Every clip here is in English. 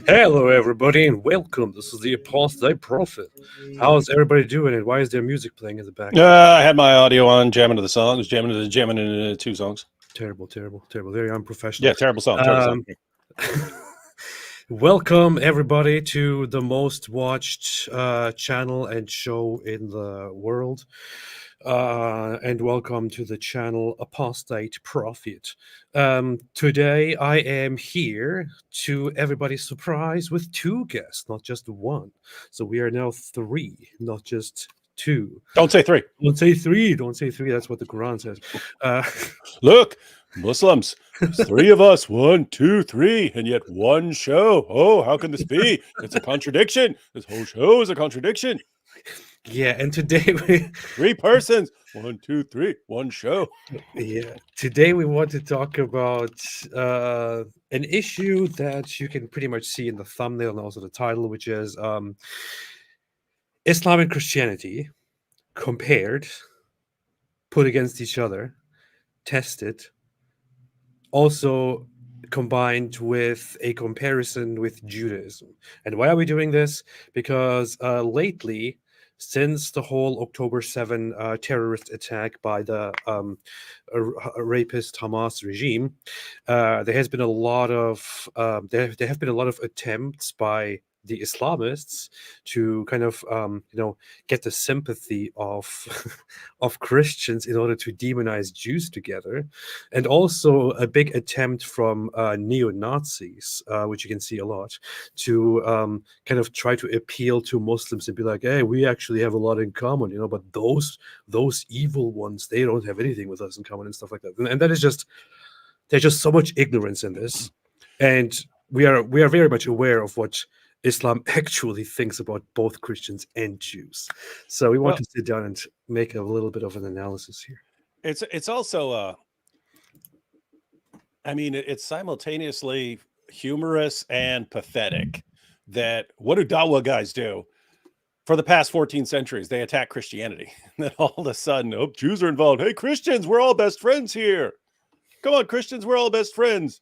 Hello, everybody, and welcome. This is the Apostate Prophet. How's everybody doing, and why is there music playing in the background? I had my audio on, jamming to the songs, jamming into two songs. Terrible, terrible, terrible. Very unprofessional. Yeah, terrible song. Welcome, everybody, to the most watched channel and show in the world. And welcome to the channel Apostate Prophet. Today I am here to everybody's surprise with two guests, not just one. So we are now three, not just two. Don't say three. Don't say three. Don't say three. That's what the Quran says. Look, Muslims, there's three of us. 1, 2, 3, and yet one show. Oh, how can this be? It's a contradiction. This whole show is a contradiction. Yeah, and today we Three persons. 1, 2, 3, one show. Yeah, today we want to talk about an issue that you can pretty much see in the thumbnail and also the title, which is Islam and Christianity compared, put against each other, tested, also combined with a comparison with Judaism. And why are we doing this? Because lately, since the whole October 7 terrorist attack by the rapist Hamas regime, there has been a lot of there have been a lot of attempts by the Islamists to kind of get the sympathy of of Christians in order to demonize Jews together, and also a big attempt from neo-Nazis, which you can see a lot, to kind of try to appeal to Muslims and be like, hey, we actually have a lot in common, but those evil ones, they don't have anything with us in common and stuff like that. And that is just, there's just so much ignorance in this, and we are very much aware of what Islam actually thinks about both Christians and Jews. So we want to sit down and make a little bit of an analysis here. It's also it's simultaneously humorous and pathetic that what do Dawa guys do? For the past 14 centuries, they attack Christianity. And then all of a sudden, oh, Jews are involved. Hey, Christians, we're all best friends here. Come on, Christians, we're all best friends.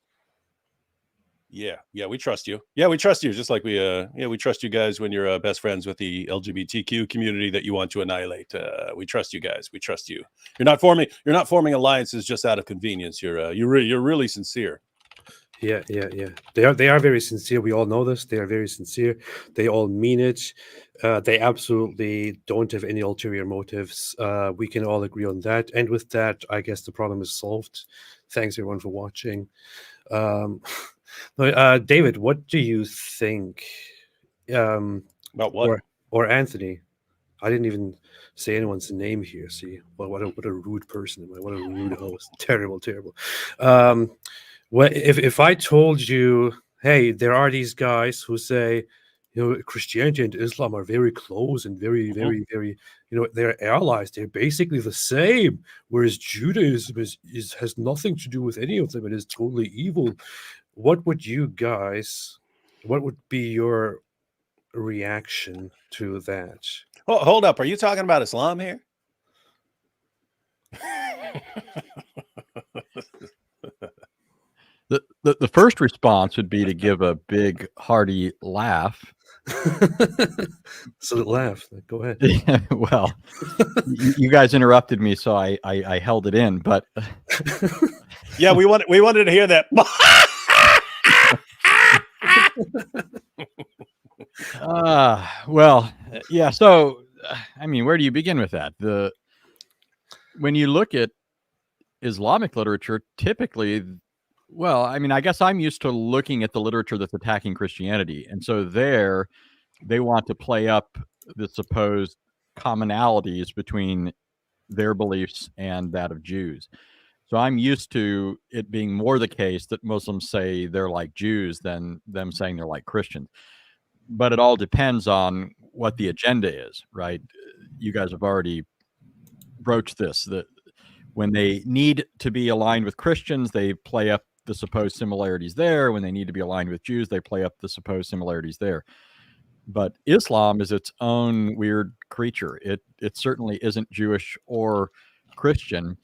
Yeah, we trust you. Yeah, we trust you. Just like we trust you guys when you're best friends with the LGBTQ community that you want to annihilate. We trust you guys. We trust you. You're not forming alliances just out of convenience. You're really sincere. Yeah. They are very sincere. We all know this. They are very sincere. They all mean it. They absolutely don't have any ulterior motives. We can all agree on that. And with that, I guess the problem is solved. Thanks everyone for watching. David, what do you think about what? Or Anthony? I didn't even say anyone's name here. See, what a rude person am I? What a rude host. Terrible. Well, if I told you, hey, there are these guys who say, Christianity and Islam are very close and very, they're allies. They're basically the same. Whereas Judaism has nothing to do with any of them. It is totally evil. What would be your reaction to that? Oh, hold up. Are you talking about Islam here? The first response would be to give a big hearty laugh. So laugh. Go ahead. Well, you guys interrupted me, so I held it in. But yeah, we wanted to hear that. Well, yeah. So, where do you begin with that? When you look at Islamic literature, typically, I guess I'm used to looking at the literature that's attacking Christianity, and so they want to play up the supposed commonalities between their beliefs and that of Jews. So I'm used to it being more the case that Muslims say they're like Jews than them saying they're like Christians. But it all depends on what the agenda is, right? You guys have already broached this, that when they need to be aligned with Christians, they play up the supposed similarities there. When they need to be aligned with Jews, they play up the supposed similarities there. But Islam is its own weird creature. It certainly isn't Jewish or Christian.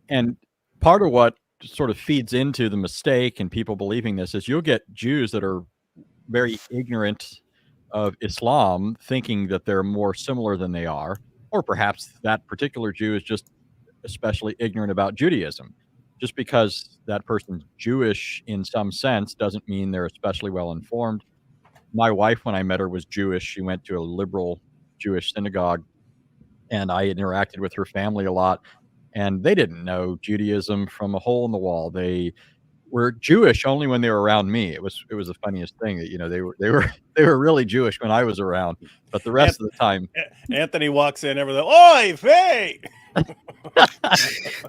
And part of what sort of feeds into the mistake and people believing this is you'll get Jews that are very ignorant of Islam, thinking that they're more similar than they are, or perhaps that particular Jew is just especially ignorant about Judaism. Just because that person's Jewish in some sense doesn't mean they're especially well informed. My wife, when I met her, was Jewish. She went to a liberal Jewish synagogue, and I interacted with her family a lot, and they didn't know Judaism from a hole in the wall. They were Jewish only when they were around me. It was the funniest thing that, they were they were really Jewish when I was around, but the rest of the time, Anthony walks in, everything, "Oi, Faye!"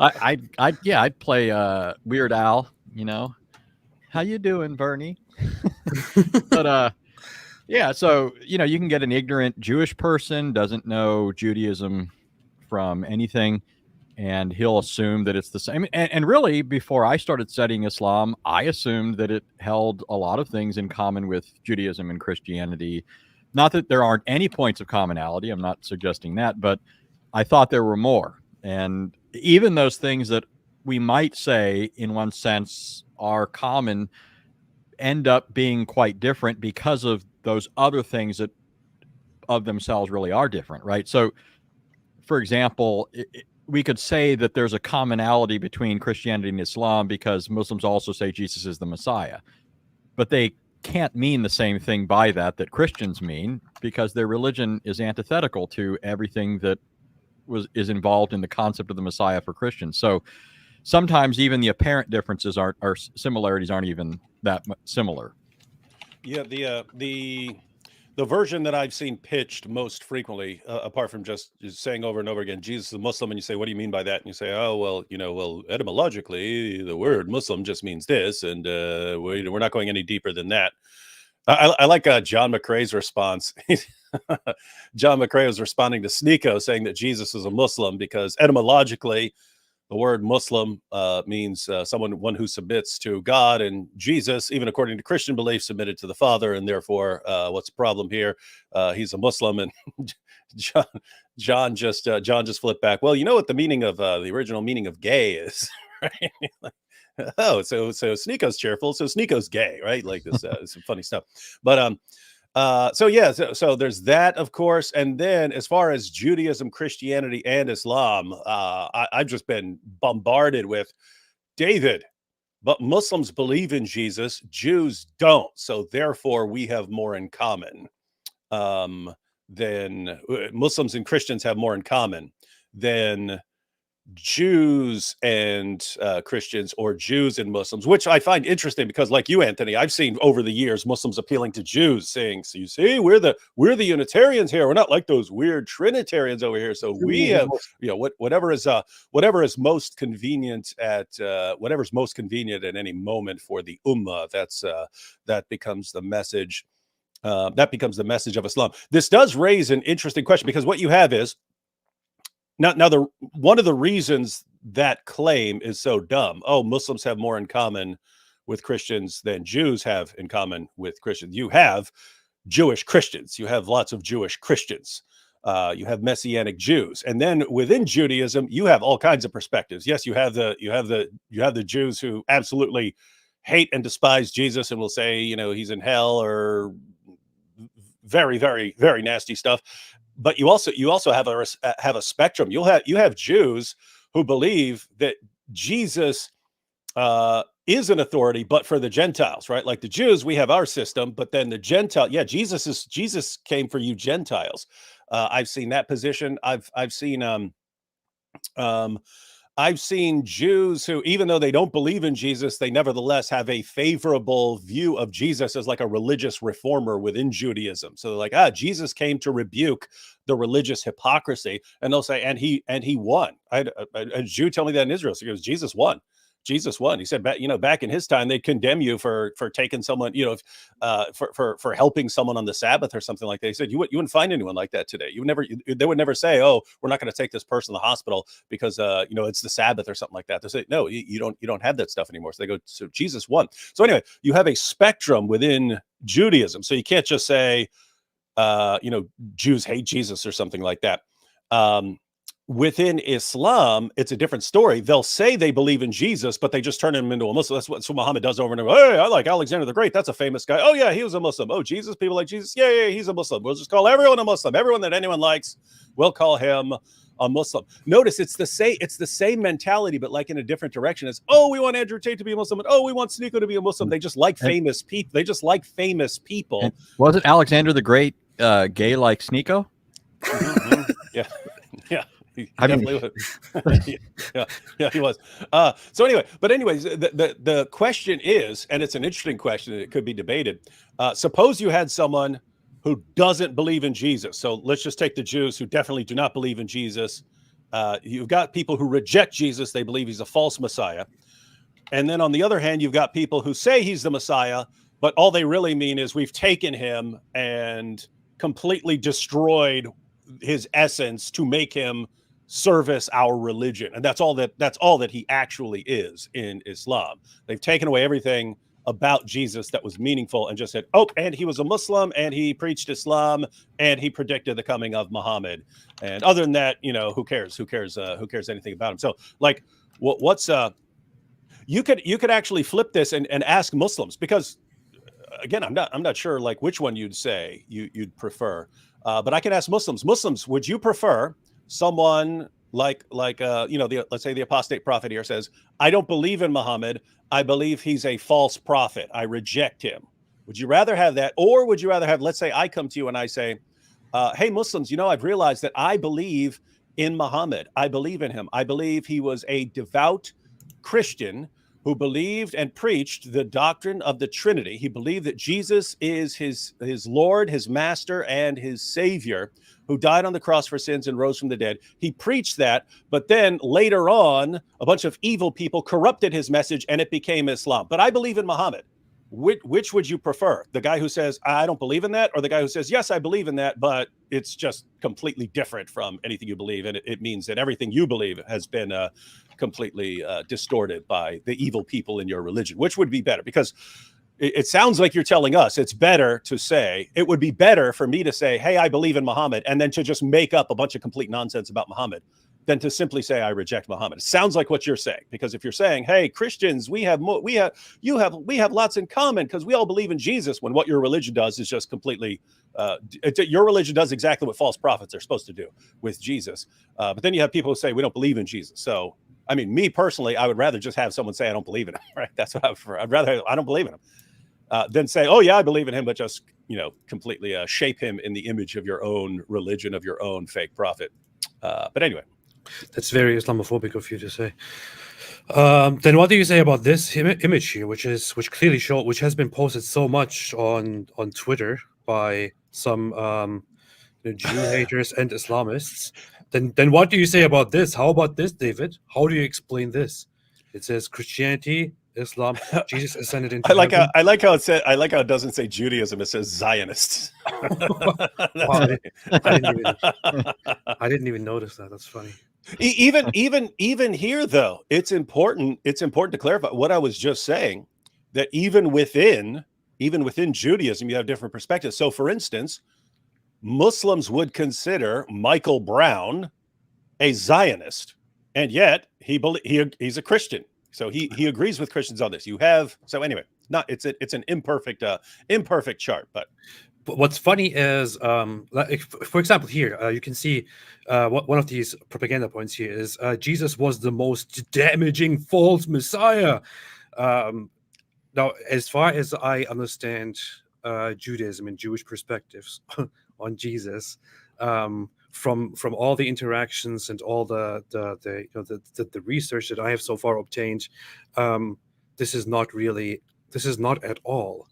I'd play Weird Al. How you doing, Bernie? But yeah, so you can get an ignorant Jewish person, doesn't know Judaism from anything, and he'll assume that it's the same. And really, before I started studying Islam, I assumed that it held a lot of things in common with Judaism and Christianity. Not that there aren't any points of commonality, I'm not suggesting that, but I thought there were more. And even those things that we might say, in one sense, are common end up being quite different because of those other things that of themselves really are different, right? So, for example, we could say that there's a commonality between Christianity and Islam because Muslims also say Jesus is the Messiah, but they can't mean the same thing by that Christians mean, because their religion is antithetical to everything that is involved in the concept of the Messiah for Christians. So sometimes even the apparent differences or similarities aren't even that similar. Yeah, the version that I've seen pitched most frequently, apart from just saying over and over again, Jesus is a Muslim, and you say, what do you mean by that? And you say, oh, well, etymologically, the word Muslim just means this, and we're not going any deeper than that. I like John McCrae's response. John McCrae was responding to Sneeko saying that Jesus is a Muslim because etymologically, the word Muslim means one who submits to God, and Jesus, even according to Christian belief, submitted to the Father, and therefore, what's the problem here? He's a Muslim. And John just flipped back. Well, you know what the meaning of the original meaning of gay is, right? Oh, so Sneeko's cheerful, so Sneeko's gay, right? Like this, some funny stuff. But so there's that, of course. And then as far as Judaism, Christianity, and Islam, I've just been bombarded with, David, but Muslims believe in Jesus, Jews don't. So therefore we have more in common than Muslims and Christians have more in common than Jews and Christians, or Jews and Muslims, which I find interesting because, like you, Anthony, I've seen over the years Muslims appealing to Jews, saying, "So you see, we're the Unitarians here. We're not like those weird Trinitarians over here. So we have, whatever is most convenient at any moment for the ummah. That becomes the message. That becomes the message of Islam. This does raise an interesting question, because what you have is, Now, one of the reasons that claim is so dumb, oh, Muslims have more in common with Christians than Jews have in common with Christians. You have Jewish Christians. You have lots of Jewish Christians. You have Messianic Jews, and then within Judaism, you have all kinds of perspectives. Yes, you have the Jews who absolutely hate and despise Jesus and will say, he's in hell, or very, very, very nasty stuff. But you also have a spectrum. You have Jews who believe that Jesus is an authority, but for the Gentiles, right? Like the Jews, we have our system, but then the Gentile, Jesus came for you Gentiles. I've seen that position. I've seen Jews who, even though they don't believe in Jesus, they nevertheless have a favorable view of Jesus as like a religious reformer within Judaism. So they're like, Jesus came to rebuke the religious hypocrisy, and they'll say, and he won. I had a Jew tell me that in Israel. So he goes, Jesus won. He said, back in his time, they'd condemn you for taking someone, for helping someone on the Sabbath or something like that. He said, you wouldn't find anyone like that today. They would never say, oh, we're not going to take this person to the hospital because, it's the Sabbath or something like that. They say, no, you don't have that stuff anymore. So they go, so Jesus won. So anyway, you have a spectrum within Judaism. So you can't just say, Jews hate Jesus or something like that. Within Islam, it's a different story. They'll say they believe in Jesus, but they just turn him into a Muslim. That's what Muhammad does over and over. Hey, I like Alexander the Great. That's a famous guy. Oh, yeah, he was a Muslim. Oh, Jesus, people like Jesus. Yeah, he's a Muslim. We'll just call everyone a Muslim. Everyone that anyone likes, we'll call him a Muslim. Notice it's the same mentality, but like in a different direction. It's, oh, we want Andrew Tate to be a Muslim, and oh, we want Sneeko to be a Muslim. They just like famous people. They just like famous people. And wasn't Alexander the Great gay like Sneeko? Yeah. He I mean, definitely was. yeah, he was. So anyway, the question is, and it's an interesting question, and it could be debated. Suppose you had someone who doesn't believe in Jesus. So let's just take the Jews who definitely do not believe in Jesus. You've got people who reject Jesus. They believe he's a false Messiah. And then on the other hand, you've got people who say he's the Messiah, but all they really mean is we've taken him and completely destroyed his essence to make him service our religion. And that's all that he actually is in Islam. They've taken away everything about Jesus that was meaningful and just said, oh, and he was a Muslim and he preached Islam and he predicted the coming of Muhammad. And other than that, who cares anything about him? So like what's you could actually flip this and ask Muslims, because again, I'm not sure like which one you'd say you'd prefer. But I can ask Muslims, would you prefer someone like let's say the Apostate Prophet here says, I don't believe in Muhammad. I believe he's a false prophet. I reject him. Would you rather have that? Or would you rather have, let's say I come to you and I say, hey, Muslims, I've realized that I believe in Muhammad. I believe in him. I believe he was a devout Christian who believed and preached the doctrine of the Trinity. He believed that Jesus is his Lord, his master, and his savior, who died on the cross for sins and rose from the dead. He preached that, but then later on, a bunch of evil people corrupted his message and it became Islam. But I believe in Muhammad. Which would you prefer? The guy who says, I don't believe in that, or the guy who says, yes, I believe in that, but it's just completely different from anything you believe, and it means that everything you believe has been completely distorted by the evil people in your religion? Which would be better? Because it sounds like you're telling us it would be better for me to say, hey, I believe in Muhammad, and then to just make up a bunch of complete nonsense about Muhammad than to simply say I reject Muhammad. It sounds like what you're saying, because if you're saying, hey, Christians, we have lots in common because we all believe in Jesus, when what your religion does is just completely your religion does exactly what false prophets are supposed to do with Jesus. But then you have people who say we don't believe in Jesus. So I mean, me personally, I would rather just have someone say I don't believe in him, right? That's what I prefer. I'd rather I don't believe in him than say, oh yeah, I believe in him, but just completely shape him in the image of your own religion, of your own fake prophet. But anyway. That's very Islamophobic of you to say. Then what do you say about this image here, which clearly which has been posted so much on Twitter by some Jew haters and Islamists? Then what do you say about this? How about this, David? How do you explain this? It says Christianity, Islam, Jesus ascended into heaven. I like how it doesn't say Judaism, it says Zionists. I didn't even notice that. That's funny. Even here though, it's important to clarify what I was just saying, that even within Judaism you have different perspectives. So for instance, Muslims would consider Michael Brown a Zionist, and yet he's a Christian. So he agrees with Christians on this. It's an imperfect chart, but what's funny is, for example, here you can see one of these propaganda points here is Jesus was the most damaging false Messiah. Now, as far as I understand Judaism and Jewish perspectives on Jesus, from all the interactions and all the research that I have so far obtained, this is not at all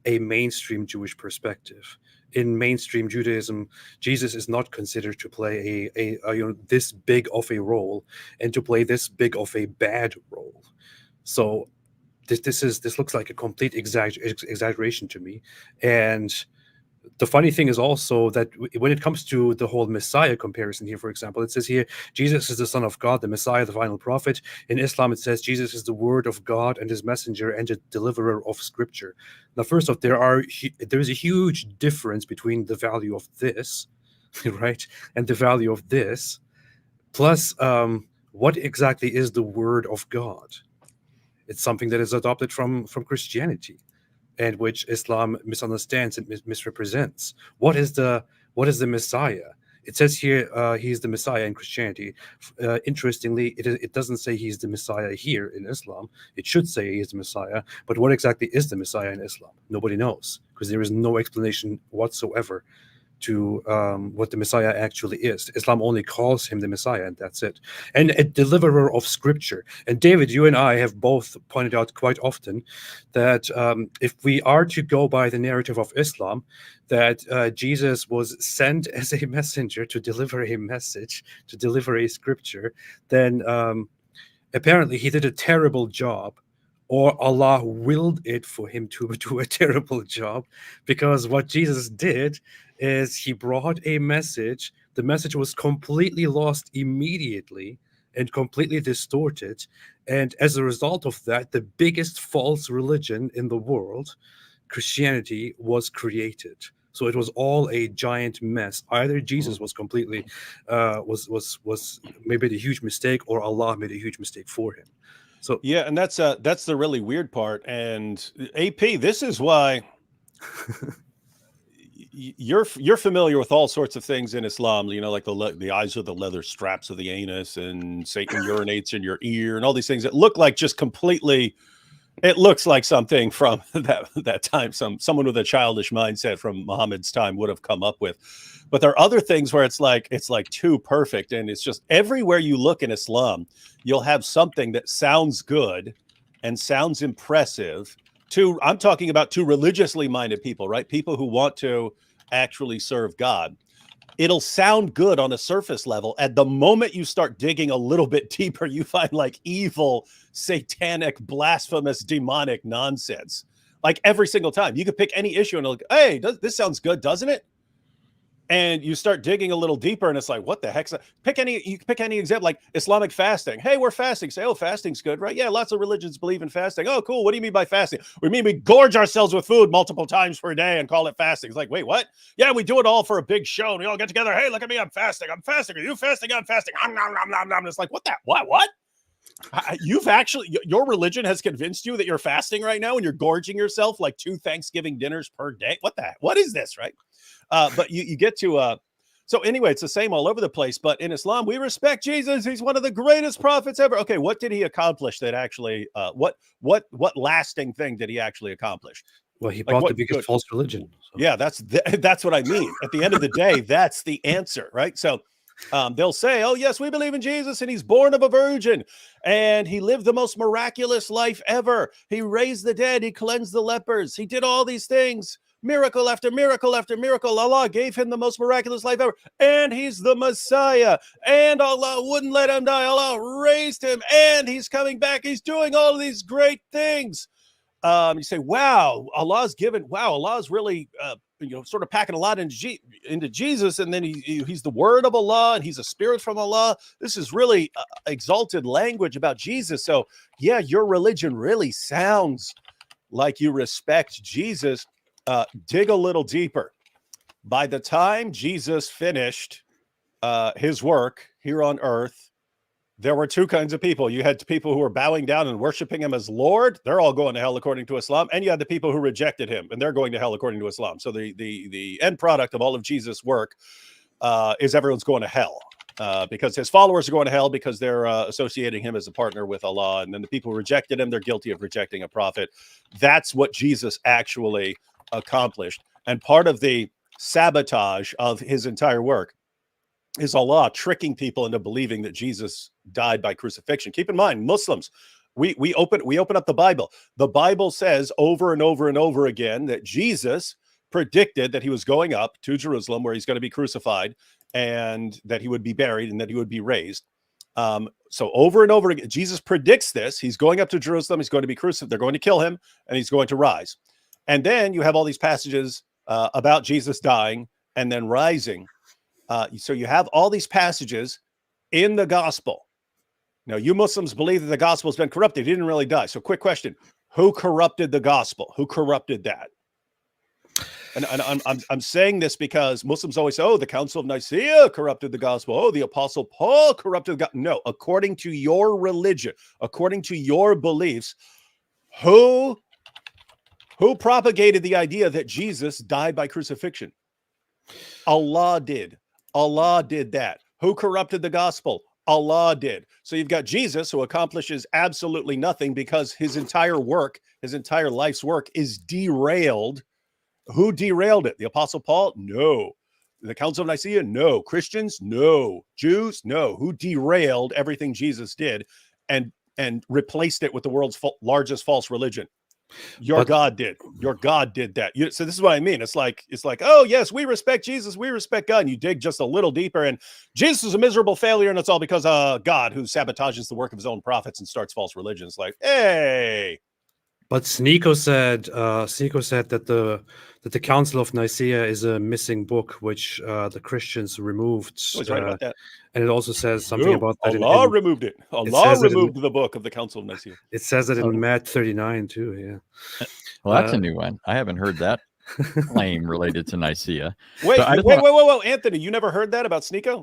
a mainstream Jewish perspective. In mainstream Judaism, Jesus is not considered to play a this big of a role and to play this big of a bad role. So this looks like a complete exaggeration to me. And the funny thing is also that when it comes to the whole Messiah comparison here, for example, it says here, Jesus is the Son of God, the Messiah, the final prophet. In Islam, it says Jesus is the Word of God and his messenger and the deliverer of Scripture. Now, first off, there is a huge difference between the value of this, right, and the value of this. Plus, what exactly is the Word of God? It's something that is adopted from Christianity, and which Islam misunderstands and misrepresents. What is the Messiah? It says here he's the Messiah in Christianity. Interestingly, it doesn't say he's the Messiah here in Islam. It should say he's the Messiah. But what exactly is the Messiah in Islam? Nobody knows, because there is no explanation whatsoever to what the Messiah actually is. Islam only calls him the Messiah, and that's it. And a deliverer of Scripture. And David, you and I have both pointed out quite often that if we are to go by the narrative of Islam, that Jesus was sent as a messenger to deliver a message, to deliver a scripture, then apparently he did a terrible job, or Allah willed it for him to do a terrible job, because what Jesus did is he brought a message. The message was completely lost immediately and completely distorted. And as a result of that, the biggest false religion in the world, Christianity, was created. So it was all a giant mess. Either Jesus was completely was maybe a huge mistake, or Allah made a huge mistake for him. So Yeah, and that's the really weird part. And AP, this is why you're familiar with all sorts of things in Islam, you know, like the eyes are the leather straps of the anus, and Satan urinates in your ear, and all these things that look like just completely. It looks like something from that time, someone with a childish mindset from Muhammad's time would have come up with. But there are other things where it's like too perfect, and it's just everywhere you look in Islam, you'll have something that sounds good and sounds impressive I'm talking about to religiously minded people, right? People who want to actually serve God. It'll sound good on a surface level. At the moment you start digging a little bit deeper, you find like evil, satanic, blasphemous, demonic nonsense. Like every single time, you could pick any issue and like, hey, this sounds good, doesn't it? And you start digging a little deeper, and it's like, what the heck? You pick any example, like Islamic fasting. Hey, we're fasting. Say, oh, fasting's good, right? Yeah, lots of religions believe in fasting. Oh, cool. What do you mean by fasting? We mean we gorge ourselves with food multiple times per day and call it fasting. It's like, wait, what? Yeah, we do it all for a big show, and we all get together. Hey, look at me, I'm fasting. I'm fasting. Are you fasting? I'm fasting. Nom, nom, nom, nom, nom. It's like, what? You've actually, your religion has convinced you that you're fasting right now, and you're gorging yourself like 2 Thanksgiving dinners per day. What is this, right? But you get to so anyway, it's the same all over the place. But in Islam, we respect Jesus. He's one of the greatest prophets ever. Okay, what did he accomplish that actually? What lasting thing did he actually accomplish? Well, he brought the biggest false religion. So. Yeah, that's what I mean. At the end of the day, that's the answer, right? So they'll say, oh, yes, we believe in Jesus, and he's born of a virgin, and he lived the most miraculous life ever. He raised the dead. He cleansed the lepers. He did all these things. Miracle after miracle after miracle. Allah gave him the most miraculous life ever. And he's the Messiah. And Allah wouldn't let him die. Allah raised him. And he's coming back. He's doing all of these great things. You say, wow, Allah's really, sort of packing a lot into Jesus. And then he's the word of Allah, and he's a spirit from Allah. This is really exalted language about Jesus. So yeah, your religion really sounds like you respect Jesus. Dig a little deeper. By the time Jesus finished his work here on earth, there were 2 kinds of people. You had people who were bowing down and worshiping him as Lord. They're all going to hell according to Islam. And you had the people who rejected him, and they're going to hell according to Islam. So the end product of all of Jesus' work is everyone's going to hell. Because his followers are going to hell because they're associating him as a partner with Allah. And then the people who rejected him, they're guilty of rejecting a prophet. That's what Jesus actually accomplished. And part of the sabotage of his entire work is Allah tricking people into believing that Jesus died by crucifixion. Keep in mind, Muslims, we open up the Bible. The Bible says over and over and over again that Jesus predicted that he was going up to Jerusalem, where he's going to be crucified, and that he would be buried, and that he would be raised. So over and over again, Jesus predicts this. He's going up to Jerusalem. He's going to be crucified. They're going to kill him, and he's going to rise. And then you have all these passages about Jesus dying and then rising. So you have all these passages in the gospel. Now, you Muslims believe that the gospel has been corrupted. He didn't really die. So quick question. Who corrupted the gospel? Who corrupted that? And I'm saying this because Muslims always say, oh, the Council of Nicaea corrupted the gospel. Oh, the Apostle Paul corrupted the gospel. No, according to your religion, according to your beliefs, who propagated the idea that Jesus died by crucifixion? Allah did. Allah did that. Who corrupted the gospel? Allah did. So you've got Jesus, who accomplishes absolutely nothing because his entire work, his entire life's work is derailed. Who derailed it? The Apostle Paul? No. The Council of Nicaea? No. Christians? No. Jews? No. Who derailed everything Jesus did and replaced it with the world's largest false religion? Your God did. Your God did that. So this is what I mean. It's like, oh yes, we respect Jesus, we respect God. And you dig just a little deeper, and Jesus is a miserable failure, and it's all because of God, who sabotages the work of his own prophets and starts false religions. Like, hey. But Sneeko said that the Council of Nicaea is a missing book, which the Christians removed. Oh, he's right about that. And it also says something about that. Allah removed it. Allah removed the book of the Council of Nicaea. It says it in Matt 39 too. Yeah. Well, that's a new one. I haven't heard that claim related to Nicaea. Wait, Anthony, you never heard that about Sneeko?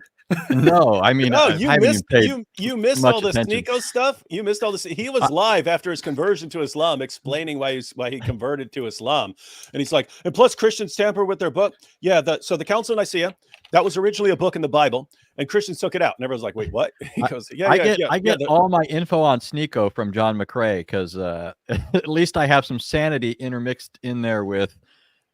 No, I mean, no, you missed all the Sneeko stuff. You missed all this. He was live after his conversion to Islam, explaining why he converted to Islam, and he's like, and plus Christians tamper with their book. Yeah, so the Council of Nicaea, that was originally a book in the Bible, and Christians took it out, and everyone's like, wait, what? He goes, I get all my info on Sneeko from John McCrae, because at least I have some sanity intermixed in there with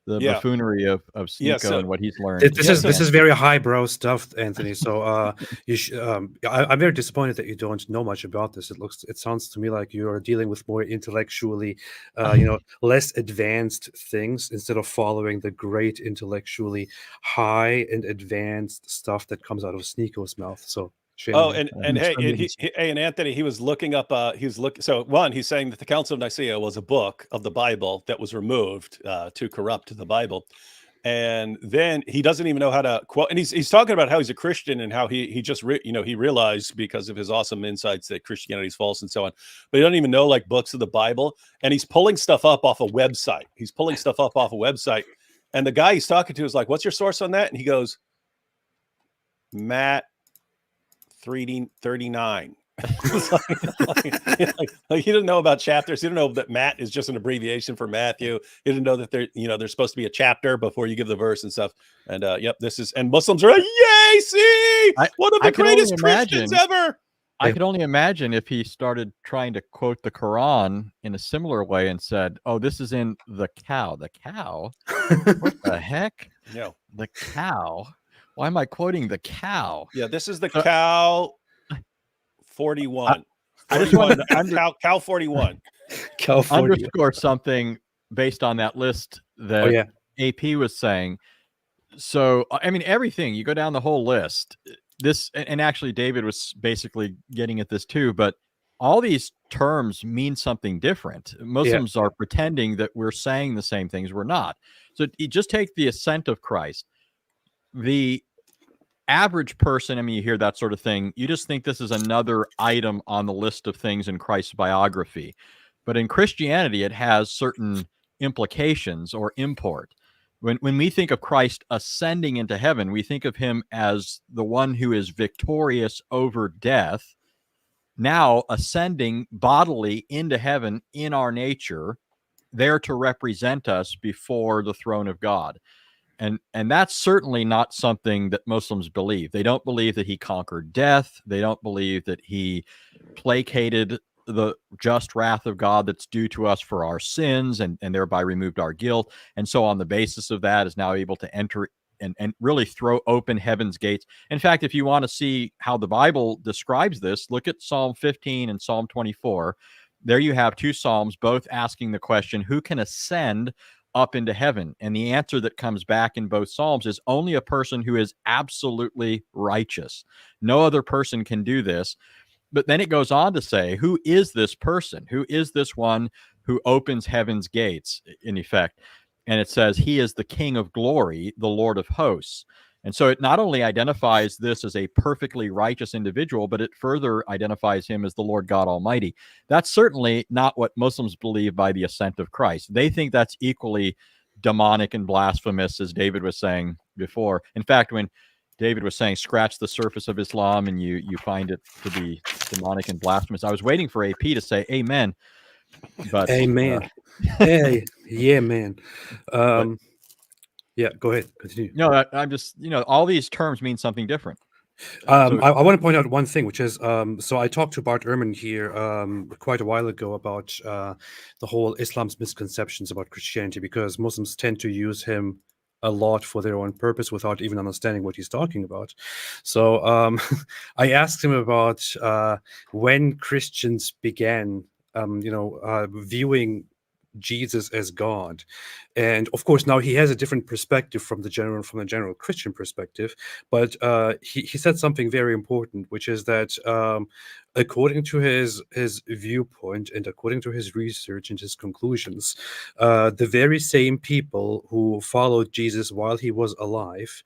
the buffoonery of Sneeko and what he's learned. This is very highbrow stuff, Anthony. So I'm very disappointed that you don't know much about this. It sounds to me like you're dealing with more intellectually, less advanced things instead of following the great intellectually high and advanced stuff that comes out of Sneeko's mouth. So. And Anthony, he was looking up. So one, he's saying that the Council of Nicaea was a book of the Bible that was removed to corrupt the Bible, and then he doesn't even know how to quote. And he's talking about how he's a Christian and how he just he realized because of his awesome insights that Christianity is false and so on. But he doesn't even know like books of the Bible, and he's pulling stuff up off a website. And the guy he's talking to is like, "What's your source on that?" And he goes, "Matt 39." Like he didn't know about chapters. He didn't know that Matt is just an abbreviation for Matthew. He didn't know that there's supposed to be a chapter before you give the verse and stuff. And and Muslims are like, yay, see, one of the greatest Christians ever. I could only imagine if he started trying to quote the Quran in a similar way and said, oh, this is in the cow. The cow? What the heck? No. The cow? Why am I quoting the cow? Yeah, this is the cow 41. I just want to cow 41. Cow 41. Underscore something based on that list that AP was saying. So, I mean, everything, you go down the whole list. This, and actually David was basically getting at this too, but all these terms mean something different. Muslims are pretending that we're saying the same things. We're not. So you just take the ascent of Christ. The average person, I mean, you hear that sort of thing, you just think this is another item on the list of things in Christ's biography. But in Christianity, it has certain implications or import. When we think of Christ ascending into heaven, we think of him as the one who is victorious over death, now ascending bodily into heaven in our nature, there to represent us before the throne of God. And that's certainly not something that Muslims believe. They don't believe that he conquered death. They don't believe that he placated the just wrath of God that's due to us for our sins and thereby removed our guilt. And so on the basis of that is now able to enter and really throw open heaven's gates. In fact, if you want to see how the Bible describes this, look at Psalm 15 and Psalm 24. There you have two Psalms, both asking the question, who can ascend up into heaven? And the answer that comes back in both Psalms is only a person who is absolutely righteous. No other person can do this. But then it goes on to say, who is this person? Who is this one who opens heaven's gates, in effect? And it says, he is the King of glory, the Lord of hosts. And so it not only identifies this as a perfectly righteous individual, but it further identifies him as the Lord God Almighty. That's certainly not what Muslims believe by the ascent of Christ. They think that's equally demonic and blasphemous, as David was saying before. In fact, when David was saying scratch the surface of Islam and you find it to be demonic and blasphemous, I was waiting for AP to say amen, but Amen. Hey, yeah, man. Yeah, go ahead. Continue. no, I'm just, all these terms mean something different. I want to point out one thing, which is, so I talked to Bart Ehrman here quite a while ago about the whole Islam's misconceptions about Christianity, because Muslims tend to use him a lot for their own purpose without even understanding what he's talking about. So I asked him about when Christians began, viewing Jesus as God, and of course now he has a different perspective from the general Christian perspective. But he said something very important, which is that according to his viewpoint and according to his research and his conclusions, the very same people who followed Jesus while he was alive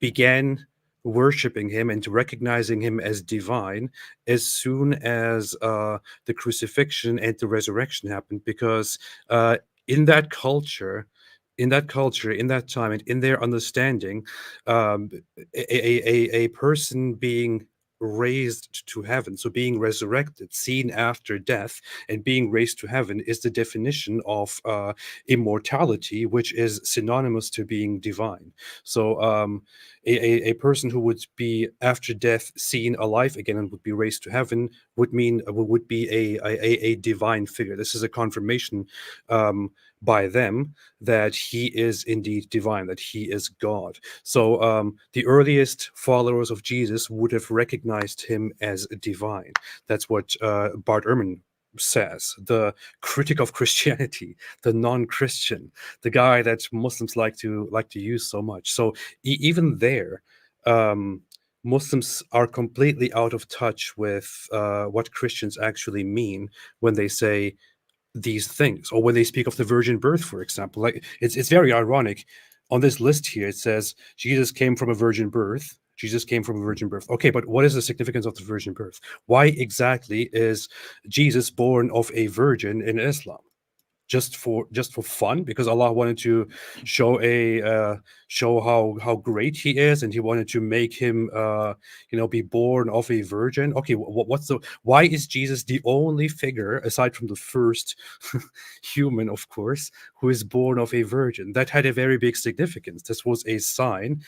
began worshiping him and recognizing him as divine as soon as the crucifixion and the resurrection happened, because in that culture, in that time, and in their understanding, a person being raised to heaven, so being resurrected, seen after death, and being raised to heaven is the definition of immortality, which is synonymous to being divine. So a person who would be after death seen alive again and would be raised to heaven would be a divine figure. This is a confirmation by them that he is indeed divine, that he is God. So the earliest followers of Jesus would have recognized him as divine. That's what Bart Ehrman says, the critic of Christianity, the non-Christian, the guy that Muslims like to use so much. So even there, Muslims are completely out of touch with what Christians actually mean when they say these things, or when they speak of the virgin birth, for example. Like, it's very ironic. On this list here, it says Jesus came from a virgin birth. Jesus came from a virgin birth. Okay, but what is the significance of the virgin birth? Why exactly is Jesus born of a virgin in Islam? Just for fun, because Allah wanted to show how great he is, and he wanted to make him be born of a virgin. Okay, why is Jesus the only figure, aside from the first human, of course, who is born of a virgin? That had a very big significance. This was a sign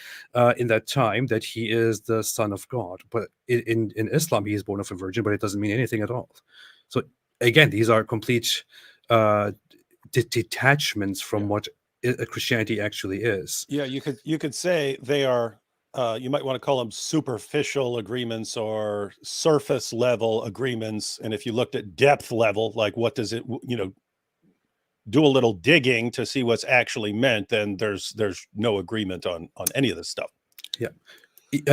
in that time that he is the Son of God. But in Islam, he is born of a virgin, but it doesn't mean anything at all. So again, these are complete detachments from what Christianity actually is. Yeah, you could say they are. You might want to call them superficial agreements or surface level agreements. And if you looked at depth level, like what does it, do a little digging to see what's actually meant, then there's no agreement on any of this stuff. Yeah.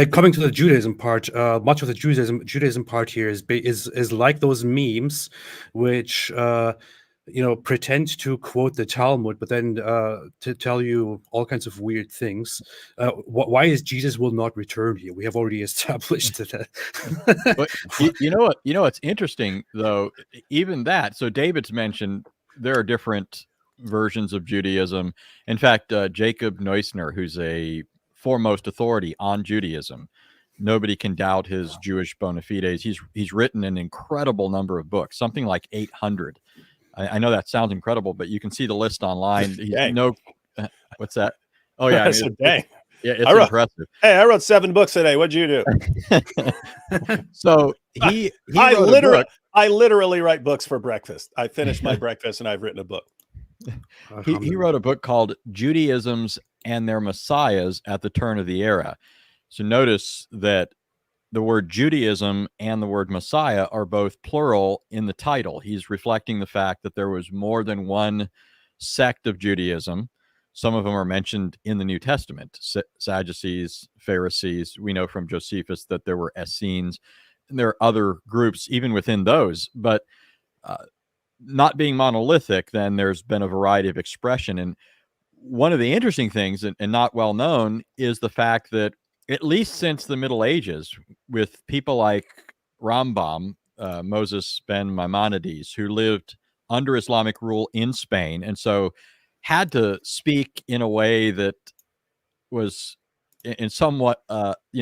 Coming to the Judaism part, much of the Judaism part here is like those memes, which pretend to quote the Talmud, but then to tell you all kinds of weird things. Why is Jesus will not return here? We have already established that. But you know what's interesting though, even that. So David's mentioned there are different versions of Judaism. In fact, Jacob Neusner, who's a foremost authority on Judaism, nobody can doubt his Jewish bona fides. He's written an incredible number of books, something like 800. I know that sounds incredible, but you can see the list online. What's that? Oh yeah, I mean, dang. It's impressive. Hey, I wrote 7 books today. What'd you do? So I literally write books for breakfast. I finished my breakfast and I've written a book. He wrote a book called Judaisms and Their Messiahs at the Turn of the Era. So notice that the word Judaism and the word Messiah are both plural in the title. He's reflecting the fact that there was more than one sect of Judaism. Some of them are mentioned in the New Testament: Sadducees, Pharisees. We know from Josephus that there were Essenes, and there are other groups even within those. But not being monolithic, then there's been a variety of expression. And one of the interesting things, and not well known, is the fact that at least since the Middle Ages, with people like Rambam, Moses ben Maimonides, who lived under Islamic rule in Spain. And so had to speak in a way that was in somewhat,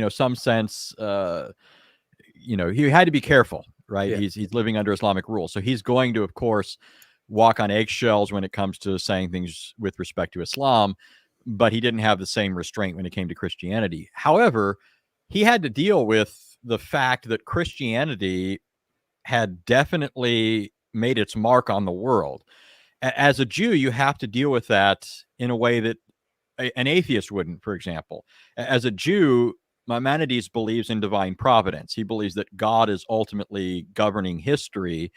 some sense, he had to be careful, right? Yeah. He's living under Islamic rule. So he's going to, of course, walk on eggshells when it comes to saying things with respect to Islam, but he didn't have the same restraint when it came to Christianity. However, he had to deal with the fact that Christianity had definitely made its mark on the world. As a Jew, you have to deal with that in a way that an atheist wouldn't, for example. As a Jew, Maimonides believes in divine providence. He believes that God is ultimately governing history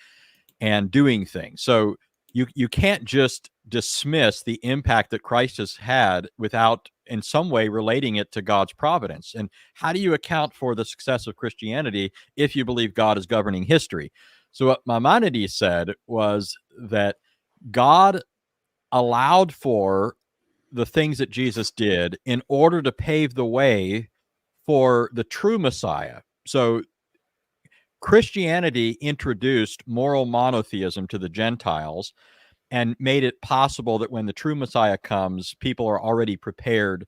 and doing things. So you can't just dismiss the impact that Christ has had without in some way relating it to God's providence. And how do you account for the success of Christianity if you believe God is governing history? So what Maimonides said was that God allowed for the things that Jesus did in order to pave the way for the true Messiah. So Christianity introduced moral monotheism to the Gentiles and made it possible that when the true Messiah comes, people are already prepared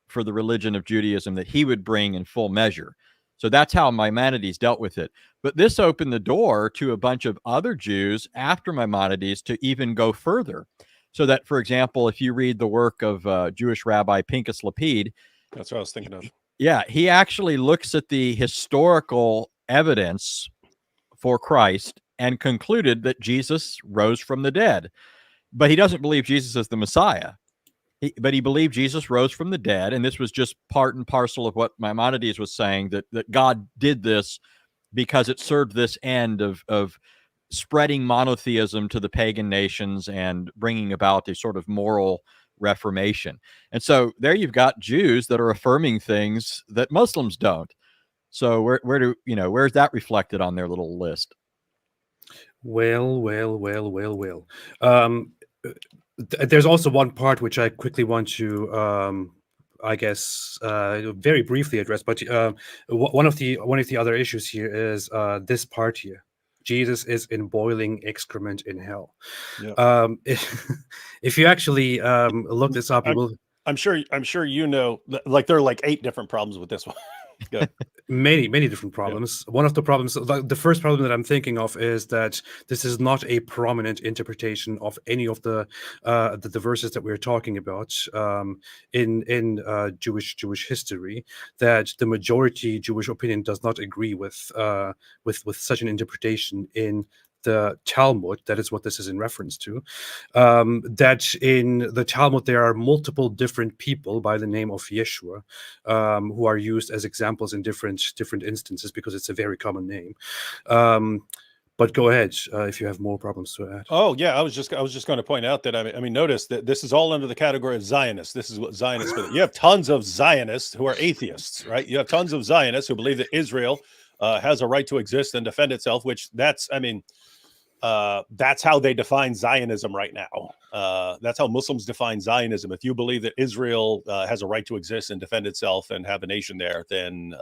for the religion of Judaism that he would bring in full measure. So that's how Maimonides dealt with it. But this opened the door to a bunch of other Jews after Maimonides to even go further. So that, for example, if you read the work of Jewish Rabbi Pinchas Lapid, That's what I was thinking of. yeah, he actually looks at the historical evidence for Christ and concluded that Jesus rose from the dead. But he doesn't believe Jesus is the Messiah. But he believed Jesus rose from the dead, and this was just part and parcel of what Maimonides was saying, that God did this because it served this end of spreading monotheism to the pagan nations and bringing about a sort of moral reformation. And so there you've got Jews that are affirming things that Muslims don't. So where's that reflected on their little list? Well. There's also one part which I quickly want to, I guess, very briefly address. But one of the other issues here is this part here. Jesus is in boiling excrement in hell. Yeah. If you actually look this up, you will. I'm sure like there are like 8 different problems with this one. Good. Many different problems. One of the problems, the first problem that I'm thinking of, is that this is not a prominent interpretation of any of the verses that we're talking about in Jewish history. That the majority Jewish opinion does not agree with such an interpretation in the Talmud. That is what this is in reference to. That in the Talmud there are multiple different people by the name of Yeshua who are used as examples in different instances because it's a very common name. But go ahead if you have more problems to add. Oh yeah, I was just going to point out that I mean, notice that this is all under the category of Zionists. This is what Zionists believe. You have tons of Zionists who are atheists, right? You have tons of Zionists who believe that Israel has a right to exist and defend itself, which that's how they define Zionism right now. That's how Muslims define Zionism. If you believe that Israel has a right to exist and defend itself and have a nation there, then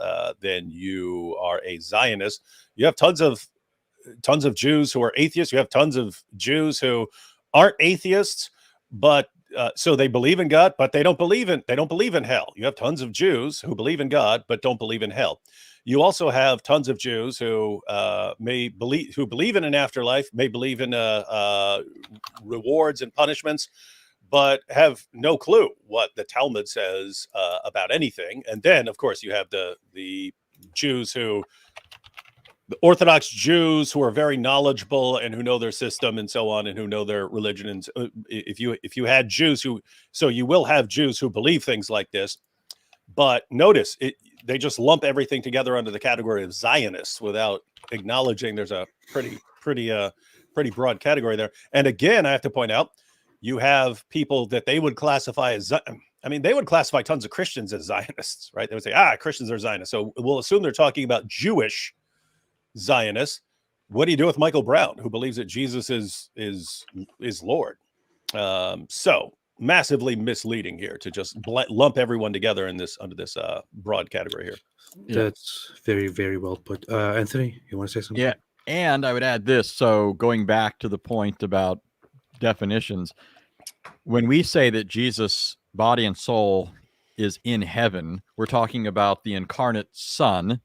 you are a Zionist. You have tons of Jews who are atheists. You have tons of Jews who aren't atheists, but so they believe in God, but they don't believe in hell. You have tons of Jews who believe in God but don't believe in hell. You also have tons of Jews who believe in an afterlife, may believe in rewards and punishments, but have no clue what the Talmud says about anything. And then, of course, you have the Jews the Orthodox Jews who are very knowledgeable and who know their system and so on, and who know their religion. And if you had Jews you will have Jews who believe things like this, but notice they just lump everything together under the category of Zionists without acknowledging there's a pretty broad category there. And again, I have to point out, you have people that they would classify as, they would classify tons of Christians as Zionists, right? They would say, Christians are Zionists. So we'll assume they're talking about Jewish Zionists. What do you do with Michael Brown, who believes that Jesus is Lord? So massively misleading here to just lump everyone together in under this broad category here. Yeah. That's very, very well put. Anthony, you want to say something? Yeah, and I would add this. So going back to the point about definitions, when we say that Jesus' body and soul is in heaven, we're talking about the incarnate Son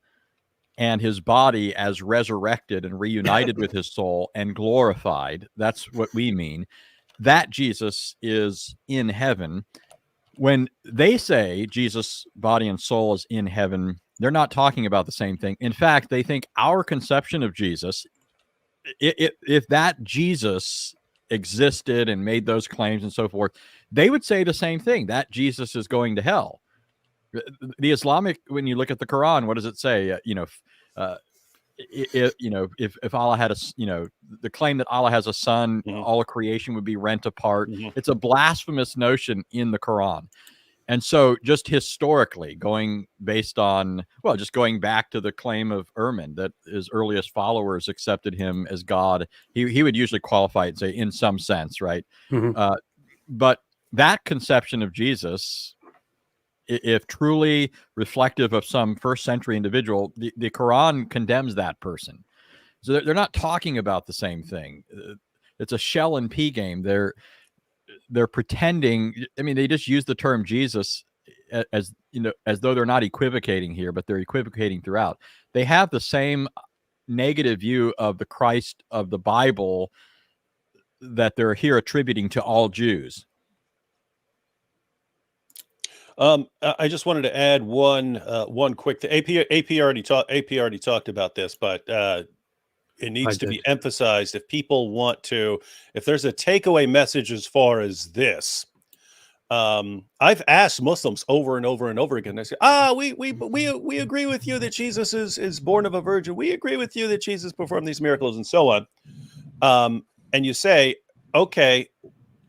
and his body as resurrected and reunited with his soul and glorified. That's what we mean. That Jesus is in heaven. When they say Jesus' body and soul is in heaven, they're not talking about the same thing. In fact, they think our conception of Jesus, if that Jesus existed and made those claims and so forth, they would say the same thing, that Jesus is going to hell. The Islamic, when you look at the Quran, what does it say? If Allah had the claim that Allah has a son, all of creation would be rent apart. It's a blasphemous notion in the Quran. And so just historically, going back to the claim of Ehrman that his earliest followers accepted him as God, he would usually qualify it and say, in some sense, right? But that conception of Jesus, if truly reflective of some first century individual, the Quran condemns that person. So they're not talking about the same thing. It's a shell and pea game. They're pretending. I mean, they just use the term Jesus as though they're not equivocating here, but they're equivocating throughout. They have the same negative view of the Christ of the Bible that they're here attributing to all Jews. I just wanted to add one quick thing. AP already talked about this, but it needs to be emphasized if people want to. If there's a takeaway message as far as this, I've asked Muslims over and over and over again. They say, we agree with you that Jesus is born of a virgin. We agree with you that Jesus performed these miracles and so on. And you say, okay,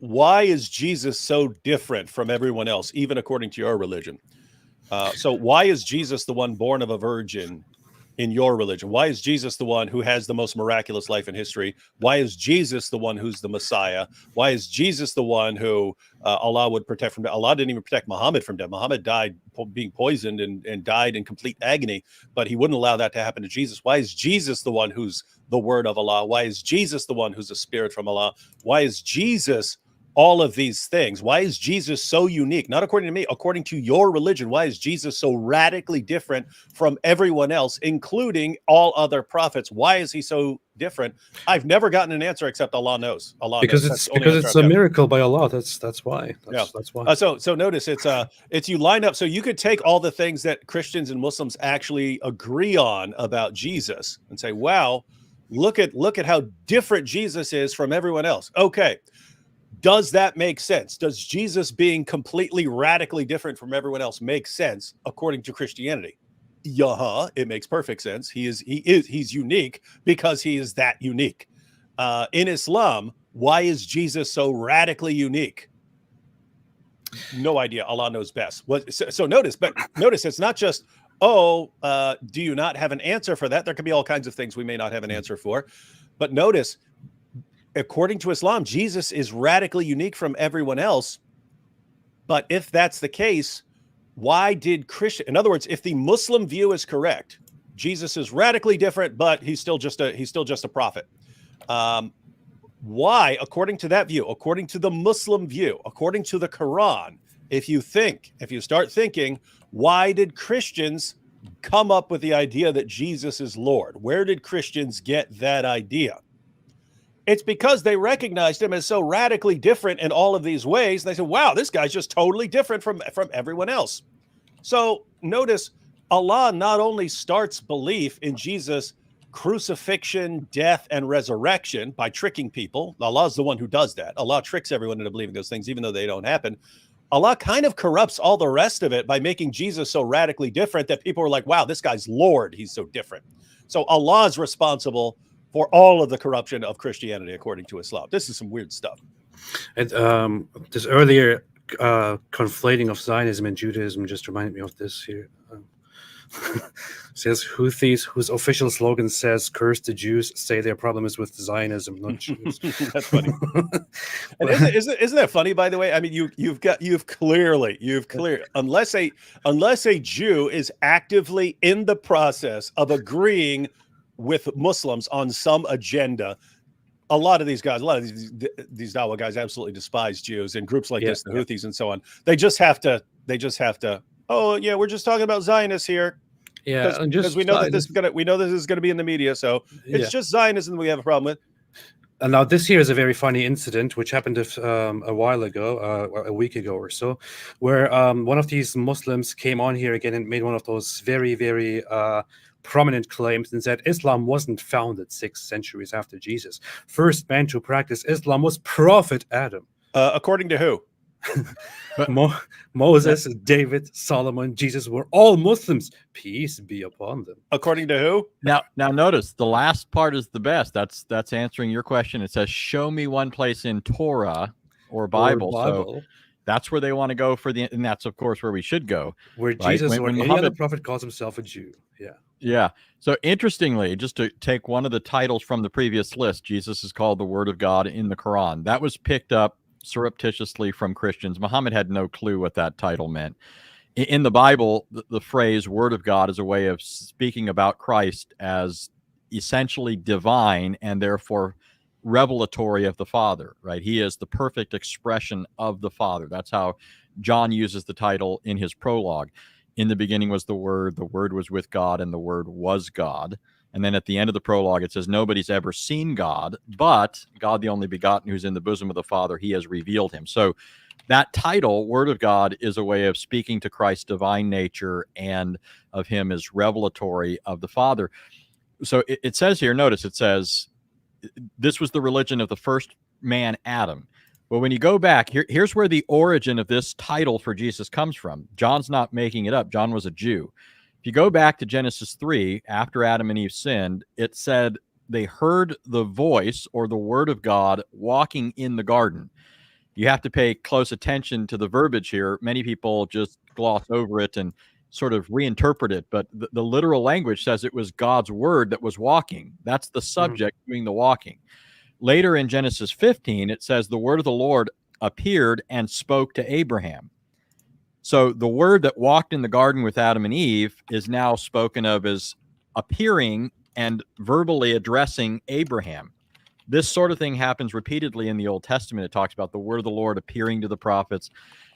why is Jesus so different from everyone else, even according to your religion? So why is Jesus the one born of a virgin in your religion? Why is Jesus the one who has the most miraculous life in history? Why is Jesus the one who's the Messiah? Why is Jesus the one who Allah would protect from death? Allah didn't even protect Muhammad from death. Muhammad died being poisoned and died in complete agony, but he wouldn't allow that to happen to Jesus. Why is Jesus the one who's the word of Allah? Why is Jesus the one who's a spirit from Allah? Why is Jesus all of these things? Why is Jesus so unique? Not according to me, according to your religion. Why is Jesus so radically different from everyone else, including all other prophets? Why is he so different? I've never gotten an answer except Allah knows. Allah because knows. it's a miracle by Allah. That's why. That's why. So notice it's you line up. So you could take all the things that Christians and Muslims actually agree on about Jesus and say, wow, look at how different Jesus is from everyone else. Okay. Does that make sense? Does Jesus being completely radically different from everyone else make sense according to Christianity? Yeah, it makes perfect sense. He's unique because he is that unique. In Islam, why is Jesus so radically unique? No idea. Allah knows best. So notice, it's not just, do you not have an answer for that? There could be all kinds of things we may not have an answer for. But notice, according to Islam, Jesus is radically unique from everyone else. But if that's the case, why did in other words, if the Muslim view is correct, Jesus is radically different, but he's still just a prophet. Why, according to that view, according to the Muslim view, according to the Quran, if you start thinking, why did Christians come up with the idea that Jesus is Lord? Where did Christians get that idea? It's because they recognized him as so radically different in all of these ways. And they said, wow, this guy's just totally different from everyone else. So notice Allah not only starts belief in Jesus' crucifixion, death, and resurrection by tricking people. Allah is the one who does that. Allah tricks everyone into believing those things, even though they don't happen. Allah kind of corrupts all the rest of it by making Jesus so radically different that people are like, wow, this guy's Lord. He's so different. So Allah is responsible for all of the corruption of Christianity, according to Islam. This is some weird stuff. And this earlier conflating of Zionism and Judaism just reminded me of this here. Says Houthis, whose official slogan says, "Curse the Jews," say their problem is with Zionism, not Jews. That's funny. And isn't that funny, by the way? I mean, you've clearly, unless a Jew is actively in the process of agreeing with Muslims on some agenda, a lot of these guys, a lot of these Dawa guys absolutely despise Jews, and groups like this, the Houthis and so on. They just have to. Oh yeah, we're just talking about Zionists here. Yeah, because we know that this is gonna be in the media, so it's just Zionism we have a problem with. And now this here is a very funny incident which happened a while ago, a week ago or so, where one of these Muslims came on here again and made one of those very, very prominent claims and said Islam wasn't founded 6 centuries after Jesus. First man to practice Islam was Prophet Adam. According to who? Moses, David, Solomon, Jesus were all Muslims. Peace be upon them. According to who? Now notice the last part is the best. That's answering your question. It says, show me one place in Torah or Bible. So that's where they want to go and that's of course where we should go. Where right? Jesus or any other prophet calls himself a Jew. Yeah. Yeah. So interestingly, just to take one of the titles from the previous list, Jesus is called the Word of God in the Quran. That was picked up surreptitiously from Christians. Muhammad had no clue what that title meant. In the Bible, the phrase Word of God is a way of speaking about Christ as essentially divine and therefore revelatory of the Father, right? He is the perfect expression of the Father. That's how John uses the title in his prologue. In the beginning was the Word was with God, and the Word was God. And then at the end of the prologue, it says, nobody's ever seen God, but God, the only begotten, who's in the bosom of the Father, he has revealed him. So that title, Word of God, is a way of speaking to Christ's divine nature and of him as revelatory of the Father. So it says here, notice it says, this was the religion of the first man, Adam. Well, when you go back, here's where the origin of this title for Jesus comes from. John's not making it up. John was a Jew. If you go back to Genesis 3, after Adam and Eve sinned, it said they heard the voice or the word of God walking in the garden. You have to pay close attention to the verbiage here. Many people just gloss over it and sort of reinterpret it, but the literal language says it was God's word that was walking. That's the subject doing the walking. Later in Genesis 15, it says the word of the Lord appeared and spoke to Abraham. So the word that walked in the garden with Adam and Eve is now spoken of as appearing and verbally addressing Abraham. This sort of thing happens repeatedly in the Old Testament. It talks about the word of the Lord appearing to the prophets.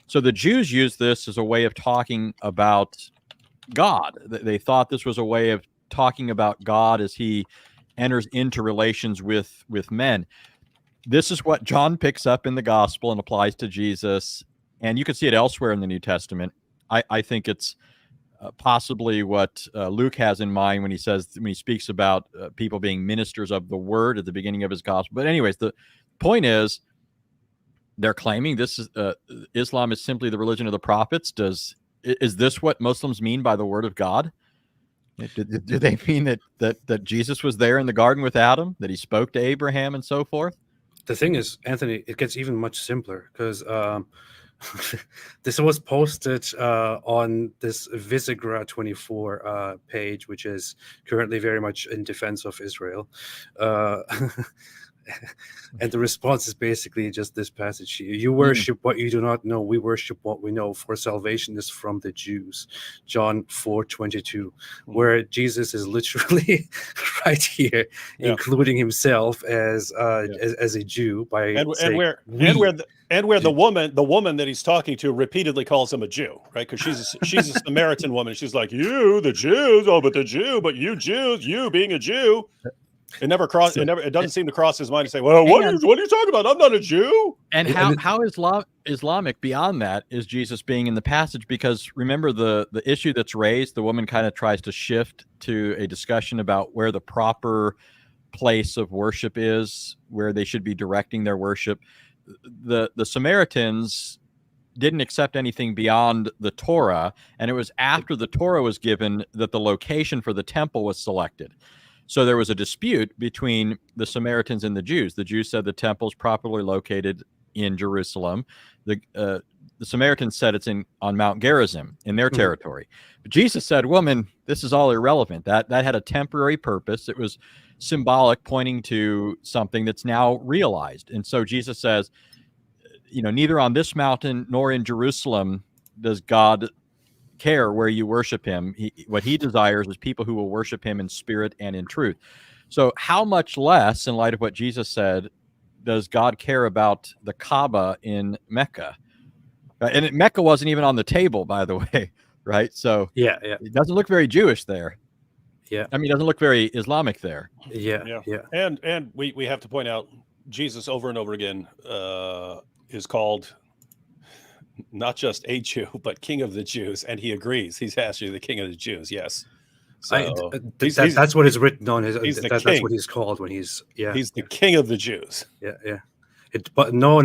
So the Jews used this as a way of talking about God. They thought this was a way of talking about God as he enters into relations with men. This is what John picks up in the gospel and applies to Jesus. And you can see it elsewhere in the New Testament. I think it's possibly what Luke has in mind when he speaks about people being ministers of the word at the beginning of his gospel. But anyways, the point is, they're claiming this is Islam is simply the religion of the prophets. Is this what Muslims mean by the word of God? Do they mean that Jesus was there in the garden with Adam, that he spoke to Abraham and so forth? The thing is, Anthony, it gets even much simpler because this was posted on this Visegrad 24 page, which is currently very much in defense of Israel. And the response is basically just this passage here. You worship what you do not know. We worship what we know, for salvation is from the Jews. John 4:22, where Jesus is literally right here, including himself as a Jew by saying, where the woman that he's talking to repeatedly calls him a Jew, right? Because she's a Samaritan woman. She's like, you, the Jews, but you Jews, you being a Jew. It doesn't seem to cross his mind to say, well, what are you talking about? I'm not a Jew. And how Islamic beyond that is Jesus being in the passage? Because remember the issue that's raised, the woman kind of tries to shift to a discussion about where the proper place of worship is, where they should be directing their worship. The Samaritans didn't accept anything beyond the Torah, and it was after the Torah was given that the location for the temple was selected. So there was a dispute between the Samaritans and the Jews. The Jews said the temple is properly located in Jerusalem. The Samaritans said it's on Mount Gerizim in their territory. But Jesus said, woman, this is all irrelevant. That had a temporary purpose. It was symbolic, pointing to something that's now realized. And so Jesus says, neither on this mountain nor in Jerusalem does God care where you worship him. What he desires is people who will worship him in spirit and in truth. So how much less, in light of what Jesus said, does God care about the Kaaba in Mecca? And Mecca wasn't even on the table, by the way, right? So Yeah. it doesn't look very Jewish there. Yeah. I mean, it doesn't look very Islamic there. Yeah. And we have to point out, Jesus over and over again is called not just a Jew, but King of the Jews, and he agrees. He's actually the King of the Jews. Yes. So That's what is written on his. he's the That's king. what he's called when he's. Yeah. He's the King of the Jews. Yeah. But no.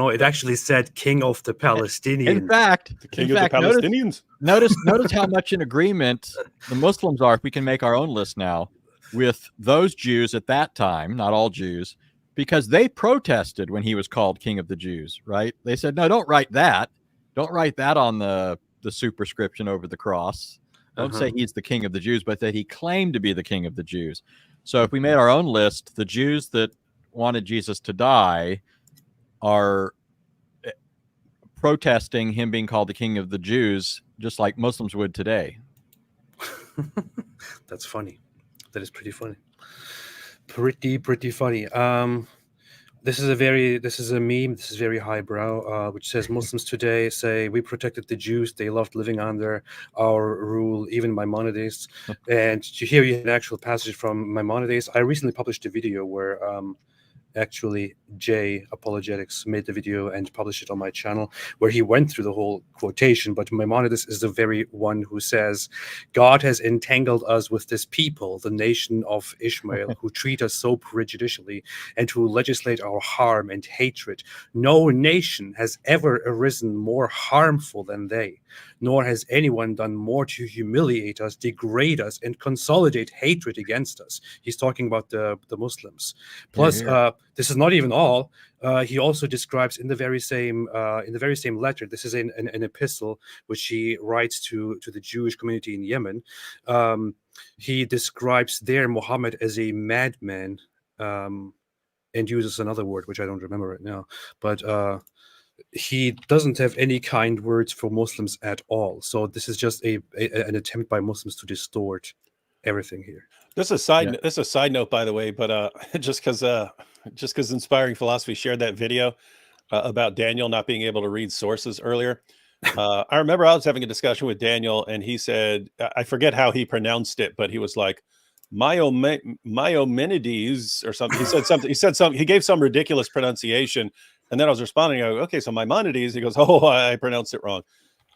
It actually said King of the Palestinians. In fact, The King of the Palestinians. Notice how much in agreement the Muslims are, if we can make our own list now, with those Jews at that time, not all Jews, because they protested when he was called King of the Jews, right? They said, no, don't write that. Don't write that on the superscription over the cross. Don't say he's the King of the Jews, but that he claimed to be the King of the Jews. So if we made our own list, the Jews that wanted Jesus to die are protesting him being called the King of the Jews, just like Muslims would today. That's funny. That is pretty funny. Pretty funny. This is a meme. This is very highbrow, which says Muslims today say we protected the Jews. They loved living under our rule, even Maimonides. And here you have an actual passage from Maimonides. I recently published a video where actually B.Apologetics made the video and published it on my channel, where he went through the whole quotation. But Maimonides is the very one who says, God has entangled us with this people, the nation of Ishmael, who treat us so prejudicially and who legislate our harm and hatred. No nation has ever arisen more harmful than they, nor has anyone done more to humiliate us, degrade us, and consolidate hatred against us. He's talking about the Muslims. Plus, this is not even all. He also describes in the very same letter. This is an epistle which he writes to the Jewish community in Yemen. He describes there Muhammad as a madman, and uses another word which I don't remember right now. But he doesn't have any kind words for Muslims at all. So this is just an attempt by Muslims to distort everything here. This is a side note, by the way, but just because Inspiring Philosophy shared that video about Daniel not being able to read sources earlier. I remember I was having a discussion with Daniel, and he said, I forget how he pronounced it, but he was like, Maimonides or something. He said something. He gave some ridiculous pronunciation, and then I was responding. I go, okay, so Maimonides. He goes, oh, I pronounced it wrong,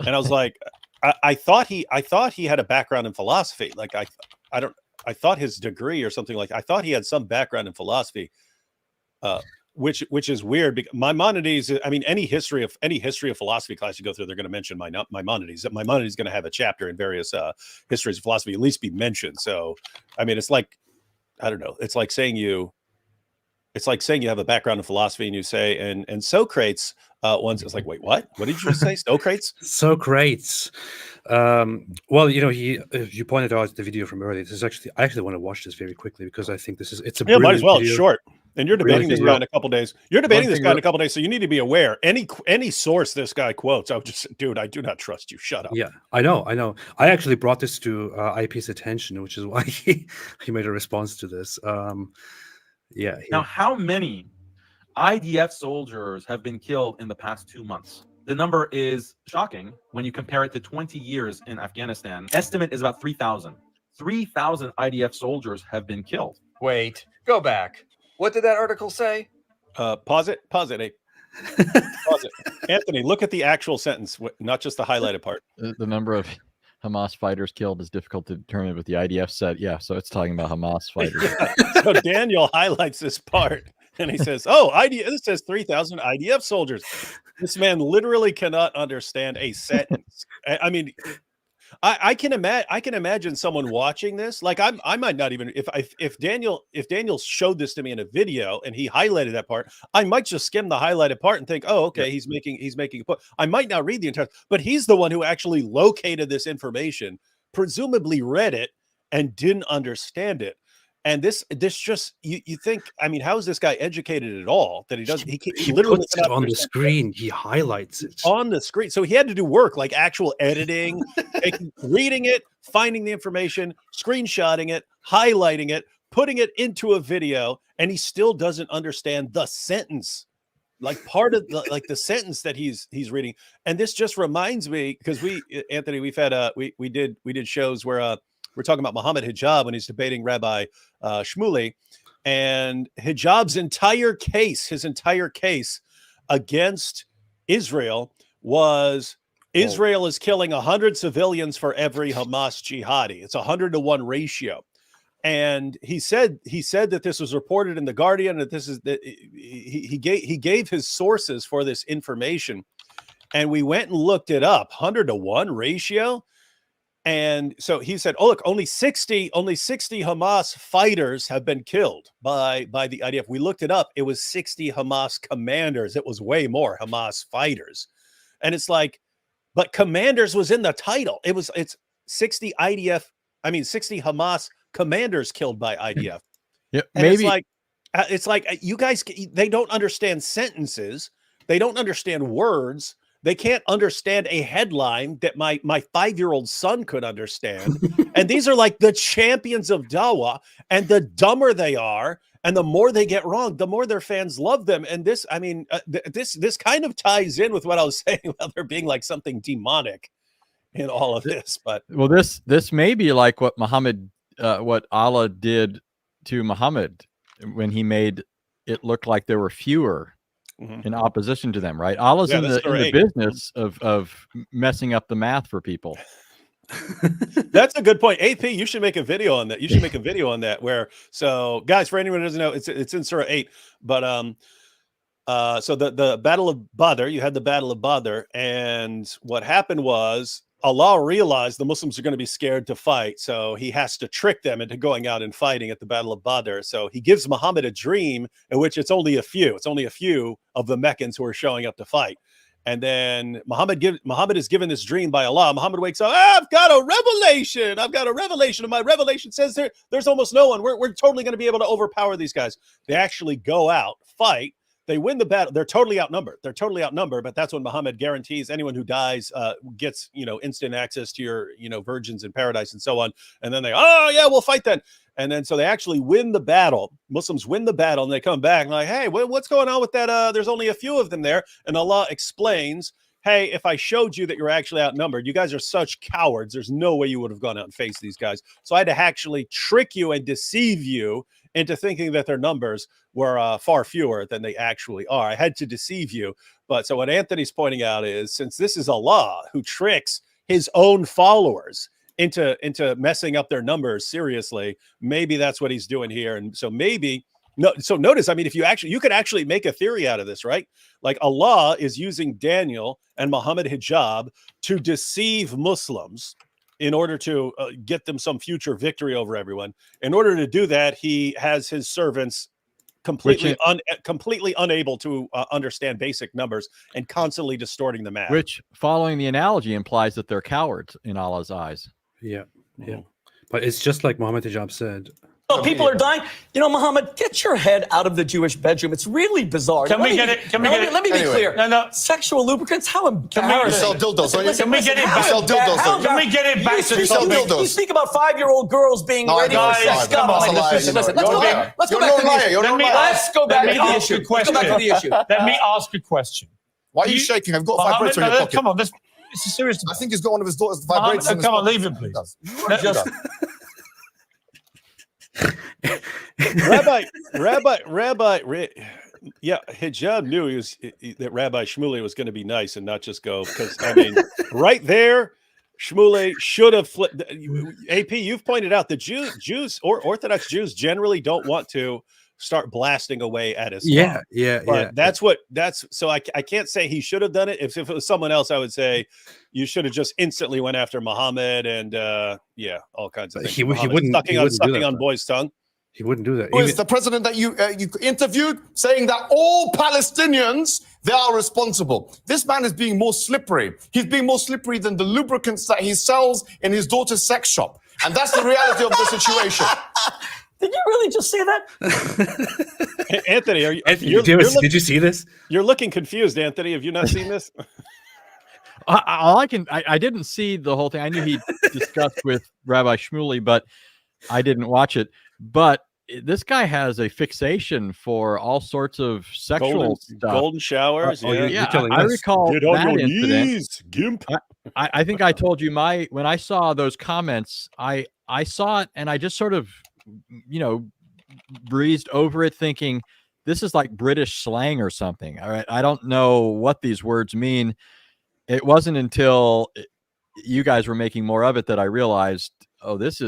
and I was like, I thought he had a background in philosophy. Like I thought his degree or something I thought he had some background in philosophy, which is weird because Maimonides. I mean, any history of philosophy class you go through, they're going to mention Maimonides. Maimonides is going to have a chapter in various histories of philosophy, at least be mentioned. So, I mean, it's like, I don't know. It's like saying you have a background in philosophy and you say, and Socrates once, it's like, wait, what? What did you say? Socrates? Socrates. Well, you pointed out the video from earlier. I actually want to watch this very quickly because I think it's a brilliant might as well. video. It's short. And you're debating this guy in a couple days. So you need to be aware. Any source this guy quotes, I do not trust you. Shut up. Yeah, I know. I actually brought this to IP's attention, which is why he made a response to this. Now, how many IDF soldiers have been killed in the past 2 months? The number is shocking when you compare it to 20 years in Afghanistan. Estimate is about 3,000. 3,000 IDF soldiers have been killed. Wait, go back. What did that article say? Pause it. Pause it. Anthony, look at the actual sentence, not just the highlighted part. The number of Hamas fighters killed is difficult to determine, but the IDF said, yeah, so it's talking about Hamas fighters. Yeah. So Daniel highlights this part and he says, oh, this says 3,000 IDF soldiers. This man literally cannot understand a sentence. I mean, I can imagine someone watching this. Like I might not even, if Daniel showed this to me in a video and he highlighted that part, I might just skim the highlighted part and think, oh, okay, he's making a point. I might not read the entire, but he's the one who actually located this information, presumably read it and didn't understand it. And this just you think, I mean, how is this guy educated at all that he doesn't? He literally puts it on the screen. He highlights it on the screen. So he had to do work like actual editing, reading it, finding the information, screenshotting it, highlighting it, putting it into a video, and he still doesn't understand the sentence, like part of the sentence that he's reading. And this just reminds me, because Anthony, we've had we did shows where we're talking about Muhammad Hijab when he's debating Rabbi Shmuley, and Hijab's entire case against Israel was Israel is killing 100 civilians for every Hamas jihadi. It's 100-to-1 ratio. And he said that this was reported in the Guardian, that this is that he gave his sources for this information, and we went and looked it up. 100-to-1 ratio. And so he said, "Oh, look, only 60 Hamas fighters have been killed by the IDF." We looked it up; it was 60 Hamas commanders. It was way more Hamas fighters, and it's like, but commanders was in the title. It's 60 IDF. I mean, 60 Hamas commanders killed by IDF. Yeah, and maybe it's like you guys. They don't understand sentences. They don't understand words. They can't understand a headline that my 5-year-old son could understand. And these are like the champions of Dawah. And the dumber they are, and the more they get wrong, the more their fans love them. And this, I mean, this kind of ties in with what I was saying about there being like something demonic in all of this. But well, this may be like what what Allah did to Muhammad when he made it look like there were fewer in opposition to them, right? Allah's in the business of messing up the math for people. That's a good point. AP, you should make a video on that. You should make a video on that where, so guys, for anyone who doesn't know, it's in Surah 8, but so the Battle of Badr, you had the Battle of Badr, and what happened was Allah realized the Muslims are going to be scared to fight, so he has to trick them into going out and fighting at the Battle of Badr. So he gives Muhammad a dream in which it's only a few of the Meccans who are showing up to fight. And then Muhammad is given this dream by Allah. Muhammad wakes up, I've got a revelation. And my revelation says there's almost no one. We're totally going to be able to overpower these guys. They actually go out, fight. They win the battle. They're totally outnumbered. But that's when Muhammad guarantees anyone who dies gets, instant access to your, virgins in paradise and so on. And then we'll fight then. And then so they actually win the battle. Muslims win the battle, and they come back and like, hey, what's going on with that? There's only a few of them there. And Allah explains, hey, if I showed you that you're actually outnumbered, you guys are such cowards. There's no way you would have gone out and faced these guys. So I had to actually trick you and deceive you into thinking that their numbers were far fewer than they actually are. I had to deceive you. But so what Anthony's pointing out is, since this is Allah who tricks his own followers into messing up their numbers seriously, maybe that's what he's doing here. And so so notice, I mean, if you could actually make a theory out of this, right? Like Allah is using Daniel and Muhammad Hijab to deceive Muslims in order to get them some future victory over everyone. In order to do that, he has his servants completely unable to understand basic numbers and constantly distorting the math. Which, following the analogy, implies that they're cowards in Allah's eyes. Yeah. But it's just like Muhammad Hijab said. Oh, people are dying. Muhammad, get your head out of the Jewish bedroom. It's really bizarre. Let me be clear. No. Sexual lubricants? How embarrassing. You sell dildos. Can we get it back? Can we get it back to the topic? You speak about 5-year-old girls being ready for sex. Listen, let's go back to the issue. Let me ask a question. Why are you shaking? I've got vibrator in your pocket. Come on, this is serious. I think he's got one of his daughter's vibrators. Come on, leave him, please. Hijab knew that Rabbi Shmuley was going to be nice and not just go, because I mean, right there, Shmuley should have flipped. AP, you've pointed out that Jews or Orthodox Jews generally don't want to start blasting away at Islam. So I can't say he should have done it. If it was someone else, I would say you should have just instantly went after Muhammad and all kinds of things. He wouldn't sucking on boys' tongue. He wouldn't do that. Who is the president that you interviewed saying that all Palestinians, they are responsible? This man is being more slippery. He's being more slippery than the lubricants that he sells in his daughter's sex shop. And that's the reality of the situation. Did you really just say that? Anthony, did you see this? You're looking confused, Anthony. Have you not seen this? I didn't see the whole thing. I knew he discussed with Rabbi Shmuley, but I didn't watch it. But this guy has a fixation for all sorts of sexual stuff. Golden showers. Yeah, I recall Get on that your incident. knees, Gimp. I think I told you when I saw those comments, I saw it and I just sort of, breezed over it thinking this is like British slang or something. All right. I don't know what these words mean. It wasn't until you guys were making more of it that I realized, oh, this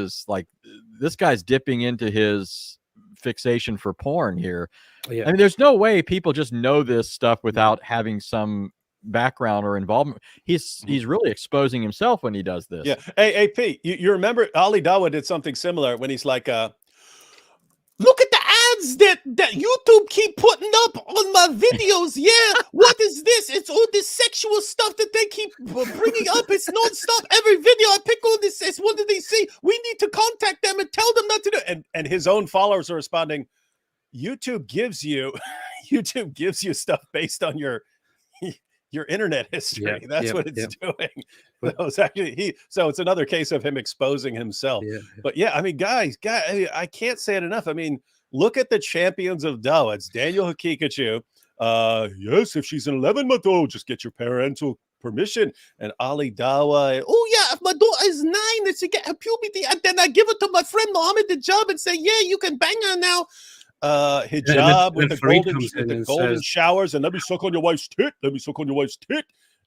guy's dipping into his fixation for porn here. Yeah. I mean, there's no way people just know this stuff without having some background or involvement. He's really exposing himself when he does this. Yeah. Hey, Pete, you remember Ali Dawa did something similar when he's like, look at the ads that YouTube keep putting up on my videos. Yeah, what is this? It's all this sexual stuff that they keep bringing up. It's nonstop. Every video I pick on this says, what do they see? We need to contact them and tell them not to do it. And his own followers are responding, YouTube gives you stuff based on your internet history. That's what it's doing. So it's another case of him exposing himself. But yeah, I mean, guys, I can't say it enough. I mean, look at the champions of Dawa. It's Daniel Hakikachu. Yes, if she's an 11-month-old, just get your parental permission. And Ali Dawa. Oh yeah, if my daughter is 9 and she get her puberty, and then I give it to my friend Mohammed Hijab and say, yeah, you can bang her now. Hijab with the golden showers, and let me suck on your wife's tit. Let me suck on your wife's tit.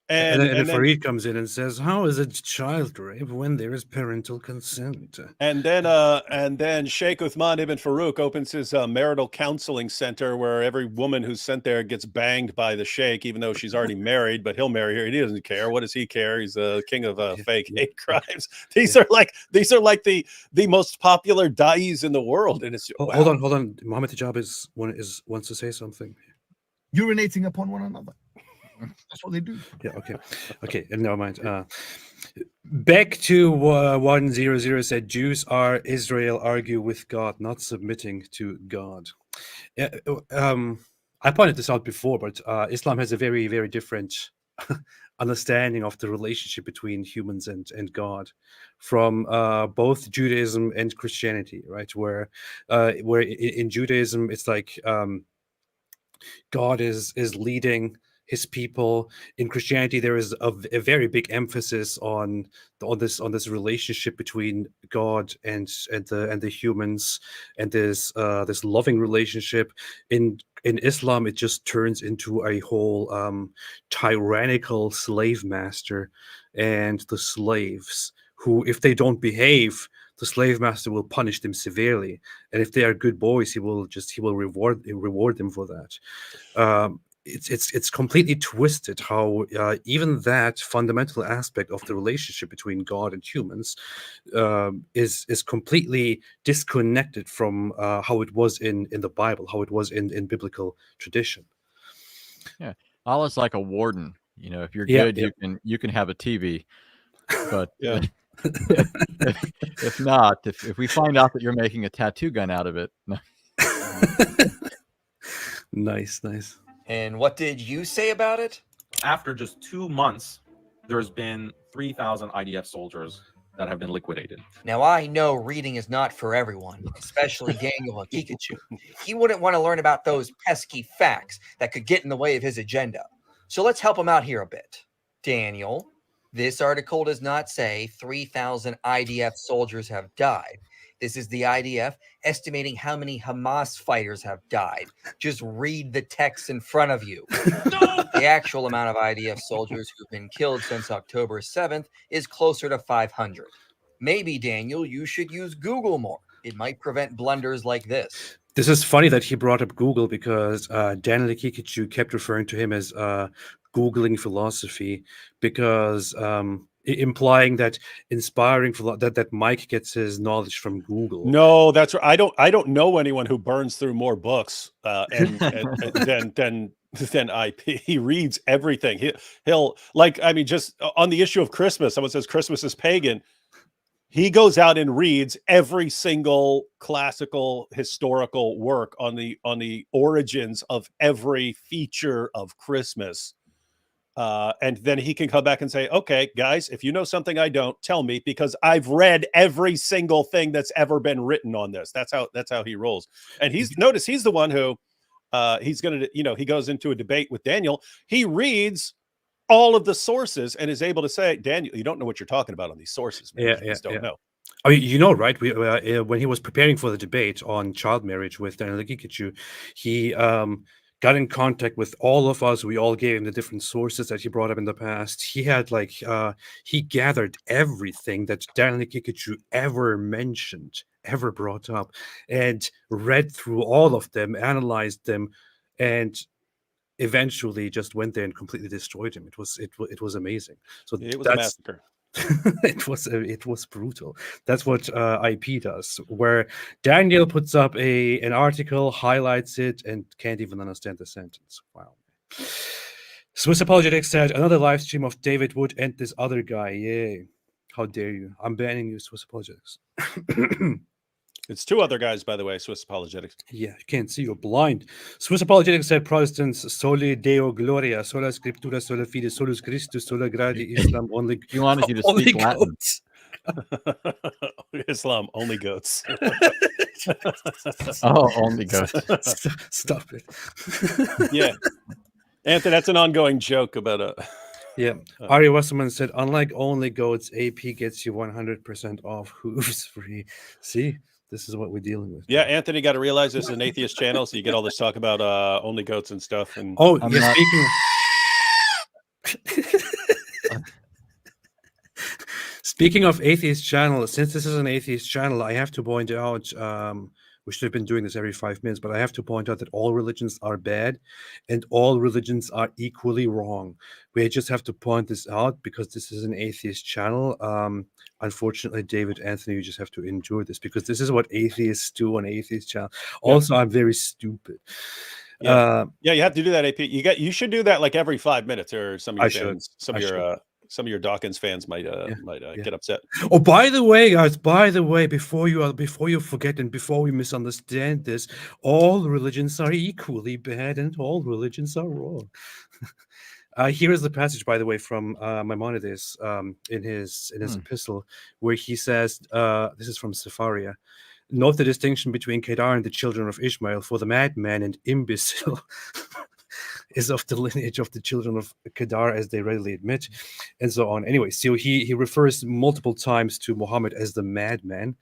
And then Farid comes in and says, how is it child rape when there is parental consent? And then Sheikh Uthman ibn Farouk opens his marital counseling center where every woman who's sent there gets banged by the sheikh, even though she's already married, but he'll marry her. He doesn't care. What does he care? He's a king of fake hate crimes. These are like the most popular da'is in the world. And it's hold on. Mohammed Hijab wants to say something. Urinating upon one another. That's what they do. Yeah. Okay. Never mind. Back to 100 said Jews are Israel argue with God, not submitting to God. I pointed this out before, but Islam has a very, very different understanding of the relationship between humans and God from both Judaism and Christianity, right? Where in Judaism it's like God is leading his people. In Christianity, there is a very big emphasis on this relationship between God and the humans, and this loving relationship. In Islam, it just turns into a whole tyrannical slave master, and the slaves who, if they don't behave, the slave master will punish them severely, and if they are good boys, he will reward them for that. It's completely twisted how even that fundamental aspect of the relationship between God and humans is completely disconnected from how it was in the Bible, how it was in biblical tradition. Yeah, Allah's like a warden. If you're good, you can have a TV, but if not, if we find out that you're making a tattoo gun out of it, nice. And what did you say about it? After just 2 months, there's been 3,000 IDF soldiers that have been liquidated. Now, I know reading is not for everyone, especially Daniel Hakikachu. He wouldn't want to learn about those pesky facts that could get in the way of his agenda. So let's help him out here a bit. Daniel, this article does not say 3,000 IDF soldiers have died. This is the IDF estimating how many Hamas fighters have died. Just read the text in front of you. The actual amount of IDF soldiers who've been killed since October 7th is closer to 500. Maybe, Daniel, you should use Google more. It might prevent blunders like this. This is funny that he brought up Google, because Daniel Hakikachu kept referring to him as Googling philosophy, because implying that that Mike gets his knowledge from Google. No, that's right. I don't know anyone who burns through more books than IP. He reads everything. He'll just on the issue of Christmas, someone says Christmas is pagan. He goes out and reads every single classical historical work on the origins of every feature of Christmas. And then he can come back and say, okay, guys, if you know something I don't, tell me, because I've read every single thing that's ever been written on this. That's how he rolls. And he's the one who he's going to, he goes into a debate with Daniel. He reads all of the sources and is able to say, Daniel, you don't know what you're talking about on these sources, man. You just don't know. I mean, right? When he was preparing for the debate on child marriage with Daniel Gekichu, he got in contact with all of us. We all gave him the different sources that he brought up in the past. He had he gathered everything that Daniel Gekichu ever mentioned, ever brought up, and read through all of them, analyzed them, and eventually just went there and completely destroyed him. It was amazing. So it was a massacre. it was brutal. That's what IP does, where Daniel puts up an article, highlights it, and can't even understand the sentence. Wow. Swiss Apologetics said another live stream of David Wood and this other guy. Yay. How dare you? I'm banning you, Swiss Apologetics. It's two other guys, by the way, Swiss Apologetics. Yeah, you can't see, you're blind. Swiss Apologetics said Protestants, sole Deo Gloria, sola Scriptura, sola fide, solus Christus, sola gradi, Islam, only. He wanted you to speak Latin. Islam, only goats. Oh, only goats. Stop it. Yeah. Anthony, that's an ongoing joke about Yeah. Ari Wasserman said, unlike only goats, AP gets you 100% off hooves free. See? This is what we're dealing with. Yeah, Anthony, got to realize this is an atheist channel, so you get all this talk about only goats and stuff. And Speaking of atheist channel, since this is an atheist channel, I have to point out, we should have been doing this every 5 minutes, but I have to point out that all religions are bad and all religions are equally wrong. We just have to point this out because this is an atheist channel. Unfortunately, David, Anthony, you just have to endure this because this is what atheists do on atheist channel. Also, I'm very stupid. Yeah, you have to do that, AP. You should do that like every 5 minutes, or some of your fans, some of your Dawkins fans might get upset. Oh, by the way, guys, before you forget and before we misunderstand this, all religions are equally bad and all religions are wrong. Here is the passage, by the way, from Maimonides in his epistle, where he says, this is from Sepharia, note the distinction between Kedar and the children of Ishmael, for the madman and imbecile is of the lineage of the children of Kedar, as they readily admit, and so on. Anyway, so he refers multiple times to Muhammad as the madman.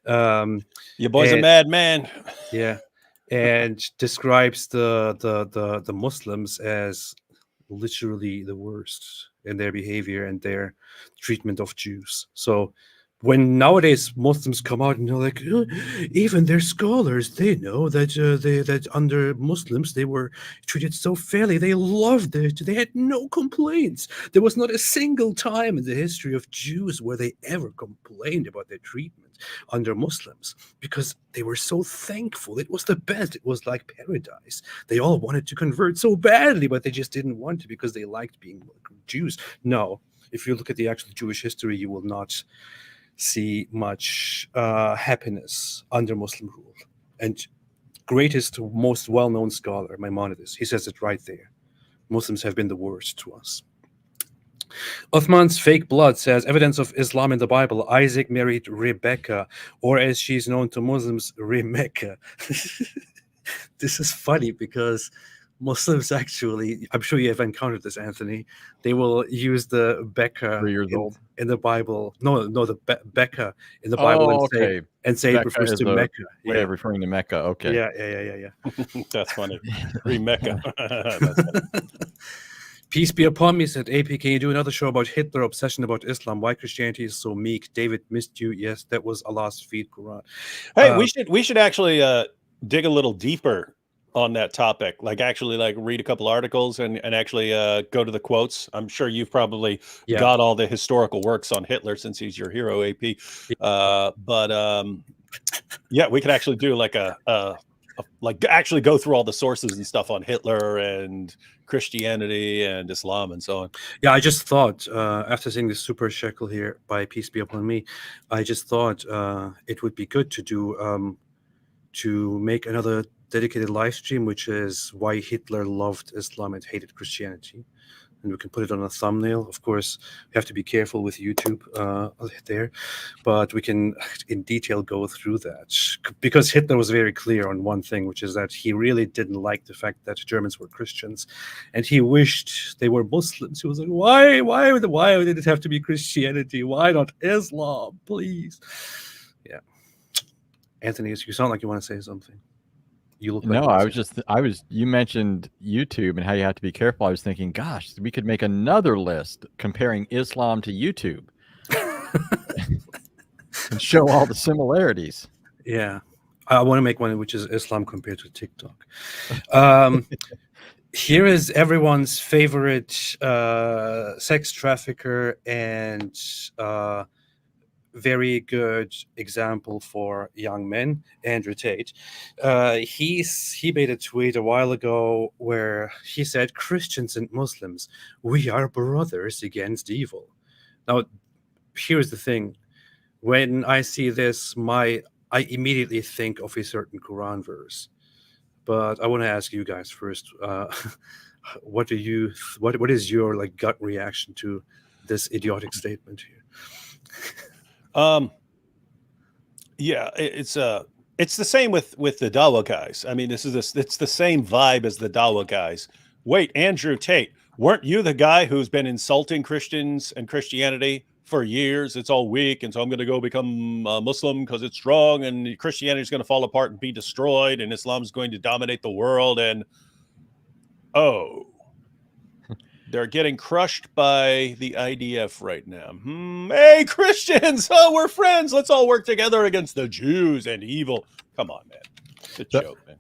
Your boy's a madman. Yeah, and describes the Muslims as literally the worst in their behavior and their treatment of Jews. So when nowadays Muslims come out and they're like, even their scholars, they know that that under Muslims they were treated so fairly. They loved it. They had no complaints. There was not a single time in the history of Jews where they ever complained about their treatment under Muslims because they were so thankful. It was the best. It was like paradise. They all wanted to convert so badly, but they just didn't want to because they liked being Jews. No, if you look at the actual Jewish history, you will not see much happiness under Muslim rule. And greatest, most well-known scholar, Maimonides, he says it right there. Muslims have been the worst to us. Uthman's fake blood says, evidence of Islam in the Bible, Isaac married Rebecca, or as she's known to Muslims, Remecca. This is funny because Muslims actually, I'm sure you have encountered this, Anthony, they will use the Becca 3 years old in the Bible. No, the Becca in the Bible and say it refers to Mecca. Way of referring to Mecca. Okay. Yeah. That's funny. Re-Mecca. That's funny. Peace be upon me, said AP. Can you do another show about Hitler obsession about Islam? Why Christianity is so meek? David missed you. Yes, that was Allah's feed Quran. Hey, we should actually dig a little deeper on that topic, like actually like read a couple articles and actually go to the quotes. I'm sure you've probably got all the historical works on Hitler since he's your hero, AP. Yeah, we could actually do like like actually go through all the sources and stuff on Hitler and Christianity and Islam and so on. Yeah, I just thought after seeing the super shekel here by Peace Be Upon Me, I just thought it would be good to do to make another dedicated live stream, which is why Hitler loved Islam and hated Christianity. and we can put it on a thumbnail. Of course, we have to be careful with YouTube there, but we can in detail go through that, because Hitler was very clear on one thing, which is that he really didn't like the fact that Germans were Christians, and he wished they were Muslims. He was like, why did it have to be Christianity? Why not Islam, please? Yeah. Anthony, you sound like you want to say something. You look like you mentioned YouTube and how you have to be careful. I was thinking, gosh, we could make another list comparing Islam to YouTube and show all the similarities. Yeah. I want to make one which is Islam compared to TikTok. Here is everyone's favorite sex trafficker and very good example for young men, Andrew Tate. He made a tweet a while ago where he said, "Christians and Muslims, we are brothers against evil." Now, here's the thing. When I see this, I immediately think of a certain Quran verse. But I want to ask you guys first, what is your like gut reaction to this idiotic statement here? Yeah, it's the same with the Dawa guys. I mean, it's the same vibe as the Dawa guys. Wait, Andrew Tate, weren't you the guy who's been insulting Christians and Christianity for years? It's all weak, and so I'm going to go become a Muslim because it's strong, and Christianity is going to fall apart and be destroyed, and Islam is going to dominate the world. And they're getting crushed by the IDF right now. Hey, Christians! Oh, we're friends. Let's all work together against the Jews and evil. Come on, man. It's a joke, man.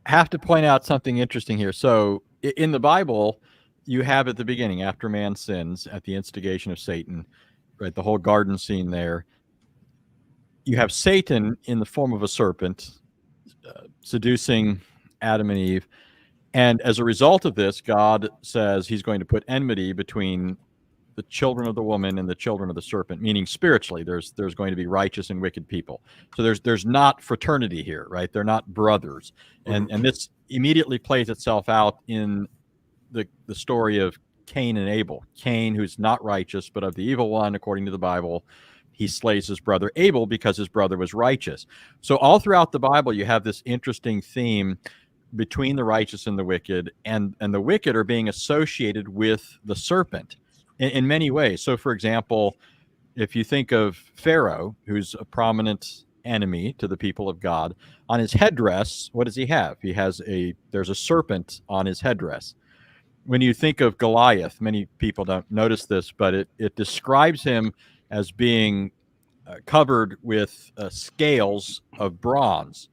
I have to point out something interesting here. So in the Bible, you have at the beginning, after man sins, at the instigation of Satan, right, the whole garden scene there, you have Satan in the form of a serpent seducing Adam and Eve. And as a result of this, God says he's going to put enmity between the children of the woman and the children of the serpent, meaning spiritually, there's going to be righteous and wicked people. So there's not fraternity here, right? They're not brothers. And this immediately plays itself out in the story of Cain and Abel. Cain, who's not righteous, but of the evil one, according to the Bible, he slays his brother Abel because his brother was righteous. So all throughout the Bible, you have this interesting theme between the righteous and the wicked, and the wicked are being associated with the serpent in many ways. So, for example, if you think of Pharaoh, who's a prominent enemy to the people of God, on his headdress, what does he have? There's a serpent on his headdress. When you think of Goliath, many people don't notice this, but it describes him as being covered with scales of bronze.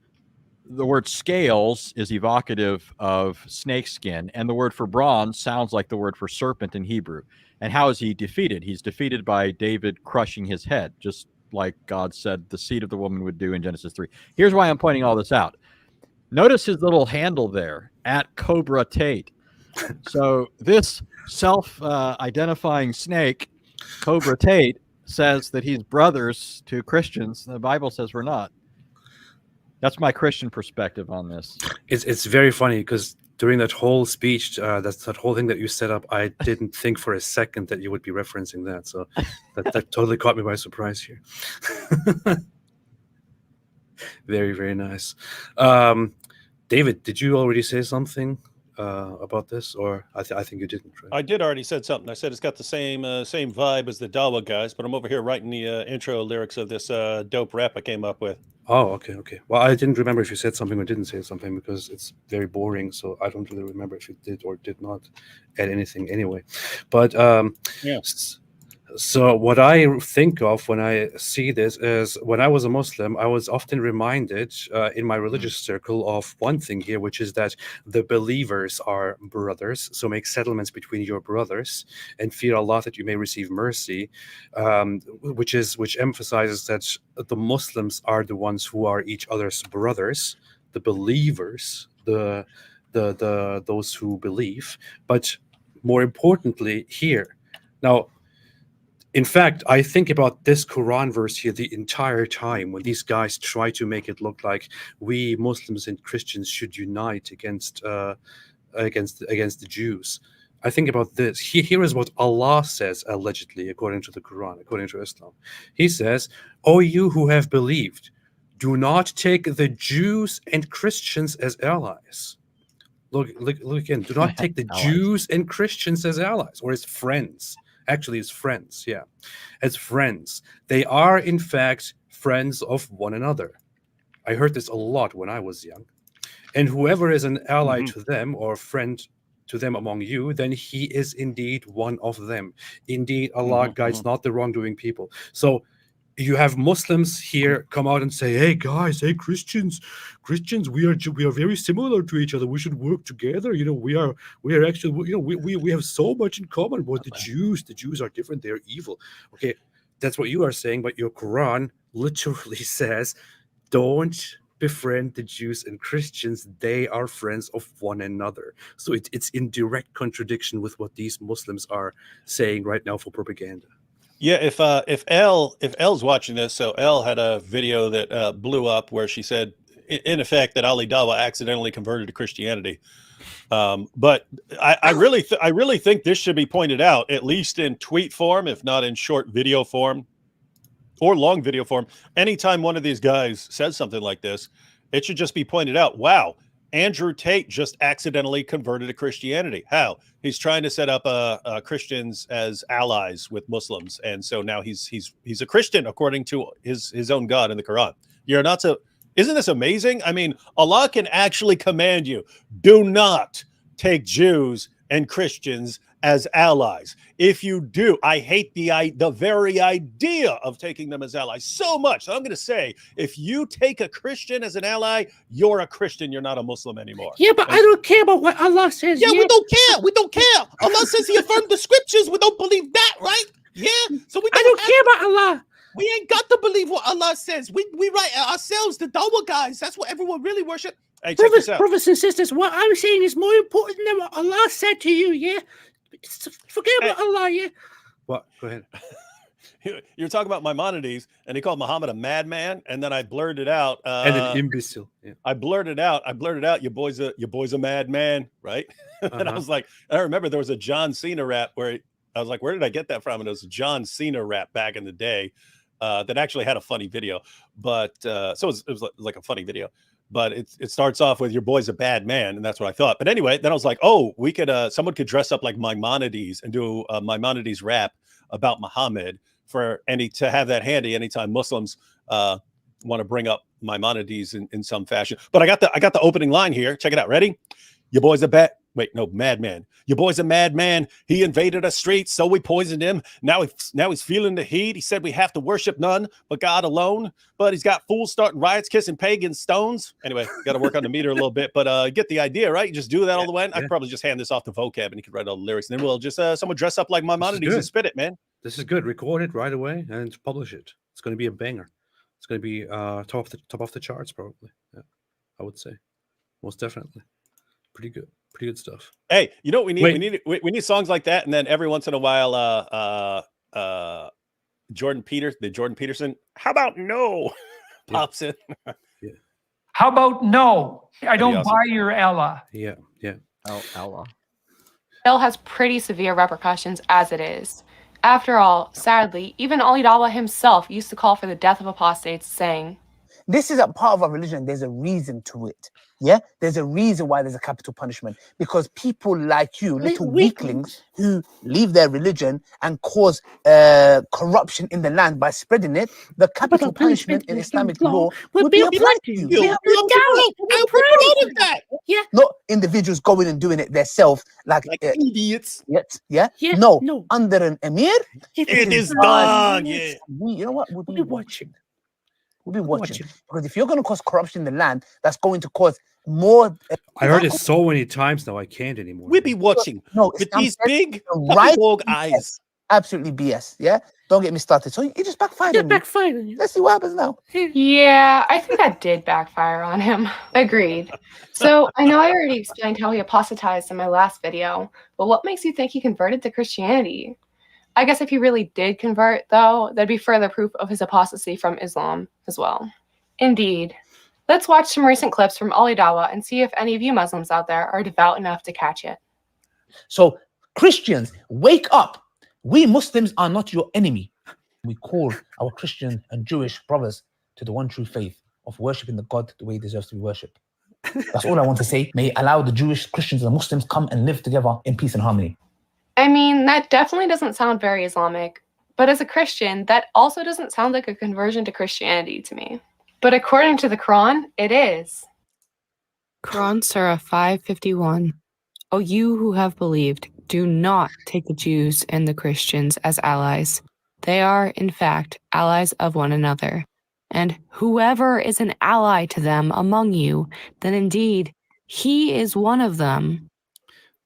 The word scales is evocative of snakeskin, and the word for bronze sounds like the word for serpent in Hebrew. And how is he defeated? He's defeated by David crushing his head, just like God said the seed of the woman would do in Genesis 3. Here's why I'm pointing all this out. Notice his little handle there, @Cobra Tate. So this self-identifying snake, Cobra Tate, says that he's brothers to Christians. The Bible says we're not. That's my Christian perspective on this. It's very funny because during that whole speech, that whole thing that you set up, I didn't think for a second that you would be referencing that. So that totally caught me by surprise here. Very, very nice. David, did you already say something about this, or I think you didn't, right? I did already said something. I said it's got the same vibe as the Dawa guys, but I'm over here writing the intro lyrics of this dope rap I came up with. Oh, okay. Well, I didn't remember if you said something or didn't say something because it's very boring. So I don't really remember if you did or did not add anything anyway. But yeah. So what I think of when I see this is when I was a Muslim, I was often reminded in my religious circle of one thing here, which is that the believers are brothers. So make settlements between your brothers and fear Allah that you may receive mercy, which emphasizes that the Muslims are the ones who are each other's brothers, the believers, those who believe. But more importantly here, now, in fact, I think about this Quran verse here the entire time when these guys try to make it look like we Muslims and Christians should unite against the Jews. I think about this. Here is what Allah says, allegedly, according to the Quran, according to Islam. He says, "O you who have believed, do not take the Jews and Christians as allies." Look again. Do not take the Jews and Christians as allies or as friends. Actually, as friends. Yeah, as friends. They are, in fact, friends of one another. I heard this a lot when I was young. And whoever is an ally to them or a friend to them among you, then he is indeed one of them. Indeed, Allah guides not the wrongdoing people. So you have Muslims here come out and say, "Hey guys, hey Christians, we are very similar to each other. We should work together. You know, we are actually, you know, we have so much in common. But the Jews are different. They are evil." Okay, that's what you are saying, but your Quran literally says, "Don't befriend the Jews and Christians. They are friends of one another." So it's in direct contradiction with what these Muslims are saying right now for propaganda. Yeah, if Elle's watching this, so Elle had a video that blew up where she said, in effect, that Ali Dawah accidentally converted to Christianity. But I really think this should be pointed out, at least in tweet form, if not in short video form or long video form. Anytime one of these guys says something like this, it should just be pointed out. Wow, Andrew Tate just accidentally converted to Christianity. How? He's trying to set up Christians as allies with Muslims, and so now he's a Christian according to his own God in the Quran. You're not to. Isn't this amazing? I mean, Allah can actually command you, do not take Jews and Christians as allies. If you do, I hate the very idea of taking them as allies so much. So I'm going to say, if you take a Christian as an ally, you're a Christian. You're not a Muslim anymore. Yeah, but I don't care about what Allah says. Yeah, we don't care. We don't care. Allah says He affirmed the scriptures. We don't believe that, right? Yeah. So I don't care about Allah. We ain't got to believe what Allah says. We write ourselves, the Dawah guys. That's what everyone really worship. Hey, check this out. Brothers and sisters, what I'm saying is more important than what Allah said to you, yeah? Forget about Allah, yeah? What? Go ahead. You're talking about Maimonides, and he called Muhammad a madman, and then I blurted out and an imbecile. Yeah. I blurted out, your boy's a madman, right? And I was like, I remember there was a John Cena rap where I was like, where did I get that from? And it was a John Cena rap back in the day that actually had a funny video. But so it was like a funny video. But it starts off with "your boy's a bad man," and that's what I thought. But anyway, then I was like, oh, we could someone could dress up like Maimonides and do a Maimonides rap about Muhammad to have that handy anytime Muslims want to bring up Maimonides in some fashion. But I got the opening line here. Check it out. Ready? Your boy's a madman. Your boy's a madman. He invaded our streets, so we poisoned him. Now he's feeling the heat. He said we have to worship none but God alone. But he's got fools starting riots, kissing pagan stones. Anyway, got to work on the meter a little bit, but get the idea, right? You just do that all the way. I could probably just hand this off to Vocab, and he could write all the lyrics, and then we'll just someone dress up like Maimonides and spit it, man. This is good. Record it right away and publish it. It's going to be a banger. It's going to be top of the charts, probably. Yeah, I would say, most definitely. Pretty good stuff. Hey, you know what we need? We need songs like that, and then every once in a while, Jordan Peterson. How about no? Pops in. Yeah. How about no? I don't buy your Allah. Yeah. Oh, Allah. Bill has pretty severe repercussions as it is. After all, sadly, even Ali Dawah himself used to call for the death of apostates, saying, "This is a part of our religion. There's a reason to it. Yeah, there's a reason why there's a capital punishment, because people like you, little weaklings who leave their religion and cause corruption in the land by spreading it, the capital punishment in Islamic law would be applied to you. Yeah, I'm proud of that. Yeah, not individuals going and doing it themselves like idiots. Yeah. No, under an emir, it is done. Yeah, you know what? We'll be watching. We'll be watching, because if you're going to cause corruption in the land, that's going to cause more. I heard it so many times now I can't anymore. We'll be watching. No, with these big eyes. Absolutely BS. Yeah, don't get me started. So you just backfired on me. Let's see what happens now. Yeah, I think that did backfire on him. Agreed. So I know I already explained how he apostatized in my last video, but what makes you think he converted to Christianity? I guess if he really did convert, though, that'd be further proof of his apostasy from Islam as well. Indeed. Let's watch some recent clips from Ali Dawah and see if any of you Muslims out there are devout enough to catch it. So Christians, wake up. We Muslims are not your enemy. We call our Christian and Jewish brothers to the one true faith of worshiping the God the way he deserves to be worshipped. That's all I want to say. May allow the Jewish, Christians, and the Muslims come and live together in peace and harmony. I mean, that definitely doesn't sound very Islamic. But as a Christian, that also doesn't sound like a conversion to Christianity to me. But according to the Quran, it is. Quran Surah 551. O you who have believed, do not take the Jews and the Christians as allies. They are, in fact, allies of one another. And whoever is an ally to them among you, then indeed, he is one of them.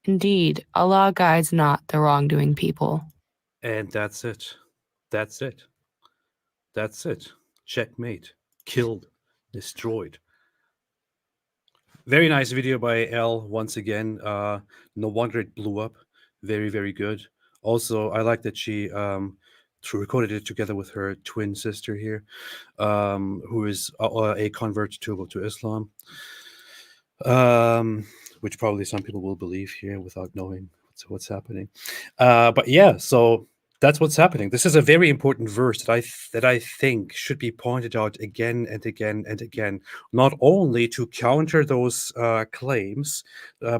Indeed, Allah guides not the wrongdoing people. And that's it. That's it. That's it. Checkmate. Killed. Destroyed. Very nice video by Elle once again. No wonder it blew up. Very, very good. Also, I like that she recorded it together with her twin sister here, who is a convert to Islam, which probably some people will believe here without knowing what's happening. But yeah, so that's what's happening. This is a very important verse that I think should be pointed out again and again and again, not only to counter those claims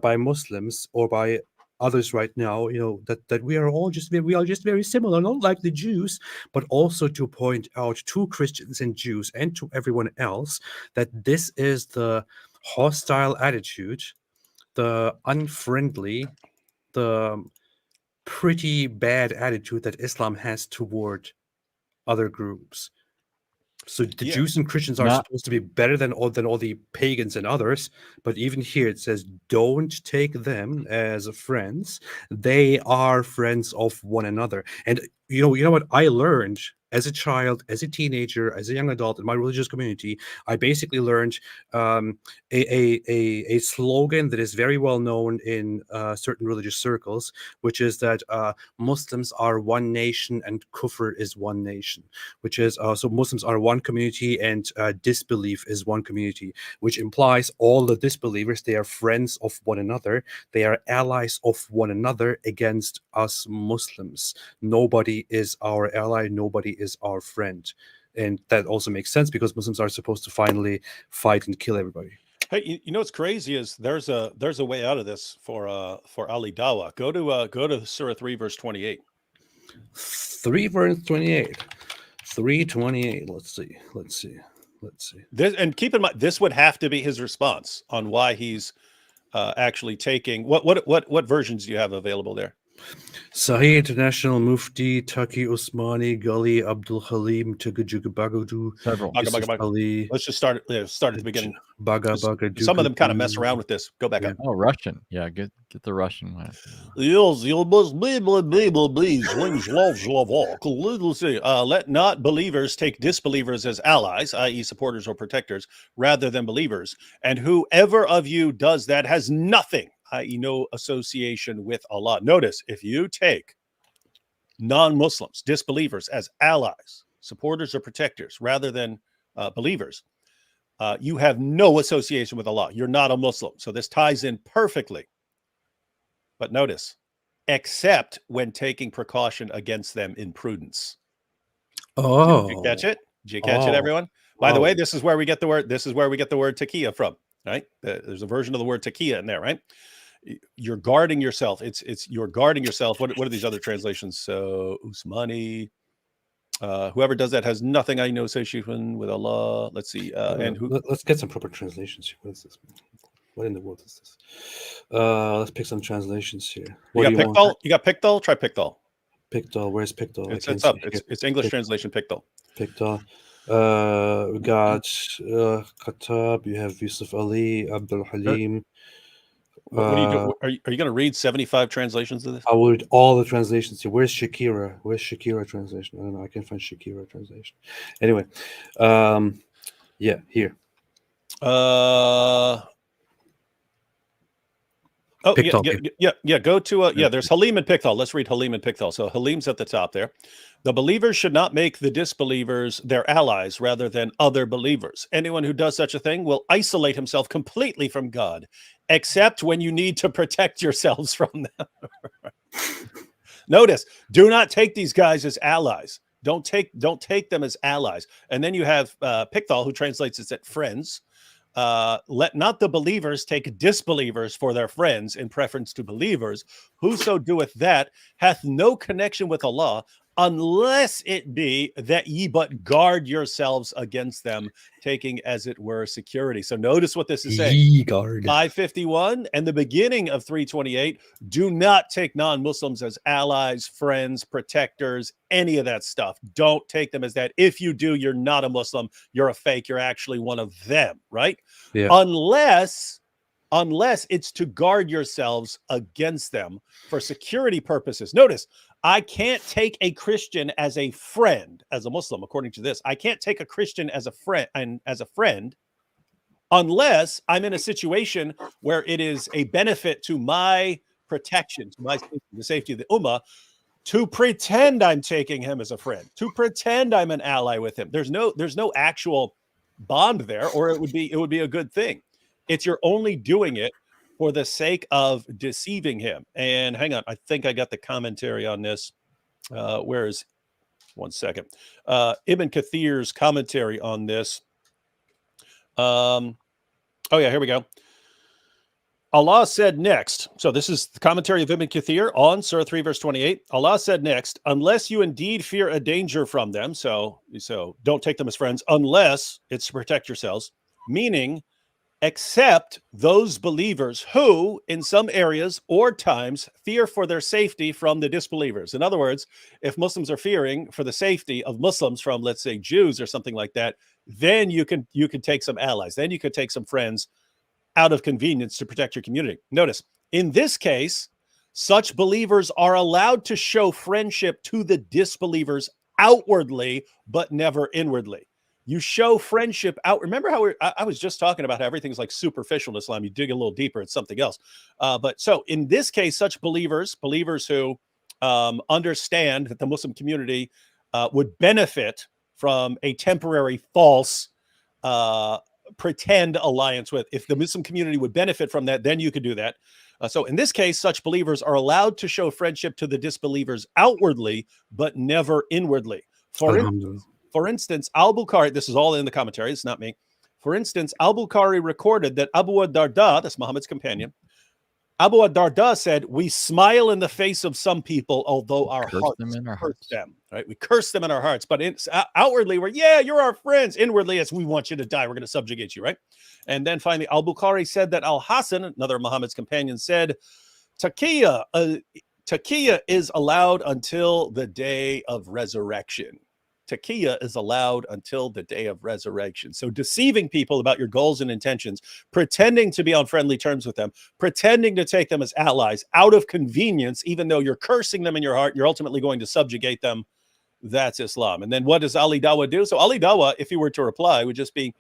by Muslims or by others right now, that we are just very similar, not like the Jews, but also to point out to Christians and Jews and to everyone else that this is the hostile attitude, the unfriendly, the pretty bad attitude that Islam has toward other groups. So the Jews and Christians are supposed to be better than all the pagans and others, but even here it says, don't take them as friends. They are friends of one another. And you know what I learned as a child, as a teenager, as a young adult in my religious community? I basically learned a slogan that is very well known in certain religious circles, which is that Muslims are one nation and kufr is one nation, which is so Muslims are one community and disbelief is one community, which implies all the disbelievers, they are friends of one another, they are allies of one another against us Muslims. Nobody is our ally, nobody is our friend. And that also makes sense because Muslims are supposed to finally fight and kill everybody. Hey, you know what's crazy is there's a way out of this for Ali Dawah. Go to Surah 3 verse 28. 3 verse 28. 328. Let's see. This, and keep in mind, this would have to be his response on why he's actually taking what versions do you have available there? Sahih International, Mufti, Taki Usmani, Gully, Abdul Halim, Bagadu, several. Let's just start at the beginning. Some of them kind of mess around with this. Go back up. Oh, Russian. Yeah, get the Russian one. Let's see. Let not believers take disbelievers as allies, i.e. supporters or protectors, rather than believers. And whoever of you does that has nothing, i.e. no association with Allah. Notice, if you take non-Muslims, disbelievers as allies, supporters or protectors, rather than believers, you have no association with Allah. You're not a Muslim. So this ties in perfectly. But notice, except when taking precaution against them in prudence. Oh. Did you catch it? Did you catch it, everyone? By the way, this is where we get the word taqiyya from, right? There's a version of the word taqiyya in there, right? You're guarding yourself. It's you're guarding yourself. What are these other translations? So Usmani, whoever does that has nothing, I know, association with Allah. Let's see. And who? Let's get some proper translations. What is this? What in the world is this? Let's pick some translations here. You got Pictol? You got Pictol? Try Pictol. Pictol. Where's Pictol? It's up. It's English translation Pictol. Pictol. We got Khattab. You have Yusuf Ali, Abdul Halim. What are you doing? Are you going to read 75 translations of this? I will read all the translations here. Where's Shakira? Where's Shakira translation? I don't know. I can't find Shakira translation. Anyway, yeah, here. Oh, Pickthall. yeah. Go to there's Halim and Pickthall. Let's read Halim and Pickthall. So Halim's at the top there. The believers should not make the disbelievers their allies rather than other believers. Anyone who does such a thing will isolate himself completely from God, except when you need to protect yourselves from them. Notice, do not take these guys as allies. Don't take them as allies. And then you have Pickthall, who translates it as friends. Let not the believers take disbelievers for their friends in preference to believers. Whoso doeth that hath no connection with Allah, unless it be that ye but guard yourselves against them, taking as it were security. So notice what this is saying. Ye guard. 551 and the beginning of 328, do not take non-Muslims as allies, friends, protectors, any of that stuff. Don't take them as that. If you do, you're not a Muslim. You're a fake. You're actually one of them, right? Yeah. Unless it's to guard yourselves against them for security purposes. Notice, I can't take a Christian as a friend, as a Muslim, according to this. I can't take a Christian as a friend, unless I'm in a situation where it is a benefit to my protection, to my safety, the safety of the Ummah, to pretend I'm taking him as a friend, to pretend I'm an ally with him. There's no actual bond there, or it would be a good thing. It's you're only doing it for the sake of deceiving him. And hang on, I think I got the commentary on this. Where is, one second, Ibn Kathir's commentary on this. Oh yeah, here we go. Allah said next. So this is the commentary of Ibn Kathir on Surah 3, verse 28. Allah said next, unless you indeed fear a danger from them, so don't take them as friends, unless it's to protect yourselves, meaning except those believers who, in some areas or times, fear for their safety from the disbelievers. In other words, if Muslims are fearing for the safety of Muslims from, let's say, Jews or something like that, then you can take some allies. Then you could take some friends out of convenience to protect your community. Notice, in this case, such believers are allowed to show friendship to the disbelievers outwardly, but never inwardly. You show friendship out. Remember how I was just talking about how everything's like superficial in Islam. You dig a little deeper, it's something else. But so in this case, such believers who understand that the Muslim community would benefit from a temporary false pretend alliance with, if the Muslim community would benefit from that, then you could do that. So in this case, such believers are allowed to show friendship to the disbelievers outwardly, but never inwardly. For instance, Al-Bukhari, this is all in the commentary, it's not me. For instance, Al-Bukhari recorded that Abu ad-Darda, that's Muhammad's companion, Abu ad-Darda said, we smile in the face of some people, although our hearts hurt them, right? We curse them in our hearts, but outwardly we're, yeah, you're our friends. Inwardly, as we want you to die, we're going to subjugate you, right? And then finally, Al-Bukhari said that Al-Hasan, another of Muhammad's companions, said, Taqiyya is allowed until the day of resurrection. Taqiyya is allowed until the day of resurrection. So deceiving people about your goals and intentions, pretending to be on friendly terms with them, pretending to take them as allies out of convenience, even though you're cursing them in your heart, you're ultimately going to subjugate them. That's Islam. And then what does Ali Dawah do? So Ali Dawah, if he were to reply, would just be,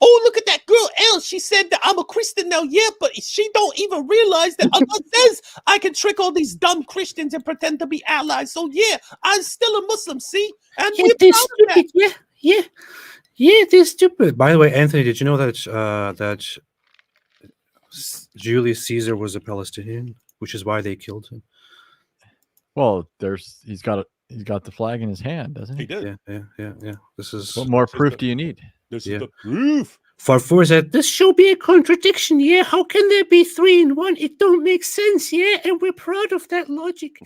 oh, look at that girl, Elle. She said that I'm a Christian now. Yeah, but she don't even realize that Allah says I can trick all these dumb Christians and pretend to be allies. So yeah, I'm still a Muslim, see? And yeah, they're stupid. Yeah, they're stupid. By the way, Anthony, did you know that that Julius Caesar was a Palestinian, which is why they killed him? Well, he's got the flag in his hand, doesn't he? He did. Yeah. This is what more proof do you need? This is the proof. Farfour said, this should be a contradiction, yeah? How can there be 3 in 1? It don't make sense, yeah? And we're proud of that logic.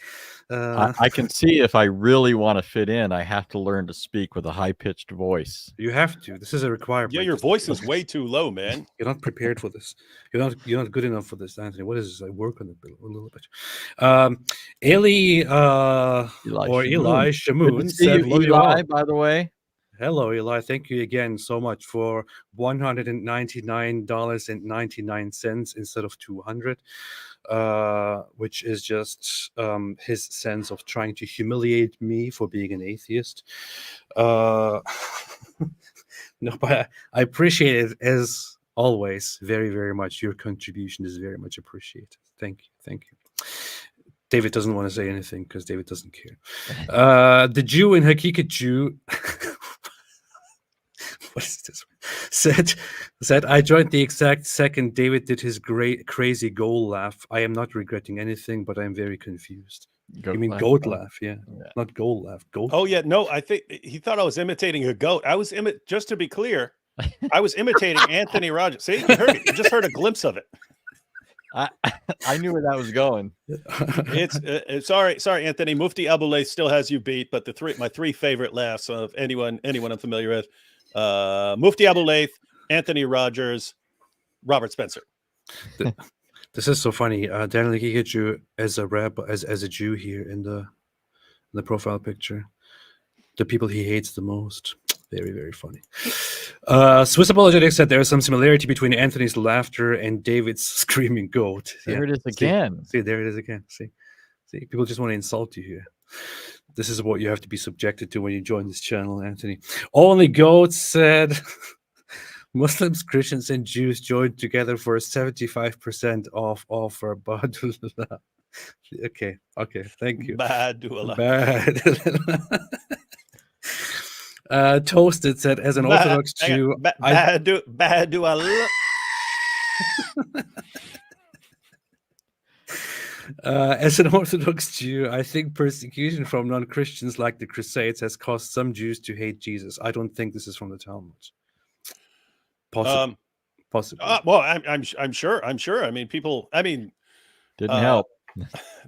I can see if I really want to fit in, I have to learn to speak with a high-pitched voice. You have to. This is a requirement. Yeah, your voice is way too low, man. You're not prepared for this. You're not good enough for this, Anthony. What is this? I work on it a little bit. Eli Shamoon said, Eli, by the way. Hello, Eli. Thank you again so much for $199.99 instead of $200, which is just his sense of trying to humiliate me for being an atheist. No, but I appreciate it as always very, very much. Your contribution is very much appreciated. Thank you. Thank you. David doesn't want to say anything because David doesn't care. The Jew in Hakikat Jew, what is this? Said, I joined the exact second David did his great crazy goal laugh. I am not regretting anything, but I am very confused. You mean goat laugh? Yeah, not goal laugh. Goat. Oh yeah, no. I think he thought I was imitating a goat. I was just to be clear, I was imitating Anthony Rogers. See, you just heard a glimpse of it. I knew where that was going. It's sorry, Anthony. Mufti Abulay still has you beat, but my three favorite laughs of anyone I'm familiar with: Mufti Abulay, Anthony Rogers, Robert Spencer. This is so funny. Daniel Hakikat as a rabbi, as a Jew here in the profile picture, the people he hates the most. Very, very funny. Swiss Apologetics said there is some similarity between Anthony's laughter and David's screaming goat. There it is again. See, there it is again. See, people just want to insult you here. This is what you have to be subjected to when you join this channel, Anthony. Only goats said Muslims, Christians, and Jews joined together for a 75% off offer. But okay, thank you. Bad. Toasted said, as an Orthodox Jew, as an Orthodox Jew, I think persecution from non-Christians like the Crusades has caused some Jews to hate Jesus. I don't think this is from the Talmud. Possibly. Well, I'm sure. I mean, people. I mean, didn't help.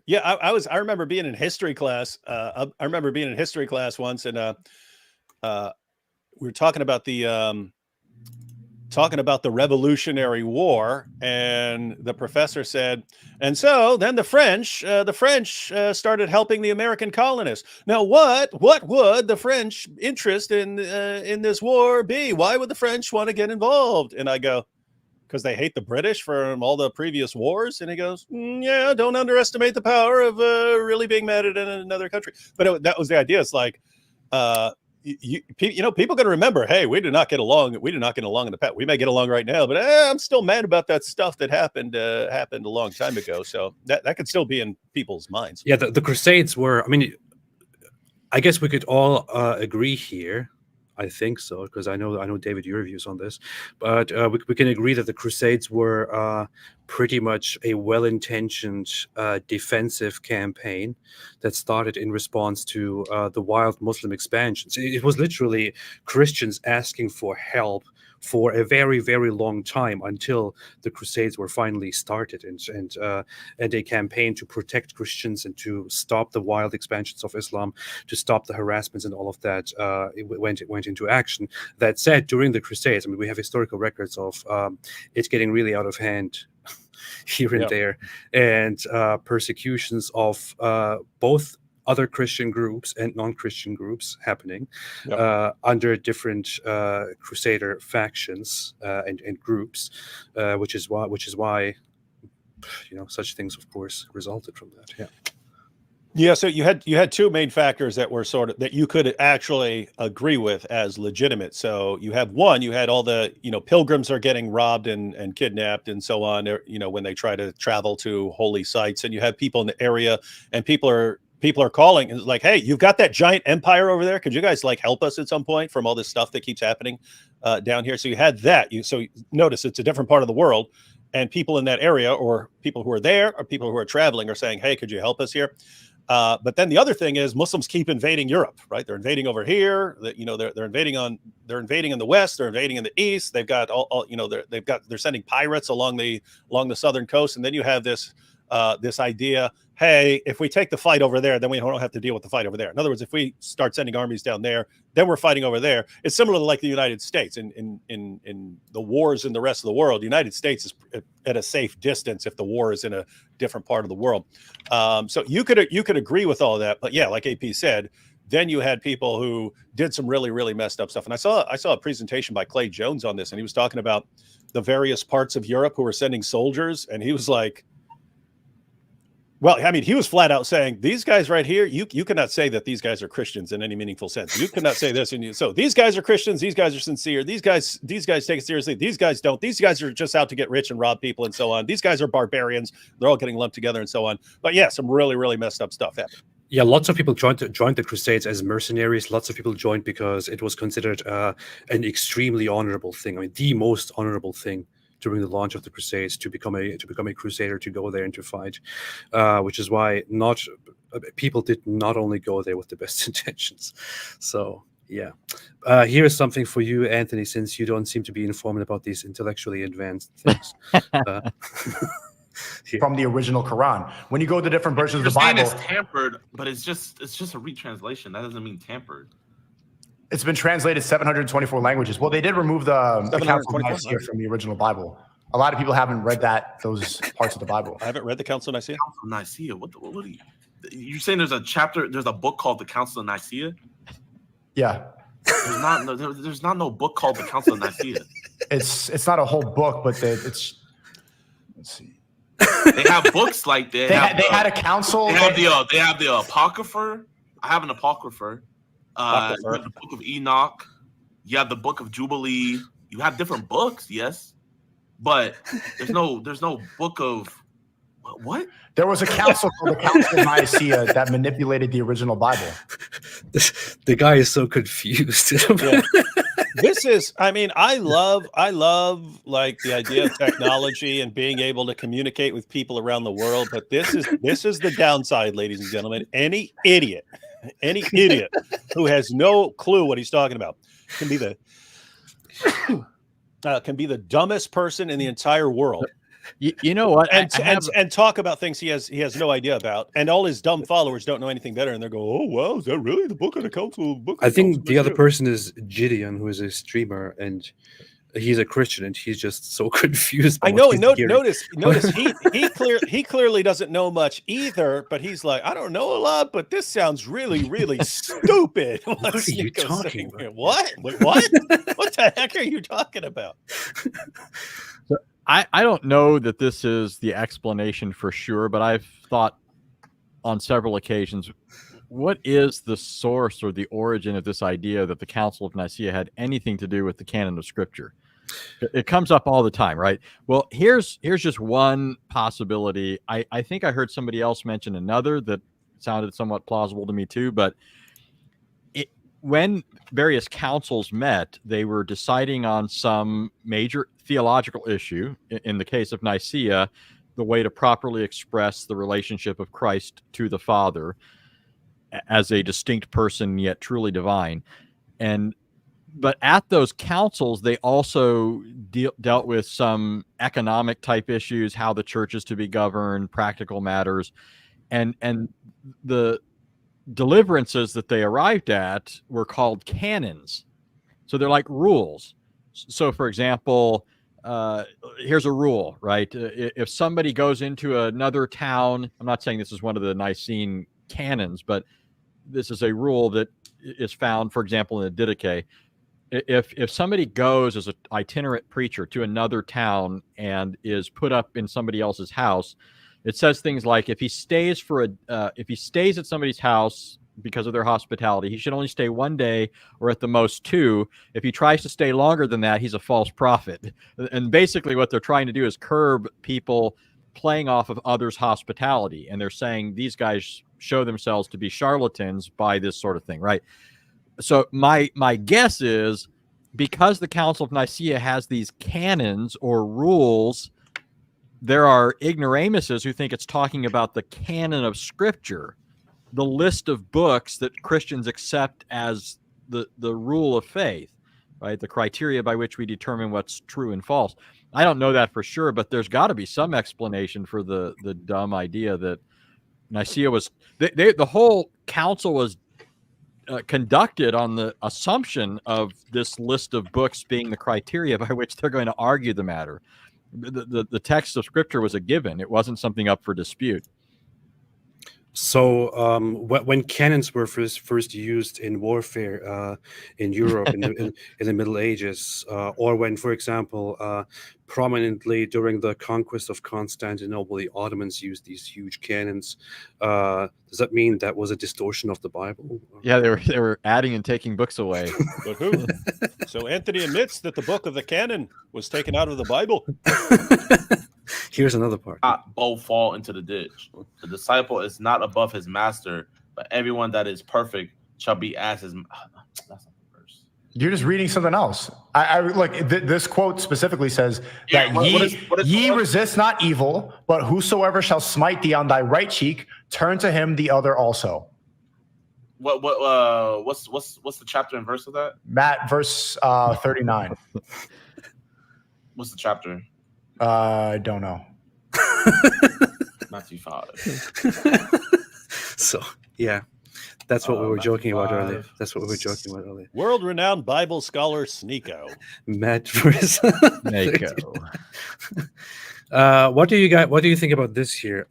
Yeah, I remember being in history class. I remember being in history class once, and we were talking about the Revolutionary War, and the professor said, and so then the French started helping the American colonists. Now, what would the French interest in this war be? Why would the French want to get involved? And I go, because they hate the British from all the previous wars. And he goes, yeah, don't underestimate the power of really being mad at another country. But that was the idea. It's like, people got to remember, hey, we did not get along. We did not get along in the past. We may get along right now, but I'm still mad about that stuff that happened a long time ago. So that could still be in people's minds. Yeah, the Crusades were, I mean, I guess we could all agree here. I think so, because I know, David, your views on this, but we can agree that the Crusades were pretty much a well-intentioned defensive campaign that started in response to the wild Muslim expansions. It was literally Christians asking for help for a very, very long time until the Crusades were finally started, and a campaign to protect Christians and to stop the wild expansions of Islam, to stop the harassments and all of that. It went into action. That said, during the Crusades, I mean, we have historical records of it getting really out of hand here and there, and persecutions of both other Christian groups and non-Christian groups happening under different Crusader factions and groups, which is why such things, of course, resulted from that. Yeah, so you had two main factors that were sort of that you could actually agree with as legitimate. So you had all the pilgrims are getting robbed and kidnapped and so on. When they try to travel to holy sites, and you have people in the area, and people are calling and like, hey, you've got that giant empire over there. Could you guys help us at some point from all this stuff that keeps happening down here? So you had that. So notice it's a different part of the world, and people in that area, or people who are there, or people who are traveling, are saying, hey, could you help us here? But then the other thing is Muslims keep invading Europe, right? They're invading over here. They're invading in the west. They're invading in the east. They've got they're sending pirates along the southern coast, and then you have this idea, hey, if we take the fight over there, then we don't have to deal with the fight over there. In other words, if we start sending armies down there, then we're fighting over there. It's similar to like the United States in the wars in the rest of the world. The United States is at a safe distance if the war is in a different part of the world. So you could agree with all of that, but yeah, like AP said, then you had people who did some really, really messed up stuff. And I saw a presentation by Clay Jones on this, and he was talking about the various parts of Europe who were sending soldiers, and he was like, Well, I mean, he was flat out saying, these guys right here, you cannot say that these guys are Christians in any meaningful sense. You cannot say this. And so these guys are Christians. These guys are sincere. These guys take it seriously. These guys don't. These guys are just out to get rich and rob people and so on. These guys are barbarians. They're all getting lumped together and so on. But yeah, some really, really messed up stuff happened. Yeah, lots of people joined the Crusades as mercenaries. Lots of people joined because it was considered an extremely honorable thing. I mean, the most honorable thing during the launch of the Crusades to become a crusader, to go there and to fight, which is why people did not only go there with the best intentions. So yeah, here is something for you, Anthony, since you don't seem to be informed about these intellectually advanced things. From the original Quran, when you go to different versions of the Bible, Bible, it's tampered, but it's just a retranslation. That doesn't mean tampered. It's been translated 724 languages. Well, they did remove the Council of Nicaea from the original Bible. A lot of people haven't read those parts of the Bible. I haven't read the Council of Nicaea. Council of Nicaea. What are you? You're saying there's a book called the Council of Nicaea? Yeah. There's not no book called the Council of Nicaea. It's not a whole book, but let's see. They have books like that. They had a council. They have the Apocrypher. I have an Apocrypher. You have the Book of Enoch. You have the Book of Jubilee. You have different books, yes, but there's no book of what? There was a council called the Council of Nicaea that manipulated the original Bible. The guy is so confused. Yeah. This is, I mean, I love like the idea of technology and being able to communicate with people around the world. But this is the downside, ladies and gentlemen. Any idiot who has no clue what he's talking about can be the dumbest person in the entire world. You know what? And talk about things he has no idea about, and all his dumb followers don't know anything better, and they go, "Oh wow, is that really the book of the council?" I think the other person is Gideon, who is a streamer, and he's a Christian, and he's just so confused. I know. Notice he clearly doesn't know much either, but he's like, I don't know a lot, but this sounds really, really stupid. What are you talking about? What? Wait, what? What the heck are you talking about? I don't know that this is the explanation for sure, but I've thought on several occasions, what is the source or the origin of this idea that the Council of Nicaea had anything to do with the canon of Scripture? It comes up all the time, right? Well, here's just one possibility. I think I heard somebody else mention another that sounded somewhat plausible to me too, but when various councils met, they were deciding on some major theological issue. In the case of Nicaea, the way to properly express the relationship of Christ to the Father as a distinct person yet truly divine. But at those councils, they also dealt with some economic type issues, how the church is to be governed, practical matters, and the deliverances that they arrived at were called canons. So they're like rules. So for example, here's a rule, right? If somebody goes into another town, I'm not saying this is one of the Nicene canons, but this is a rule that is found, for example, in the Didache. If somebody goes as an itinerant preacher to another town and is put up in somebody else's house, it says things like if he stays at somebody's house because of their hospitality, he should only stay 1 day or at the most 2. If he tries to stay longer than that, he's a false prophet. And basically what they're trying to do is curb people playing off of others' hospitality. And they're saying these guys show themselves to be charlatans by this sort of thing, right? So my guess is because the Council of Nicaea has these canons or rules, there are ignoramuses who think it's talking about the canon of Scripture, the list of books that Christians accept as the rule of faith, right? The criteria by which we determine what's true and false. I don't know that for sure, but there's got to be some explanation for the dumb idea that Nicaea was the whole council was conducted on the assumption of this list of books being the criteria by which they're going to argue the matter. The text of Scripture was a given. It wasn't something up for dispute. So when cannons were first used in warfare in Europe in the Middle Ages, or when, for example, prominently during the conquest of Constantinople, the Ottomans used these huge cannons, does that mean that was a distortion of the Bible? Yeah, they were adding and taking books away. But who? So Anthony admits that the book of the canon was taken out of the Bible. Here's another part. Both fall into the ditch. The disciple is not above his master, but everyone that is perfect shall be as his. That's not the verse. You're just reading something else. I like this quote specifically says that ye resist not evil, but whosoever shall smite thee on thy right cheek, turn to him the other also. What's the chapter and verse of that? Matt, verse 39. What's the chapter? I don't know. Matthew 5. So yeah, that's what we were joking about earlier. That's what we were joking about earlier. World-renowned Bible scholar Sneeko. Matt versus Sneeko. What do you think about this here?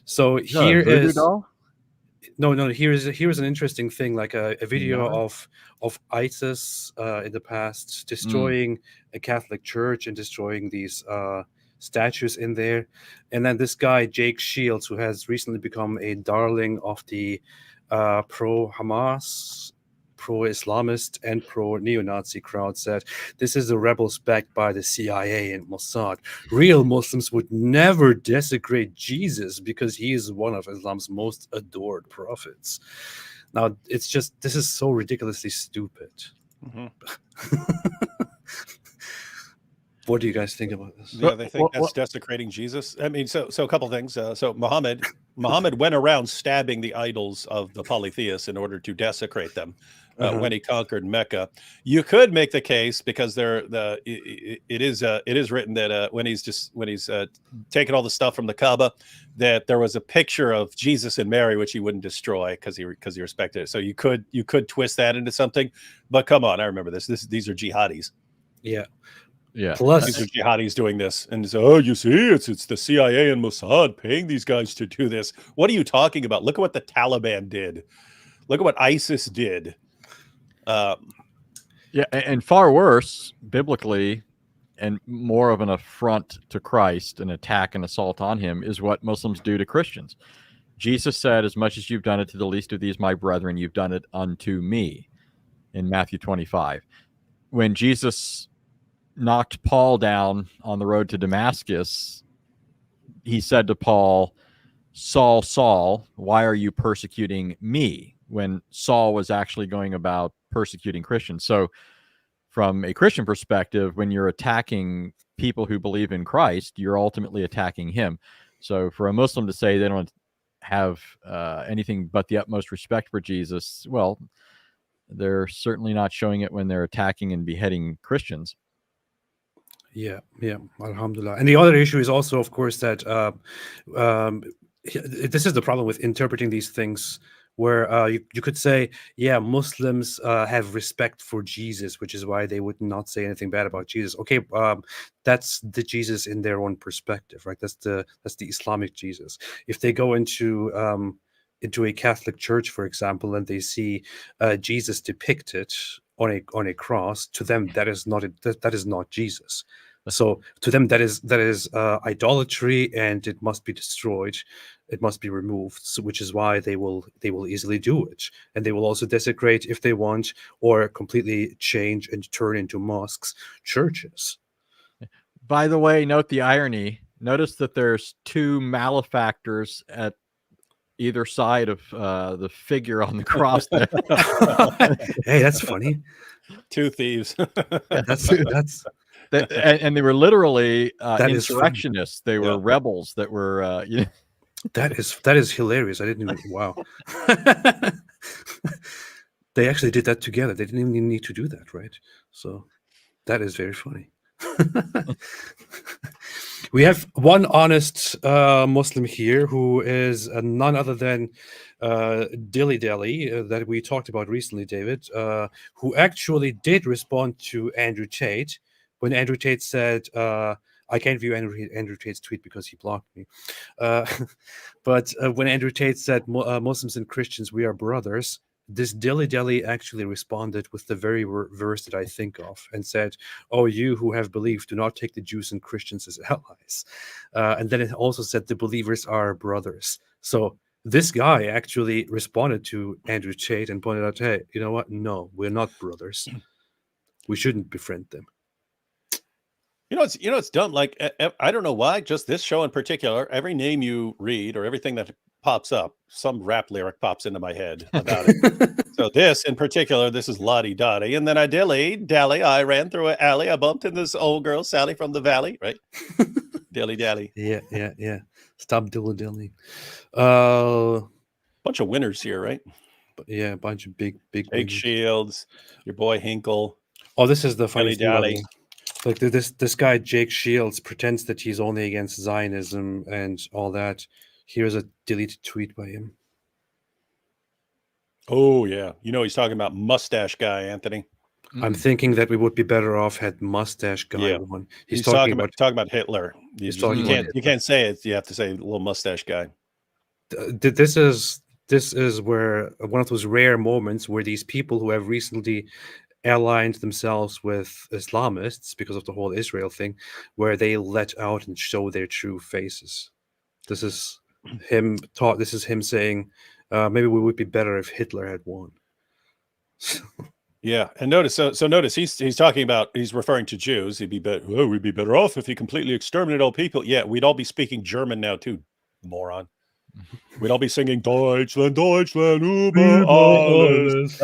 So here is doll? No. Here's an interesting thing, like a video of ISIS in the past destroying a Catholic church and destroying these statues in there, and then this guy Jake Shields, who has recently become a darling of the pro-Hamas, pro-Islamist, and pro-neo-Nazi crowd, said this is the rebels backed by the CIA and Mossad. Real Muslims would never desecrate Jesus because he is one of Islam's most adored prophets. Now, it's just, this is so ridiculously stupid. Mm-hmm. What do you guys think about this? Yeah, they think that's desecrating Jesus. I mean, so a couple things. So Muhammad went around stabbing the idols of the polytheists in order to desecrate them when he conquered Mecca. You could make the case, because it is written that when he's taking all the stuff from the Kaaba, that there was a picture of Jesus and Mary which he wouldn't destroy because he respected it. So you could twist that into something. But come on, I remember this. These are jihadis. Yeah. Yeah. Plus, these are jihadis doing this, and so you see, it's the CIA and Mossad paying these guys to do this. What are you talking about? Look at what the Taliban did. Look at what ISIS did. Yeah, and far worse biblically, and more of an affront to Christ, an attack and assault on him, is what Muslims do to Christians. Jesus said, "As much as you've done it to the least of these, my brethren, you've done it unto me," in Matthew 25. When Jesus knocked Paul down on the road to Damascus, he said to Paul, "Saul, Saul, why are you persecuting me?" when Saul was actually going about persecuting Christians. So from a Christian perspective, when you're attacking people who believe in Christ, you're ultimately attacking him. So for a Muslim to say they don't have anything but the utmost respect for Jesus, well, they're certainly not showing it when they're attacking and beheading Christians. Yeah, alhamdulillah. And the other issue is also, of course, that this is the problem with interpreting these things, where you could say, yeah, Muslims have respect for Jesus, which is why they would not say anything bad about Jesus. Okay, that's the Jesus in their own perspective, right? That's the Islamic Jesus. If they go into a Catholic church, for example, and they see Jesus depicted on a cross, to them that is not Jesus. So to them that is idolatry, and it must be destroyed. It must be removed. So, which is why they will easily do it, and they will also desecrate if they want, or completely change and turn into mosques, churches. By the way, note the irony. Notice that there's two malefactors at either side of the figure on the cross there. Hey, that's funny. Two thieves. And they were literally insurrectionists. They were rebels that were. That is hilarious. I didn't even. Wow. They actually did that together. They didn't even need to do that, right? So that is very funny. We have one honest Muslim here who is none other than Dilly Dally that we talked about recently, David, who actually did respond to Andrew Tate when Andrew Tate said, I can't view Andrew Tate's tweet because he blocked me. But when Andrew Tate said Muslims and Christians, we are brothers, this dilly-dally actually responded with the very verse that I think of and said, oh, you who have believed, do not take the Jews and Christians as allies. And then it also said the believers are brothers. So this guy actually responded to Andrew Tate and pointed out, hey, you know what? No, we're not brothers. We shouldn't befriend them. It's dumb. Like, I don't know why, just this show in particular, every name you read or everything that pops up, some rap lyric pops into my head about it. So this in particular, this is Lottie Dottie. And then I dilly-dally, I ran through an alley. I bumped into this old girl, Sally from the valley, right? Dilly-dally. Yeah. Stop dilly-dallying. Bunch of winners here, right? Yeah, a bunch of big Jake Shields, your boy Hinkle. Oh, this is the funny Dilly-dally. thing. Like this guy Jake Shields pretends that he's only against Zionism and all that. Here's a deleted tweet by him. Oh yeah, he's talking about mustache guy, Anthony. I'm thinking that we would be better off had mustache guy won. He's talking about Hitler. You can't say it. You have to say little mustache guy. This is where one of those rare moments where these people who have recently aligned themselves with Islamists because of the whole Israel thing, where they let out and show their true faces. This is him saying, maybe we would be better if Hitler had won. Yeah, and notice notice he's talking about, he's referring to Jews. We'd be better off if he completely exterminated all people. Yeah, we'd all be speaking German now too, moron. We'd all be singing Deutschland, Deutschland, über alles.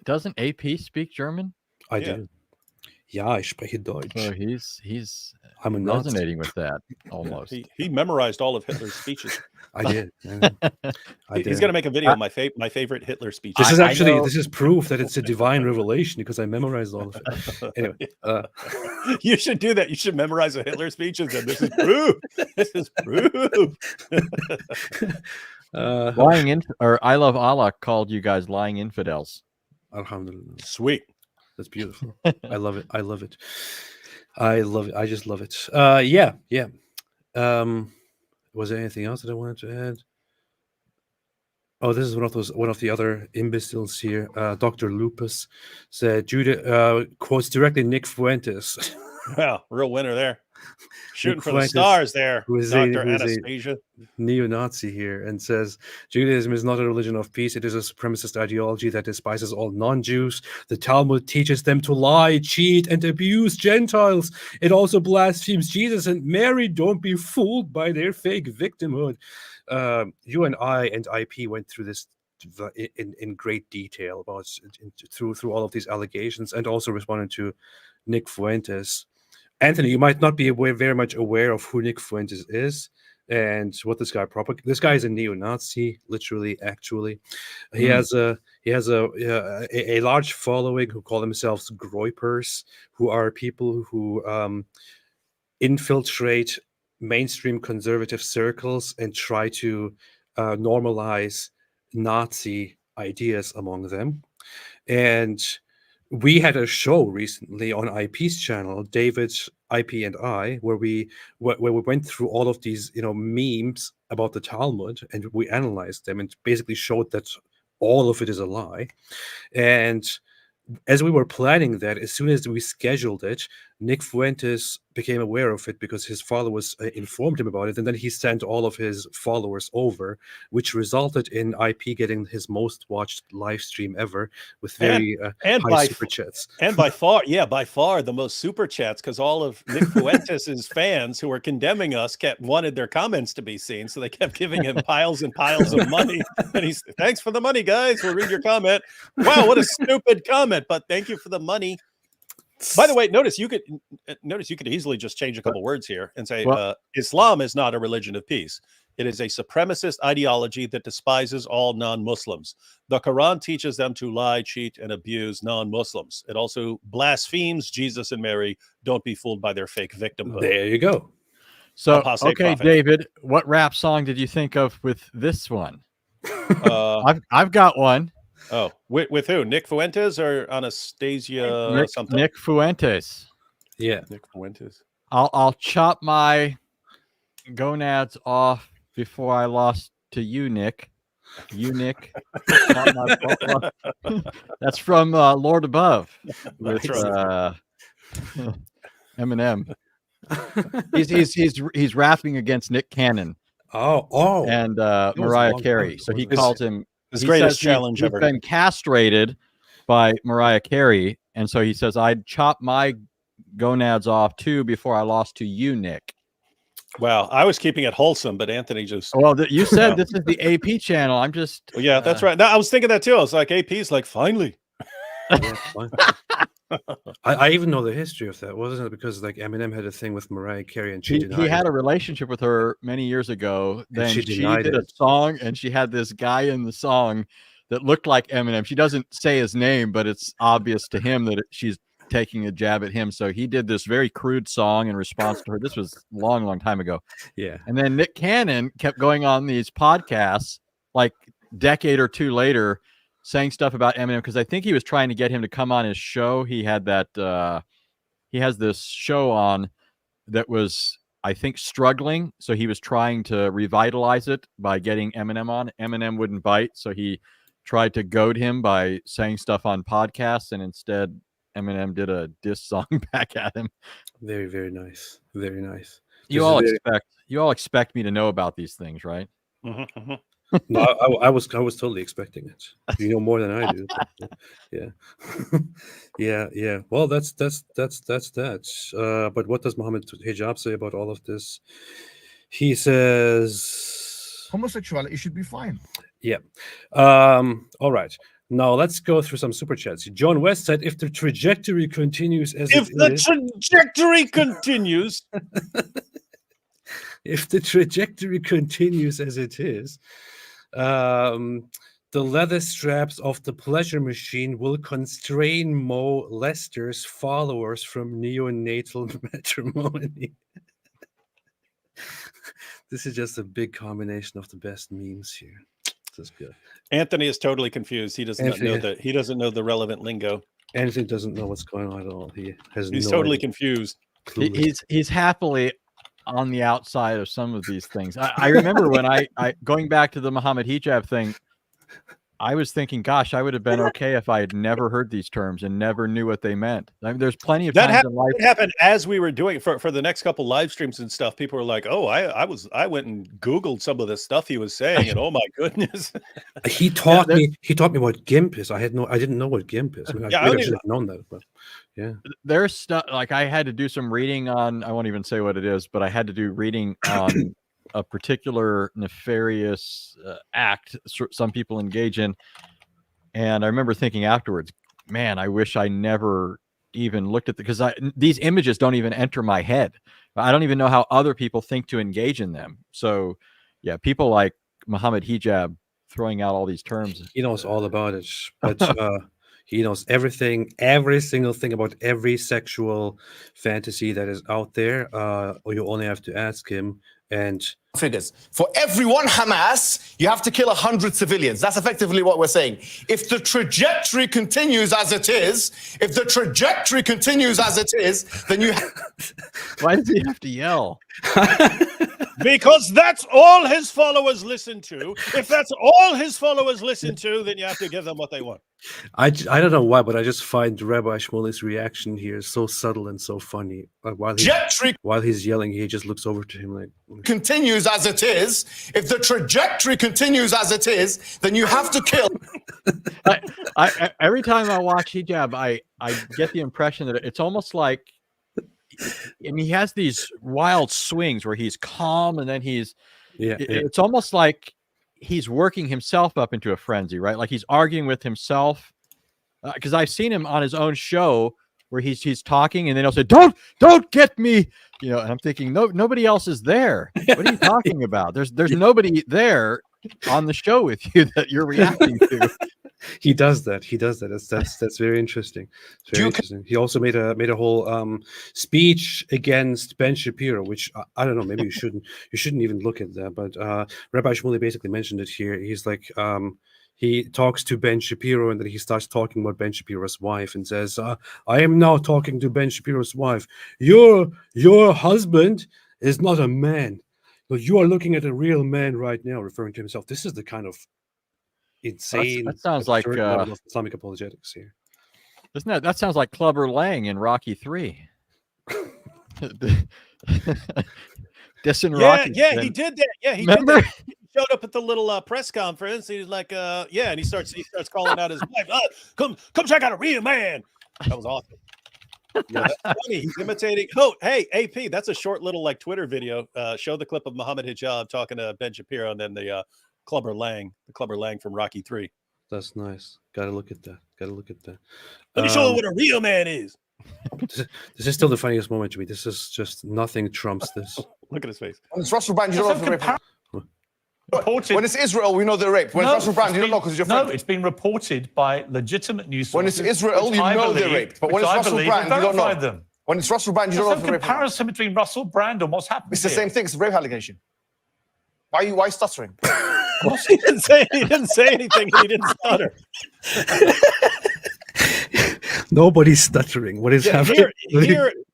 Doesn't AP speak German? I do. Ja, ich spreche Deutsch. So he's I'm resonating with that almost. He memorized all of Hitler's speeches. I did. He's going to make a video of my favorite Hitler speech. This is proof that it's a divine revelation because I memorized all of it. Anyway, you should do that. You should memorize a Hitler speech and say, "This is proof. This is proof." I Love Allah called you guys lying infidels. Alhamdulillah. Sweet. That's beautiful. I love it. I love it. I love it. I just love it. Yeah. Was there anything else that I wanted to add? Oh, this is one of the other imbeciles here. Dr. Lupus said, Judah quotes directly Nick Fuentes. Well, real winner there. Shooting for the stars there, Dr. Anastasia. Neo-Nazi here, and says, Judaism is not a religion of peace. It is a supremacist ideology that despises all non-Jews. The Talmud teaches them to lie, cheat, and abuse Gentiles. It also blasphemes Jesus and Mary. Don't be fooled by their fake victimhood. You and I and IP went through this in great detail about through all of these allegations, and also responded to Nick Fuentes. Anthony, you might not be very much aware of who Nick Fuentes is and what this guy propagates. This guy is a neo-Nazi, literally, actually. He has a large following who call themselves Groypers, who are people who infiltrate mainstream conservative circles and try to normalize Nazi ideas among them. And we had a show recently on IP's channel, David, IP, and I, where we went through all of these, memes about the Talmud, and we analyzed them and basically showed that all of it is a lie. And as we were planning that, as soon as we scheduled it, Nick Fuentes became aware of it because his followers informed him about it, and then he sent all of his followers over, which resulted in IP getting his most watched live stream ever with very high super chats. And by far the most super chats, because all of Nick Fuentes' fans who were condemning us wanted their comments to be seen, so they kept giving him piles and piles of money. And he's, thanks for the money, guys. We'll read your comment. Wow, what a stupid comment, but thank you for the money. By the way, notice you could easily just change a couple words here and say, Islam is not a religion of peace. It is a supremacist ideology that despises all non-Muslims. The Quran teaches them to lie, cheat, and abuse non-Muslims. It also blasphemes Jesus and Mary. Don't be fooled by their fake victimhood. There you go. So, Apostate okay, Prophet. David, what rap song did you think of with this one? I've got one. Oh, with who? Nick Fuentes or Anastasia something? Nick Fuentes. Yeah. Nick Fuentes. I'll chop my gonads off before I lost to you, Nick. You, Nick. That's from Lord Above with Eminem. He's rapping against Nick Cannon. And Mariah Carey. So he calls him his greatest challenge he's ever. been castrated by Mariah Carey, and so he says, "I'd chop my gonads off too before I lost to you, Nick." Well, I was keeping it wholesome, but Anthony just. Well, you said this is the AP channel. I'm just. Well, yeah, that's right. No, I was thinking that too. I was like, AP's like, finally. I even know the history of that. Wasn't it because like Eminem had a thing with Mariah Carey and he had a relationship with her many years ago. Then she did a song, and she had this guy in the song that looked like Eminem. She doesn't say his name, but it's obvious to him that she's taking a jab at him. So he did this very crude song in response to her. This was a long time ago. Yeah. And then Nick Cannon kept going on these podcasts like decade or two later, saying stuff about Eminem, because I think he was trying to get him to come on his show. He had that he has this show on that was, I think, struggling. So he was trying to revitalize it by getting Eminem on. Eminem wouldn't bite, so he tried to goad him by saying stuff on podcasts, and instead Eminem did a diss song back at him. Very, very nice. Very nice. You all expect me to know about these things, right? Mm-hmm. No, I was totally expecting it. You know more than I do. But, yeah. yeah. Well, that's that. But what does Muhammad Hijab say about all of this? He says homosexuality should be fine. Yeah. All right. Now let's go through some super chats. John West said, "If the trajectory continues as trajectory continues." If the trajectory continues as it is, the leather straps of the pleasure machine will constrain Mo Lester's followers from neonatal matrimony. This is just a big combination of the best memes here. This is good. Anthony is totally confused. He doesn't know that. He doesn't know the relevant lingo. Anthony doesn't know what's going on at all. He's totally confused. He's happily on the outside of some of these things. I remember when I going back to the Muhammad Hijab thing, I was thinking, gosh, I would have been okay if I had never heard these terms and never knew what they meant. I mean, there's plenty of times in life. That happened as we were doing for the next couple live streams and stuff. People were like, "Oh, I went and Googled some of the stuff he was saying, and oh my goodness." He taught me what GIMP is. I didn't know what GIMP is. I mean, I should have known that, but yeah. There's stuff like I had to do some reading on. I won't even say what it is, but I had to do reading on a particular nefarious act some people engage in. And I remember thinking afterwards, man, I wish I never even looked at because these images don't even enter my head. I don't even know how other people think to engage in them. So yeah, people like Muhammad Hijab throwing out all these terms. He knows all about it, but he knows everything, every single thing about every sexual fantasy that is out there. Or you only have to ask him. And figures. For every one Hamas, you have to kill 100 civilians. That's effectively what we're saying. If the trajectory continues as it is, then you Why does he have to yell? Because that's all his followers listen to. If that's all his followers listen to, then you have to give them what they want. I don't know why, but I just find Rabbi Shmuley's reaction here so subtle and so funny. While he's yelling, he just looks over to him like, continues as it is. If the trajectory continues as it is, then you have to kill. I every time I watch Hijab, I get the impression that it's almost like, I mean, he has these wild swings where he's calm and then it's almost like he's working himself up into a frenzy, right? Like he's arguing with himself. Because I've seen him on his own show where he's talking and then he'll say, don't get me, you know, and I'm thinking, nobody else is there. What are you talking about? There's nobody there on the show with you that you're reacting to. He does that. That's very interesting. It's very interesting. He also made a whole speech against Ben Shapiro, which I don't know. Maybe you shouldn't even look at that. But Rabbi Shmuley basically mentioned it here. He's like, he talks to Ben Shapiro, and then he starts talking about Ben Shapiro's wife and says, I am now talking to Ben Shapiro's wife. Your husband is not a man. But you are looking at a real man right now, referring to himself. This is the kind of insane, that sounds like level of Islamic apologetics here. Doesn't that sounds like Clubber Lang in Rocky 3. Yeah, he did that. Yeah, he did that. He showed up at the little press conference. He's like, yeah, and he starts calling out his wife. Come check out a real man. That was awesome. Yeah, that's funny. He's imitating. Oh, hey, AP, that's a short little like Twitter video. Show the clip of Muhammad Hijab talking to Ben Shapiro, and then the Clubber Lang from Rocky 3. That's nice. Gotta look at that. Let me show him what a real man is. This is still the funniest moment to me. This is just nothing trumps this. Look at his face. When it's Russell Brand, you don't know if they're raped. When it's Israel, we know they're raped. When it's Russell Brand, you don't know because you're friend. No, it's been reported by legitimate news sources. When it's Israel, you know they're raped. But when it's Russell Brand, you don't know. Them. When it's Russell Brand, you don't know if they're raped. There's no comparison between Russell Brand and what's happened. It's the same thing. It's a rape allegation. Why are you stuttering? He didn't say anything. He didn't stutter. Nobody's stuttering. What is happening?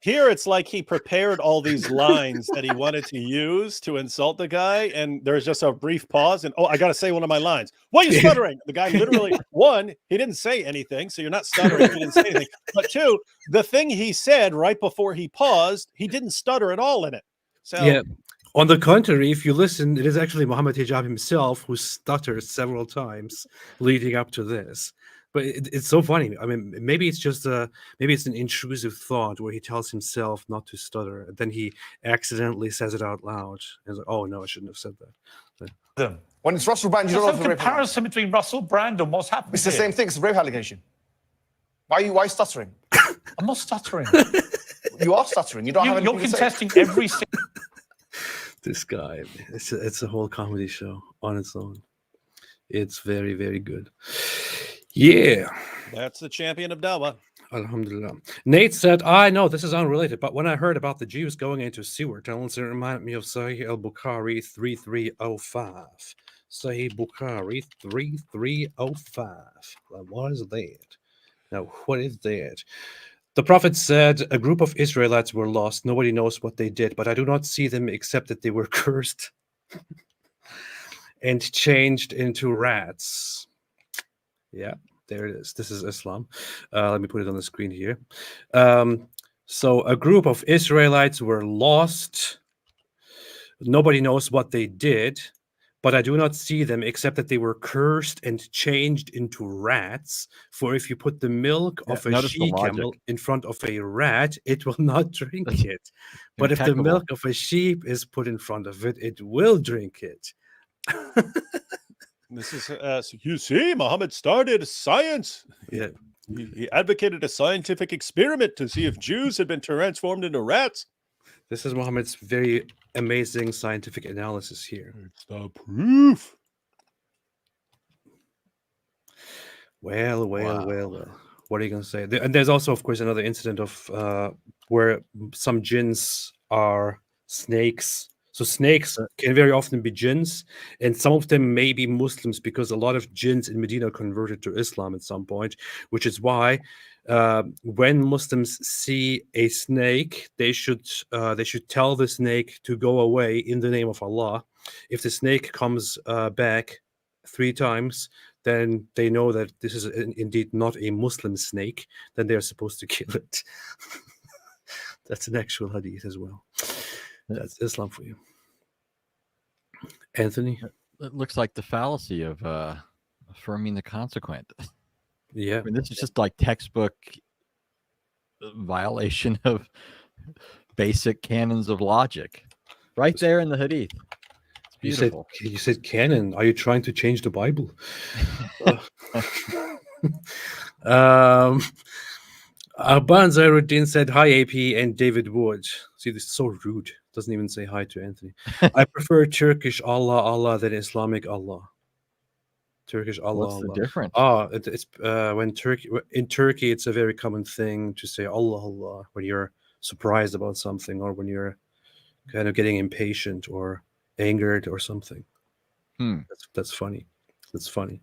Here it's like he prepared all these lines that he wanted to use to insult the guy, and there's just a brief pause, and I got to say one of my lines. Why are you stuttering? The guy literally, one, he didn't say anything, so you're not stuttering if he didn't say anything. But two, the thing he said right before he paused, he didn't stutter at all in it. So yeah. On the contrary, if you listen, it is actually Muhammad Hijab himself who stutters several times leading up to this. But it's so funny. I mean, maybe it's just maybe it's an intrusive thought where he tells himself not to stutter, and then he accidentally says it out loud. And like, oh no, I shouldn't have said that. When it's Russell Brand, you don't know if There's no comparison between Russell Brand and what's happened. It's the same thing. It's a rape allegation. Why are you stuttering? I'm not stuttering. You are stuttering. You don't have anything You're to contesting say. every single. This guy, it's a whole comedy show on its own. It's very, very good. Yeah. That's the champion of Dawah. Alhamdulillah. Nate said, I know this is unrelated, but when I heard about the Jews going into sewer tunnels, it reminded me of Sahih al-Bukhari 3305. Sahih Bukhari 3305. What is that? Now, what is that? The Prophet said, a group of Israelites were lost. Nobody knows what they did, but I do not see them except that they were cursed and changed into rats. Yeah, there it is. This is Islam. Let me put it on the screen here. So a group of Israelites were lost. Nobody knows what they did, but I do not see them except that they were cursed and changed into rats. For if you put the milk of a she-camel in front of a rat, it will not drink it. But if the milk of a sheep is put in front of it, it will drink it. This is, you see, Muhammad started science. Yeah. He advocated a scientific experiment to see if Jews had been transformed into rats. This is Muhammad's very amazing scientific analysis here. It's the proof. Well. What are you going to say? And there's also, of course, another incident of where some jinns are snakes. So snakes can very often be jinns, and some of them may be Muslims because a lot of jinns in Medina converted to Islam at some point, which is why when Muslims see a snake, they should tell the snake to go away in the name of Allah. If the snake comes back 3 times, then they know that this is indeed not a Muslim snake. Then they are supposed to kill it. That's an actual hadith as well. That's Islam for you. Anthony? It looks like the fallacy of affirming the consequent. Yeah. I mean, this is just like textbook violation of basic canons of logic. Right there in the hadith. It's beautiful. You said canon. Are you trying to change the Bible? Arban Zairuddin said, hi, AP and David Wood. See, this is so rude. Doesn't even say hi to Anthony. I prefer Turkish Allah than Islamic Allah. Turkish Allah. What's the difference? It's when in Turkey, it's a very common thing to say Allah when you're surprised about something or when you're kind of getting impatient or angered or something. That's funny. That's funny.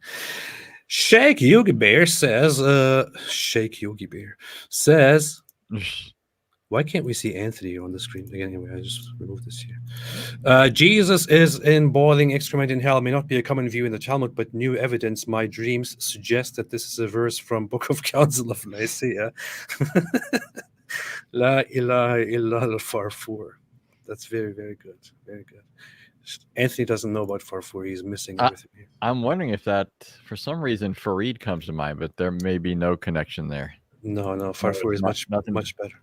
Shake Yogi Bear says, why can't we see Anthony on the screen? Again, anyway, I just removed this here. Jesus is in boiling excrement in hell may not be a common view in the Talmud, but new evidence. My dreams suggest that this is a verse from Book of Council of Nicaea. La ilaha illa al-Farfur. That's very, very good. Very good. Anthony doesn't know about Farfur. He's missing everything here. I'm wondering if that, for some reason, Farid comes to mind, but there may be no connection there. No, Farfur is much better.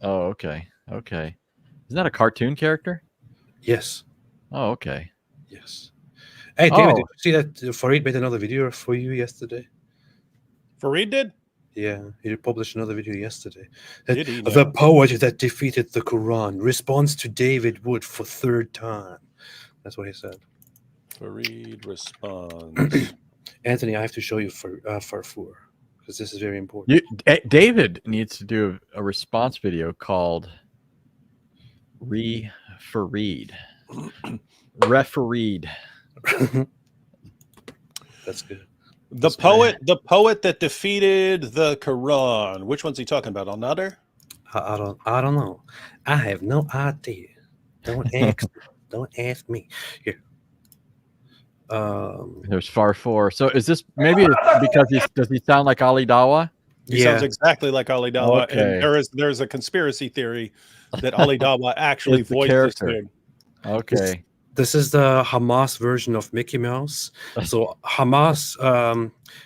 Oh, okay. Okay. Isn't that a cartoon character? Yes. Oh, okay. Yes. Hey, David, did you see that Farid made another video for you yesterday? Farid did? Yeah, he published another video yesterday. Did he? The poet that defeated the Quran responds to David Wood for third time. That's what he said. Farid responds. Anthony, I have to show you Farfur because this is very important. David needs to do a response video called Farid. Refereed. That's good. The poet that defeated the Quran. Which one's he talking about? Another? I don't know. I have no idea. Don't ask me. Here. There's Farfur. So is this maybe because does he sound like Ali Dawah? He sounds exactly like Ali Dawah. Okay. And there's a conspiracy theory that Ali Dawah actually voiced this thing. Okay. This is the Hamas version of Mickey Mouse. So Hamas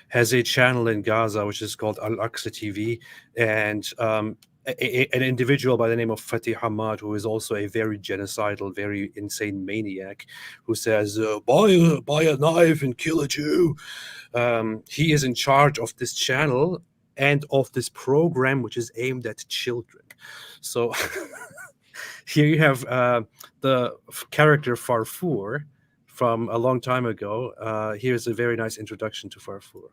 has a channel in Gaza which is called Al-Aqsa TV, and an individual by the name of Fatih Hamad, who is also a very genocidal, very insane maniac, who says, buy a knife and kill a Jew. He is in charge of this channel and of this program, which is aimed at children. So here you have the character Farfur from a long time ago. Here's a very nice introduction to Farfur.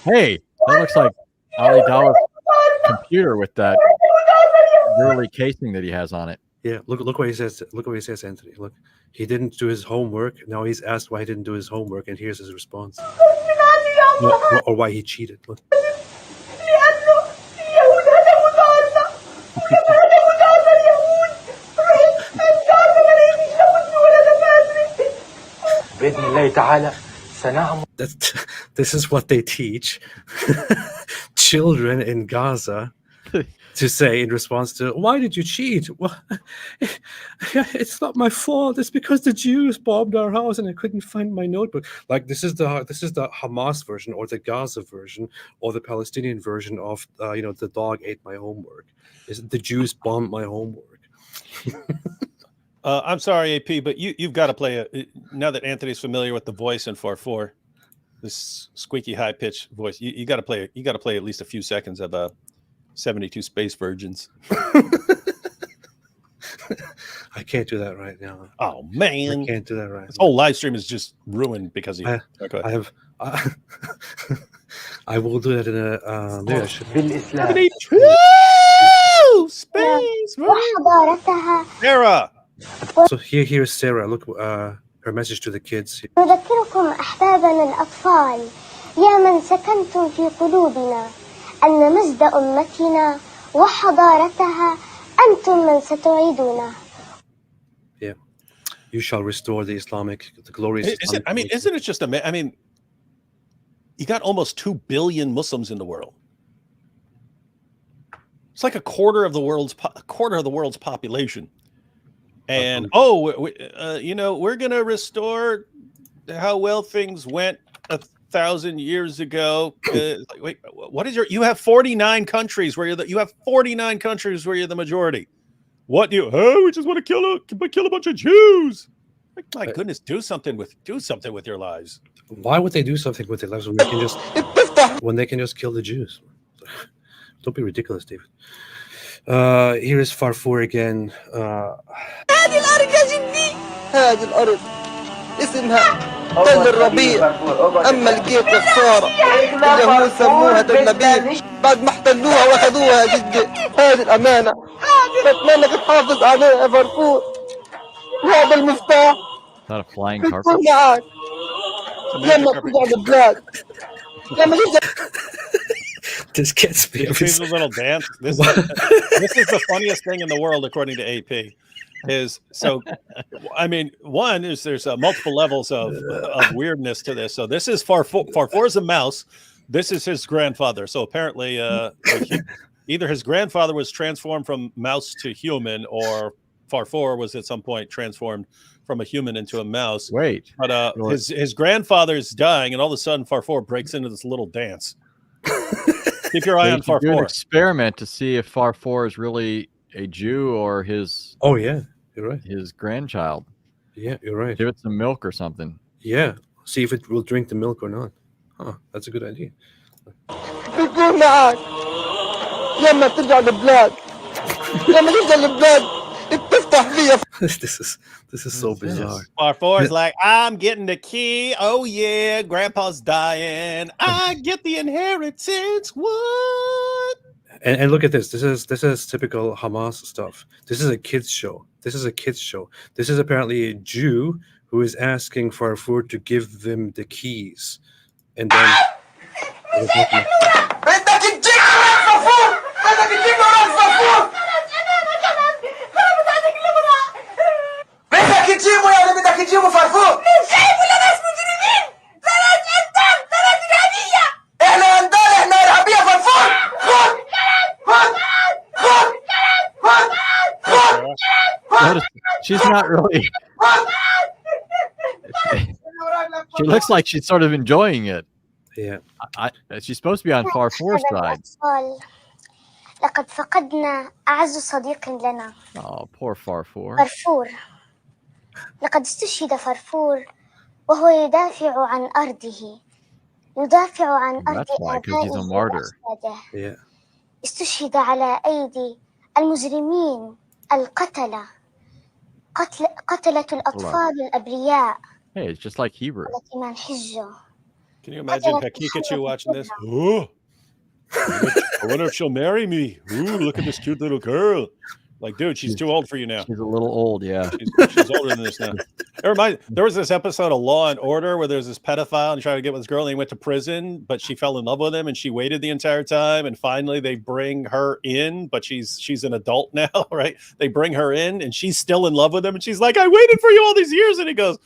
Hey, that looks like Ali Dawah's computer with that girly casing that he has on it. Yeah, look what he says. Look what he says, Anthony. Look, he didn't do his homework. Now he's asked why he didn't do his homework, and here's his response. Or why he cheated. Look. This is what they teach children in Gaza to say in response to, why did you cheat? Well, it's not my fault. It's because the Jews bombed our house and I couldn't find my notebook. Like this is the Hamas version, or the Gaza version, or the Palestinian version of the dog ate my homework. The Jews bombed my homework. I'm sorry, AP, but you've got to play now that Anthony's familiar with the voice in Farfur, this squeaky high pitched voice. You got to play at least a few seconds of 72 Space Virgins. I can't do that right now. Oh man, I can't do that right. This whole live stream is just ruined because I will do that in a. Maybe I should. 72 Space Virgins. Sarah. So here's Sarah. Look, her message to the kids. نذكركم أحبابنا الأطفال يا من سكنتم في قلوبنا أن مجد أمتنا وحضارتها أنتم من ستعيدونه. Yeah, you shall restore the glorious. Isn't it just amazing? I mean, you got almost 2 billion Muslims in the world. It's like a quarter of the world's population. And we're gonna restore how well things went 1,000 years ago. Wait, what is you have 49 countries where you have 49 countries where you're the majority. What do you? Oh, we just want to kill a bunch of Jews. Like, my goodness, do something with your lives. Why would they do something with their lives when they can just kill the Jews? Don't be ridiculous, David. Here is Farfur again. هذه الأرض يا جدي، هذه الأرض اسمها تل الربيع. أما الجيت الخسارة اليهود سموها تل نبيل بعد ما احتلوها واخذوها جدة. هذه الأمانة بتمنى تحافظ عليها يا فرفور. وهذا المفتاح Is that a flying carpet? بتكون معك لما ترجع البلاد. لما ترجع. This gets me. You see the little dance. This is the funniest thing in the world, according to AP. Is so. I mean, one is there's multiple levels of weirdness to this. So this is Farfour is a mouse. This is his grandfather. So apparently, either his grandfather was transformed from mouse to human, or Farfour was at some point transformed from a human into a mouse. Wait, but his grandfather's dying, and all of a sudden Farfour breaks into this little dance. Keep your eye on Farfour. Do an experiment to see if Farfour is really a Jew or his. Oh yeah, you're right. His grandchild. Yeah, you're right. Give it some milk or something. Yeah, see if it will drink the milk or not. Huh, that's a good idea. بتكون معك لما ترجع البلاد. لما ترجع البلاد بتفتح فيها. This is so bizarre. Farfour's like, I'm getting the key. Oh yeah, Grandpa's dying. I get the inheritance. What? And look at this. This is typical Hamas stuff. This is a kids show. This is apparently a Jew who is asking Farfour to give them the keys, and then. بدك تجيبه يا ولد، بدك تجيبه فرفور. مش جايبه لناس مجرمين، لناس قتال، لناس إرهابية. إحنا قتال، إحنا إرهابية فرفور. Notice she's not really. She looks like she's sort of enjoying it. Yeah. She's supposed to be on Farfour's side. لقد فقدنا أعز صديق لنا. Oh, poor Farfour. فرفور. لقد استشهد فرفور وهو يدافع عن أرضه. يدافع عن أرض آبائه وأجداده. استشهد على أيدي المجرمين القتلة. قتلة الأطفال الأبرياء. Hey, it's just like Hebrew. Can you imagine Hakikachu watching this? Ooh, I wonder if she'll marry me. Ooh, look at this cute little girl. Like, dude, she's too old for you now. She's a little old, yeah. She's older than this now. There was this episode of Law and Order where there's this pedophile and trying to get with this girl, and he went to prison, but she fell in love with him, and she waited the entire time, and finally they bring her in, but she's an adult now, right? They bring her in, and she's still in love with him, and she's like, I waited for you all these years, and he goes,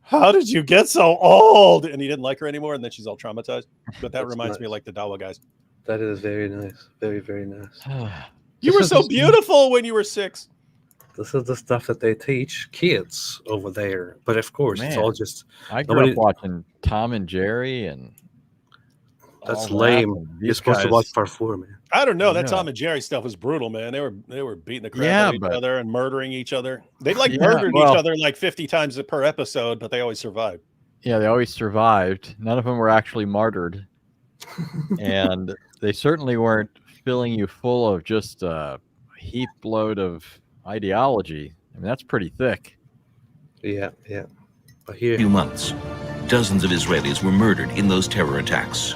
how did you get so old? And he didn't like her anymore, and then she's all traumatized. But that reminds me of like the Dawa guys. That is very nice. Very, very nice. You were so beautiful when you were 6. This is the stuff that they teach kids over there. But of course, it's all just. I grew up watching Tom and Jerry, and that's lame. You're supposed to watch Farfour, man. I don't know. That Tom and Jerry stuff was brutal, man. They were beating the crap out of each other and murdering each other. They murdered each other like 50 times per episode, but they always survived. Yeah, they always survived. None of them were actually martyred, and they certainly weren't filling you full of just a heap load of ideology. I mean, that's pretty thick. Yeah. A few months, dozens of Israelis were murdered in those terror attacks.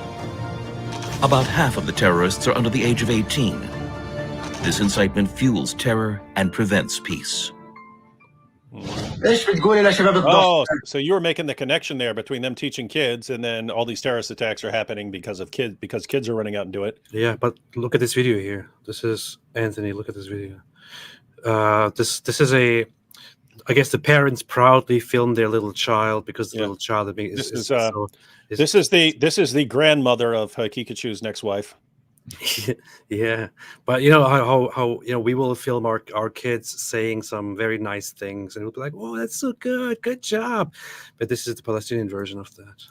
About half of the terrorists are under the age of 18. This incitement fuels terror and prevents peace. Oh, so you were making the connection there between them teaching kids and then all these terrorist attacks are happening because kids are running out and do it. Yeah, but look at this video here. This is Anthony. Look at this video. This is I guess the parents proudly filmed their little child because the little child this is the grandmother of Hakikachu's next wife. Yeah, but you know how we will film our kids saying some very nice things and we'll be like, oh, that's so good job, but this is the Palestinian version of that.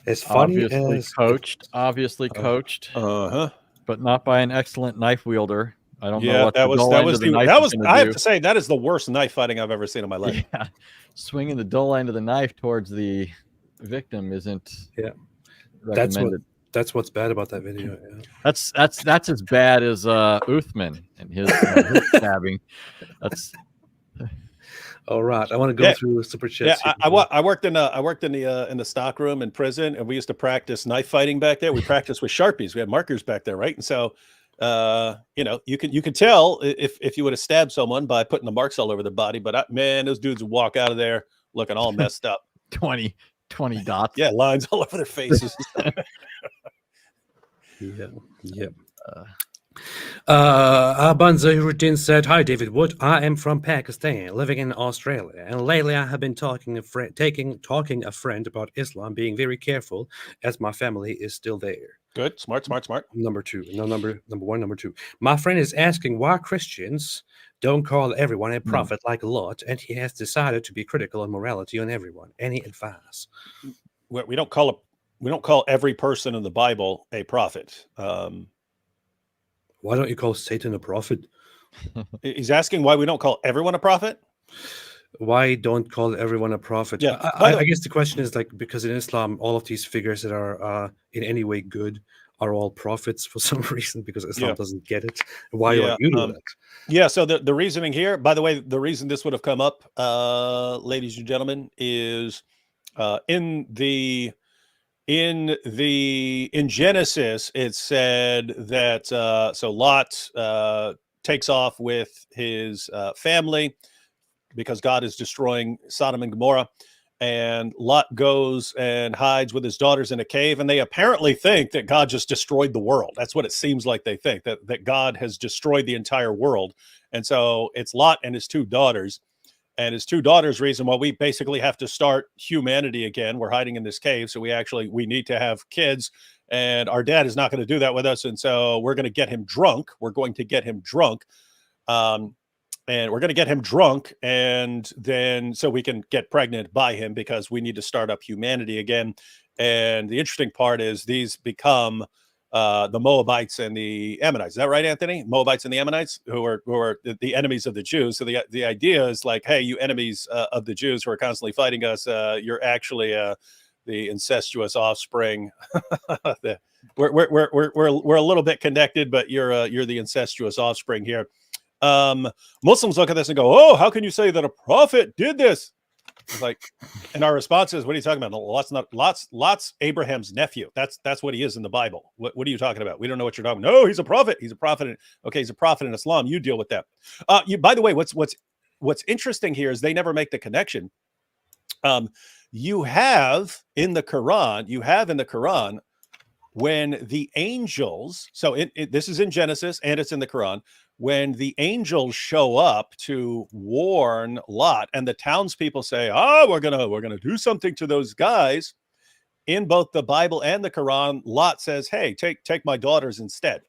As funny obviously coached, but not by an excellent knife wielder. I don't know what that was. I have to say that is the worst knife fighting I've ever seen in my life. Yeah, swinging the dull end of the knife towards the victim isn't. Yeah, recommended. That's what's bad about that video. Yeah. That's as bad as Uthman and his stabbing. That's. All right, I want to go through super chats. Yeah, I worked in the stock room in prison, and we used to practice knife fighting back there. We practiced with Sharpies. We had markers back there, right? And so, you can tell if you would have stabbed someone by putting the marks all over their body. But man, those dudes would walk out of there looking all messed up. 20 dots. Yeah, lines all over their faces. Yeah. Banza said, "Hi, David Wood. I am from Pakistan, living in Australia, and lately I have been talking a friend about Islam, being very careful, as my family is still there." Good, smart. Number one. Number two. My friend is asking why Christians don't call everyone a prophet like Lot, and he has decided to be critical on morality on everyone. Any advice? We don't call every person in the Bible a prophet. Why don't you call Satan a prophet? He's asking why we don't call everyone a prophet. Why don't call everyone a prophet? Yeah, I guess the question is because in Islam, all of these figures that are in any way good are all prophets for some reason, because Islam doesn't get it. Why don't you know that? Yeah, so the reasoning here, by the way, the reason this would have come up, ladies and gentlemen, is in Genesis, it said that so Lot takes off with his family because God is destroying Sodom and Gomorrah, and Lot goes and hides with his daughters in a cave, and they apparently think that God just destroyed the world. That's what it seems like they think, that God has destroyed the entire world. And so it's Lot and his two daughters. And his two daughters reason why we basically have to start humanity again. We're hiding in this cave, so we need to have kids, and our dad is not going to do that with us, and so we're going to get him drunk. And we're going to get him drunk, and then so we can get pregnant by him, because we need to start up humanity again. And the interesting part is these become the Moabites and the Ammonites. Is that right, Anthony? Moabites and the Ammonites, who are the enemies of the Jews. So the idea is like, hey, you enemies of the Jews who are constantly fighting us, you're actually the incestuous offspring. We're a little bit connected, but you're the incestuous offspring here. Muslims look at this and go, "Oh, how can you say that a prophet did this?" It's like, and our response is, "What are you talking about? Lot's Abraham's nephew. That's what he is in the Bible. What are you talking about? We don't know what you're talking about." No, he's a prophet. He's a prophet. Okay, he's a prophet in Islam. You deal with that. By the way, what's interesting here is they never make the connection. You have in the Quran when the angels. So this is in Genesis and it's in the Quran. When the angels show up to warn Lot, and the townspeople say, "Oh, we're gonna do something to those guys," in both the Bible and the Quran, Lot says, "Hey, take my daughters instead,"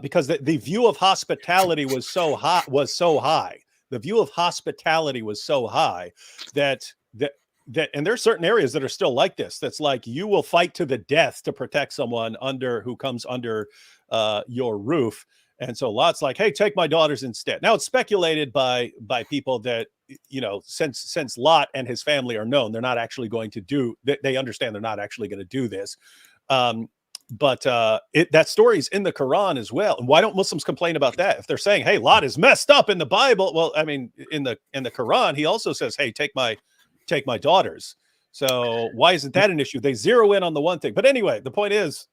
because the view of hospitality was so high. The view of hospitality was so high that and there are certain areas that are still like this. That's like, you will fight to the death to protect someone who comes under your roof. And so Lot's like, "Hey, take my daughters instead." Now it's speculated by people that, since Lot and his family are known, they're not actually going to do. They understand they're not actually going to do this. But that story's in the Quran as well. And why don't Muslims complain about that? If they're saying, "Hey, Lot is messed up in the Bible," well, I mean, in the Quran, he also says, "Hey, take my daughters." So why isn't that an issue? They zero in on the one thing. But anyway, the point is,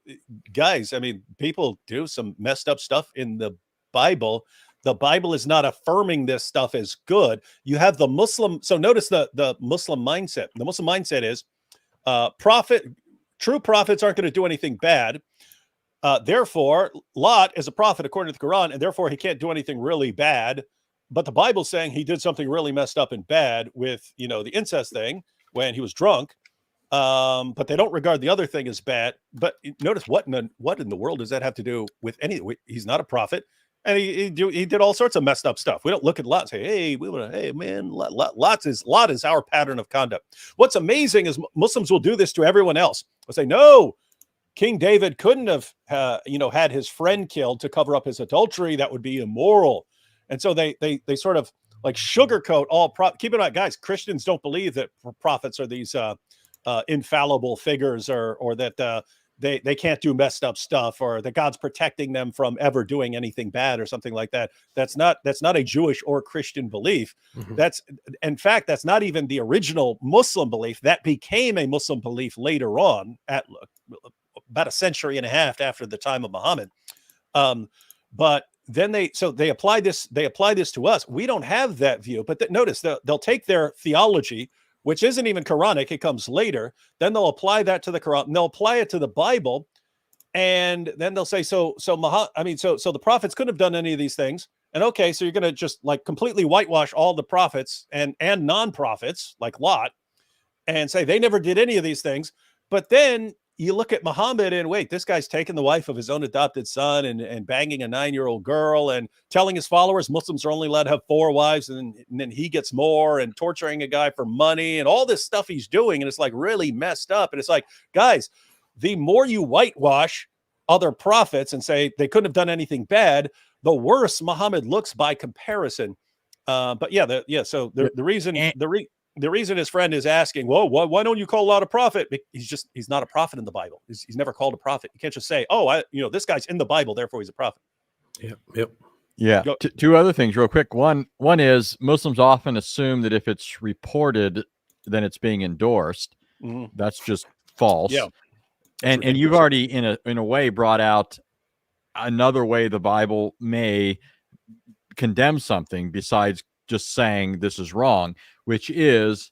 guys, I mean, people do some messed up stuff in the Bible. The Bible is not affirming this stuff as good. You have the Muslim. So notice the Muslim mindset. The Muslim mindset is true prophets aren't going to do anything bad. Therefore, Lot is a prophet according to the Quran, and therefore he can't do anything really bad. But the Bible's saying he did something really messed up and bad with, the incest thing when he was drunk. But they don't regard the other thing as bad. But notice what in the world does that have to do with anything? He's not a prophet, and he did all sorts of messed up stuff. We don't look at Lot and say, "Hey, man, Lot is our pattern of conduct." What's amazing is Muslims will do this to everyone else. They'll say, "No, King David couldn't have, had his friend killed to cover up his adultery. That would be immoral. And so they sort of like sugarcoat all. Keep in mind, guys, Christians don't believe that prophets are these infallible figures, or that they can't do messed up stuff, or that God's protecting them from ever doing anything bad or something like that. That's not a Jewish or Christian belief. That's, in fact, that's not even the original Muslim belief. That became a Muslim belief later on, at about a century and a half after the time of Muhammad. But then they apply this to us. We don't have that view, but notice they'll take their theology, which isn't even Quranic, it comes later. Then they'll apply that to the Quran, and they'll apply it to the Bible. And then they'll say, so the prophets couldn't have done any of these things. And okay, so you're going to just like completely whitewash all the prophets and non-prophets like Lot and say they never did any of these things. But then you look at Muhammad and wait, this guy's taking the wife of his own adopted son and banging a 9-year-old girl and telling his followers Muslims are only allowed to have 4 wives, and then he gets more, and torturing a guy for money and all this stuff he's doing. And it's like really messed up. And it's like, guys, the more you whitewash other prophets and say they couldn't have done anything bad, the worse Muhammad looks by comparison. So the reason his friend is asking, well, why don't you call Lot a prophet? He's not a prophet in the Bible. He's never called a prophet. You can't just say, this guy's in the Bible, therefore he's a prophet. Yep. Yeah. Two other things real quick. One is Muslims often assume that if it's reported, then it's being endorsed. That's just false. Yeah. And you've already in a way brought out another way the Bible may condemn something besides just saying this is wrong, which is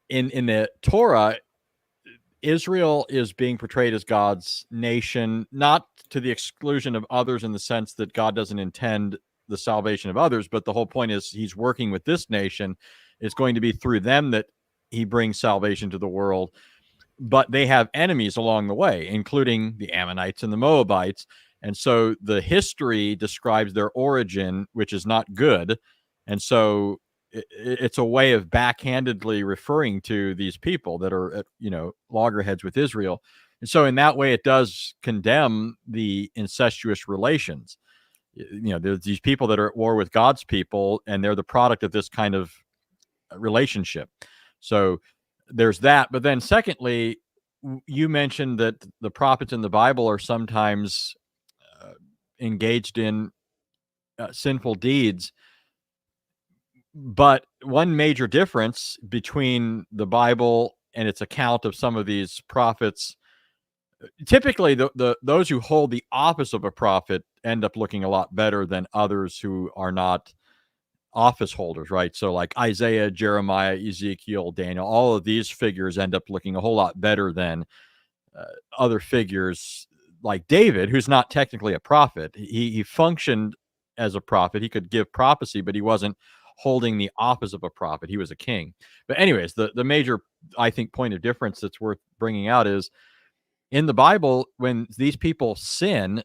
in the Torah, Israel is being portrayed as God's nation, not to the exclusion of others in the sense that God doesn't intend the salvation of others, but the whole point is he's working with this nation. It's going to be through them that he brings salvation to the world. But they have enemies along the way, including the Ammonites and the Moabites. And so the history describes their origin, which is not good. And so it's a way of backhandedly referring to these people that are at, loggerheads with Israel. And so in that way, it does condemn the incestuous relations. There's these people that are at war with God's people, and they're the product of this kind of relationship. So there's that. But then secondly, you mentioned that the prophets in the Bible are sometimes engaged in sinful deeds. But one major difference between the Bible and its account of some of these prophets, typically those who hold the office of a prophet end up looking a lot better than others who are not office holders, right? So like Isaiah, Jeremiah, Ezekiel, Daniel, all of these figures end up looking a whole lot better than other figures like David, who's not technically a prophet. He functioned as a prophet. He could give prophecy, but he wasn't holding the office of a prophet. He was a king. But anyways, the major, I think, point of difference that's worth bringing out is in the Bible, when these people sin,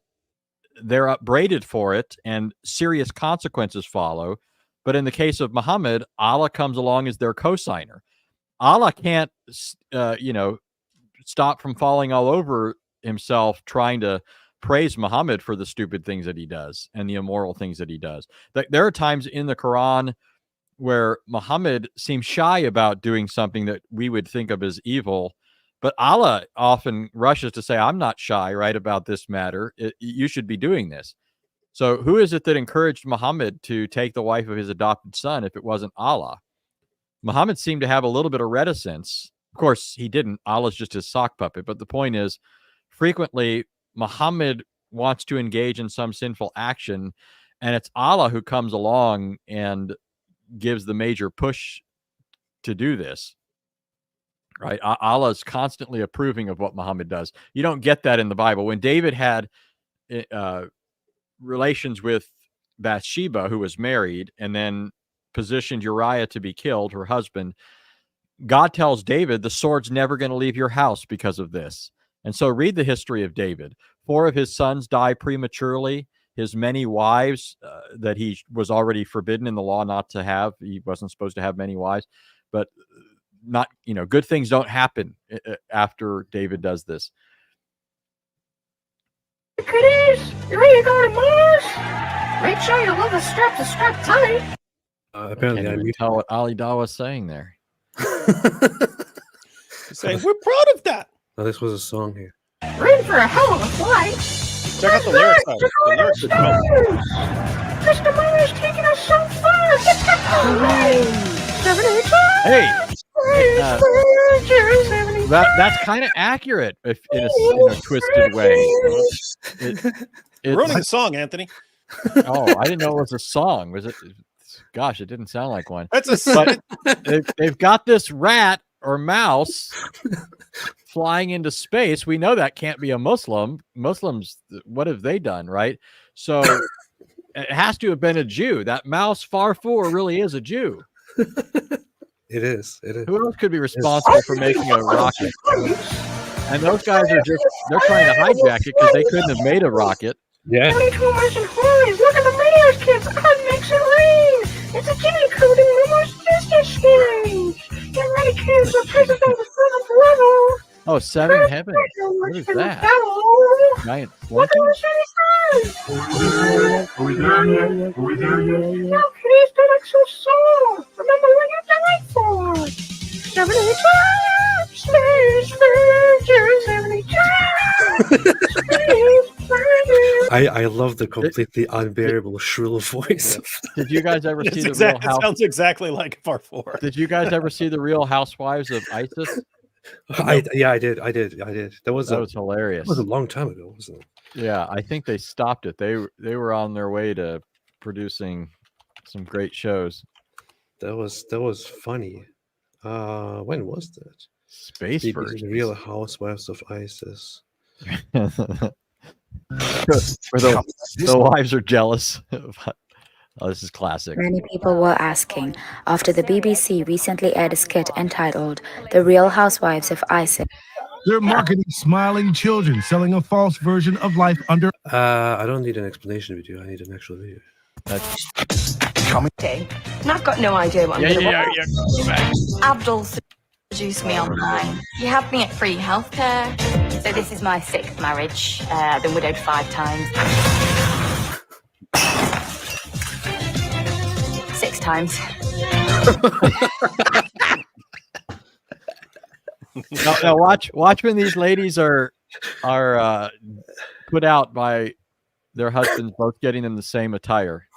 they're upbraided for it and serious consequences follow. But in the case of Muhammad, Allah comes along as their cosigner. Allah can't, stop from falling all over himself trying to praise Muhammad for the stupid things that he does and the immoral things that he does. There are times in the Quran where Muhammad seems shy about doing something that we would think of as evil, but Allah often rushes to say, I'm not shy, right, about this matter. You should be doing this. So who is it that encouraged Muhammad to take the wife of his adopted son if it wasn't Allah? Muhammad seemed to have a little bit of reticence. Of course, he didn't. Allah's just his sock puppet. But the point is, frequently, Muhammad wants to engage in some sinful action, and it's Allah who comes along and gives the major push to do this. Right? Allah is constantly approving of what Muhammad does. You don't get that in the Bible. When David had relations with Bathsheba, who was married, and then positioned Uriah to be killed, her husband, God tells David, the sword's never going to leave your house because of this. And so read the history of David. 4 of his sons die prematurely. His many wives that he was already forbidden in the law not to have. He wasn't supposed to have many wives, but good things don't happen after David does this. Look at this. You ready to go to Mars? Make sure your leather straps are strapped tight. Apparently, I can't even tell what Ali Da was saying there. Saying we're proud of that. Oh, this was a song here. We're in for a hell of a flight. Check out the lyrics. The lyrics are dope. Mr. Mars taking us so far. Hey, that's kind of accurate if in a twisted way. You're ruining the song, Anthony. Oh, I didn't know it was a song. Was it? Gosh, it didn't sound like one. That's a. But they've got this rat or mouse flying into space. We know that can't be a Muslim. Muslims, what have they done, right? So it has to have been a Jew. That mouse Farfour really is a Jew. It is. It is. Who else could be responsible for making a rocket? And those guys are they're trying to hijack it because they couldn't have made a rocket. Yeah. 22 Mars and Horns. Look at the Mars kids. God makes it rain. It's a genie code in the Mars business series. Get ready, kids. The president of the seventh level. Oh, Seven Heavens. What is that? Giant Look flunky? at the Are we there yet? Are we there yet? No, kiddies, don't act so soft. Remember what you died for. 72 space virgin, 72 I love the completely unbearable shrill voice. Did you guys ever see the It Real House? sounds exactly like Farfour. Did you guys ever see the Real Housewives of ISIS? Yeah, I did. That was hilarious. That was a long time ago, wasn't it? Yeah, I think they stopped it. They were on their way to producing some great shows. That was funny. When was that? Space The versions. Real Housewives of ISIS. Where the wives are jealous. Oh, this is classic. Many people were asking after the BBC recently aired a skit entitled The Real Housewives of ISIS. They're marketing smiling children, selling a false version of life under. I don't need an explanation video. I need an actual video. Okay. And I've got no idea what I'm going to watch. Abdul seduced me online. You have me at free healthcare. So this is my 6th marriage. I've been widowed 5 times. 6 times. Now watch when these ladies are put out by their husbands both getting them the same attire.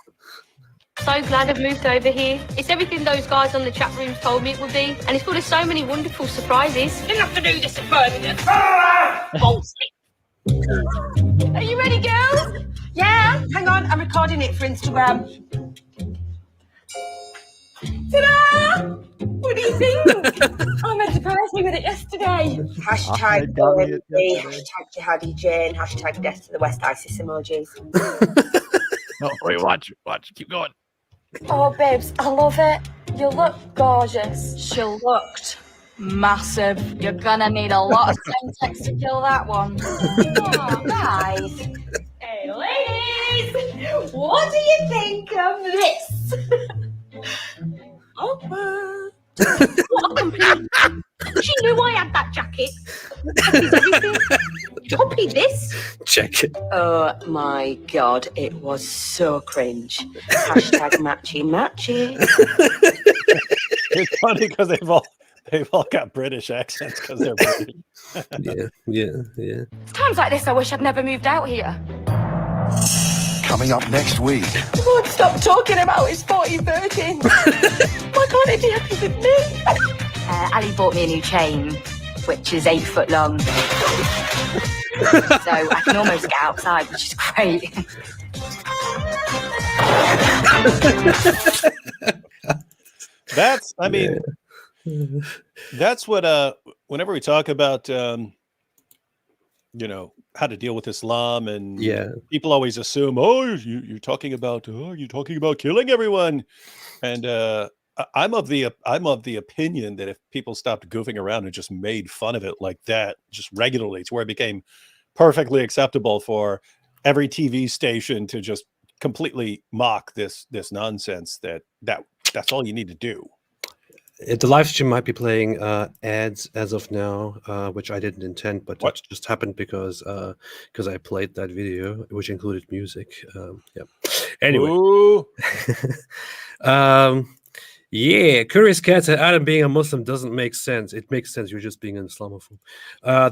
So glad I've moved over here. It's everything those guys on the chat rooms told me it would be, and it's full of so many wonderful surprises. Didn't have to do this at Birmingham. Are you ready, girls? Yeah, hang on, I'm recording it for Instagram. Ta-da! What do you think? Oh, man, surprised me with it yesterday. Hashtag Birmingham, hashtag Jihadi Jane, hashtag death to the West ISIS emojis. No, wait, watch, keep going. Oh, babes, I love it. You look gorgeous. She looked massive. You're gonna need a lot of Semtex to kill that one. Oh, guys. Hey, ladies, what do you think of this? What a complete... She knew I had that jacket. Copy this. Check it. Oh my god, it was so cringe. Hashtag matchy. It's funny because they've all got British accents because they're British. Yeah. Times like this, I wish I'd never moved out here. Coming up next week. Come on, stop talking about his 40 virgins. Why can't it be happy with me? Ali bought me a new chain, which is 8 foot long. So I can almost get outside, which is great. That's what whenever we talk about how to deal with Islam, and people always assume, you're talking about killing everyone, and I'm of the opinion that if people stopped goofing around and just made fun of it like that just regularly, to where it became perfectly acceptable for every TV station to just completely mock this nonsense, that's all you need to do. The live stream might be playing ads as of now, which I didn't intend, but it just happened because I played that video, which included music. Yeah. Anyway. Yeah, Curious Cat said Adam being a Muslim doesn't make sense. It makes sense. You're just being an Islamophobe.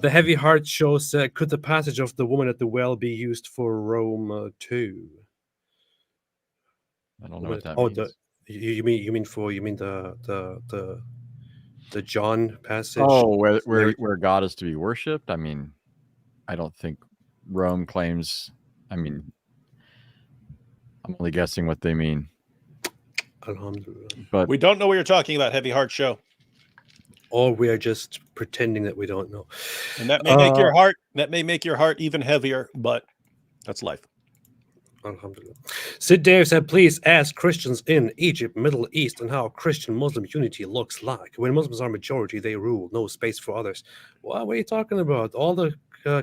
The Heavy Heart Show said, could the passage of the woman at the well be used for Rome too? I don't know what that means. You mean the John passage? Oh, where God is to be worshipped? I mean, I don't think Rome claims. I mean, I'm only guessing what they mean. But we don't know what you're talking about, Heavy Heart Show. Or we are just pretending that we don't know. And that may make your heart even heavier, but that's life. Alhamdulillah. Sid Dave said, please ask Christians in Egypt, Middle East, and how Christian-Muslim unity looks like. When Muslims are majority, they rule. No space for others. What are you talking about? All the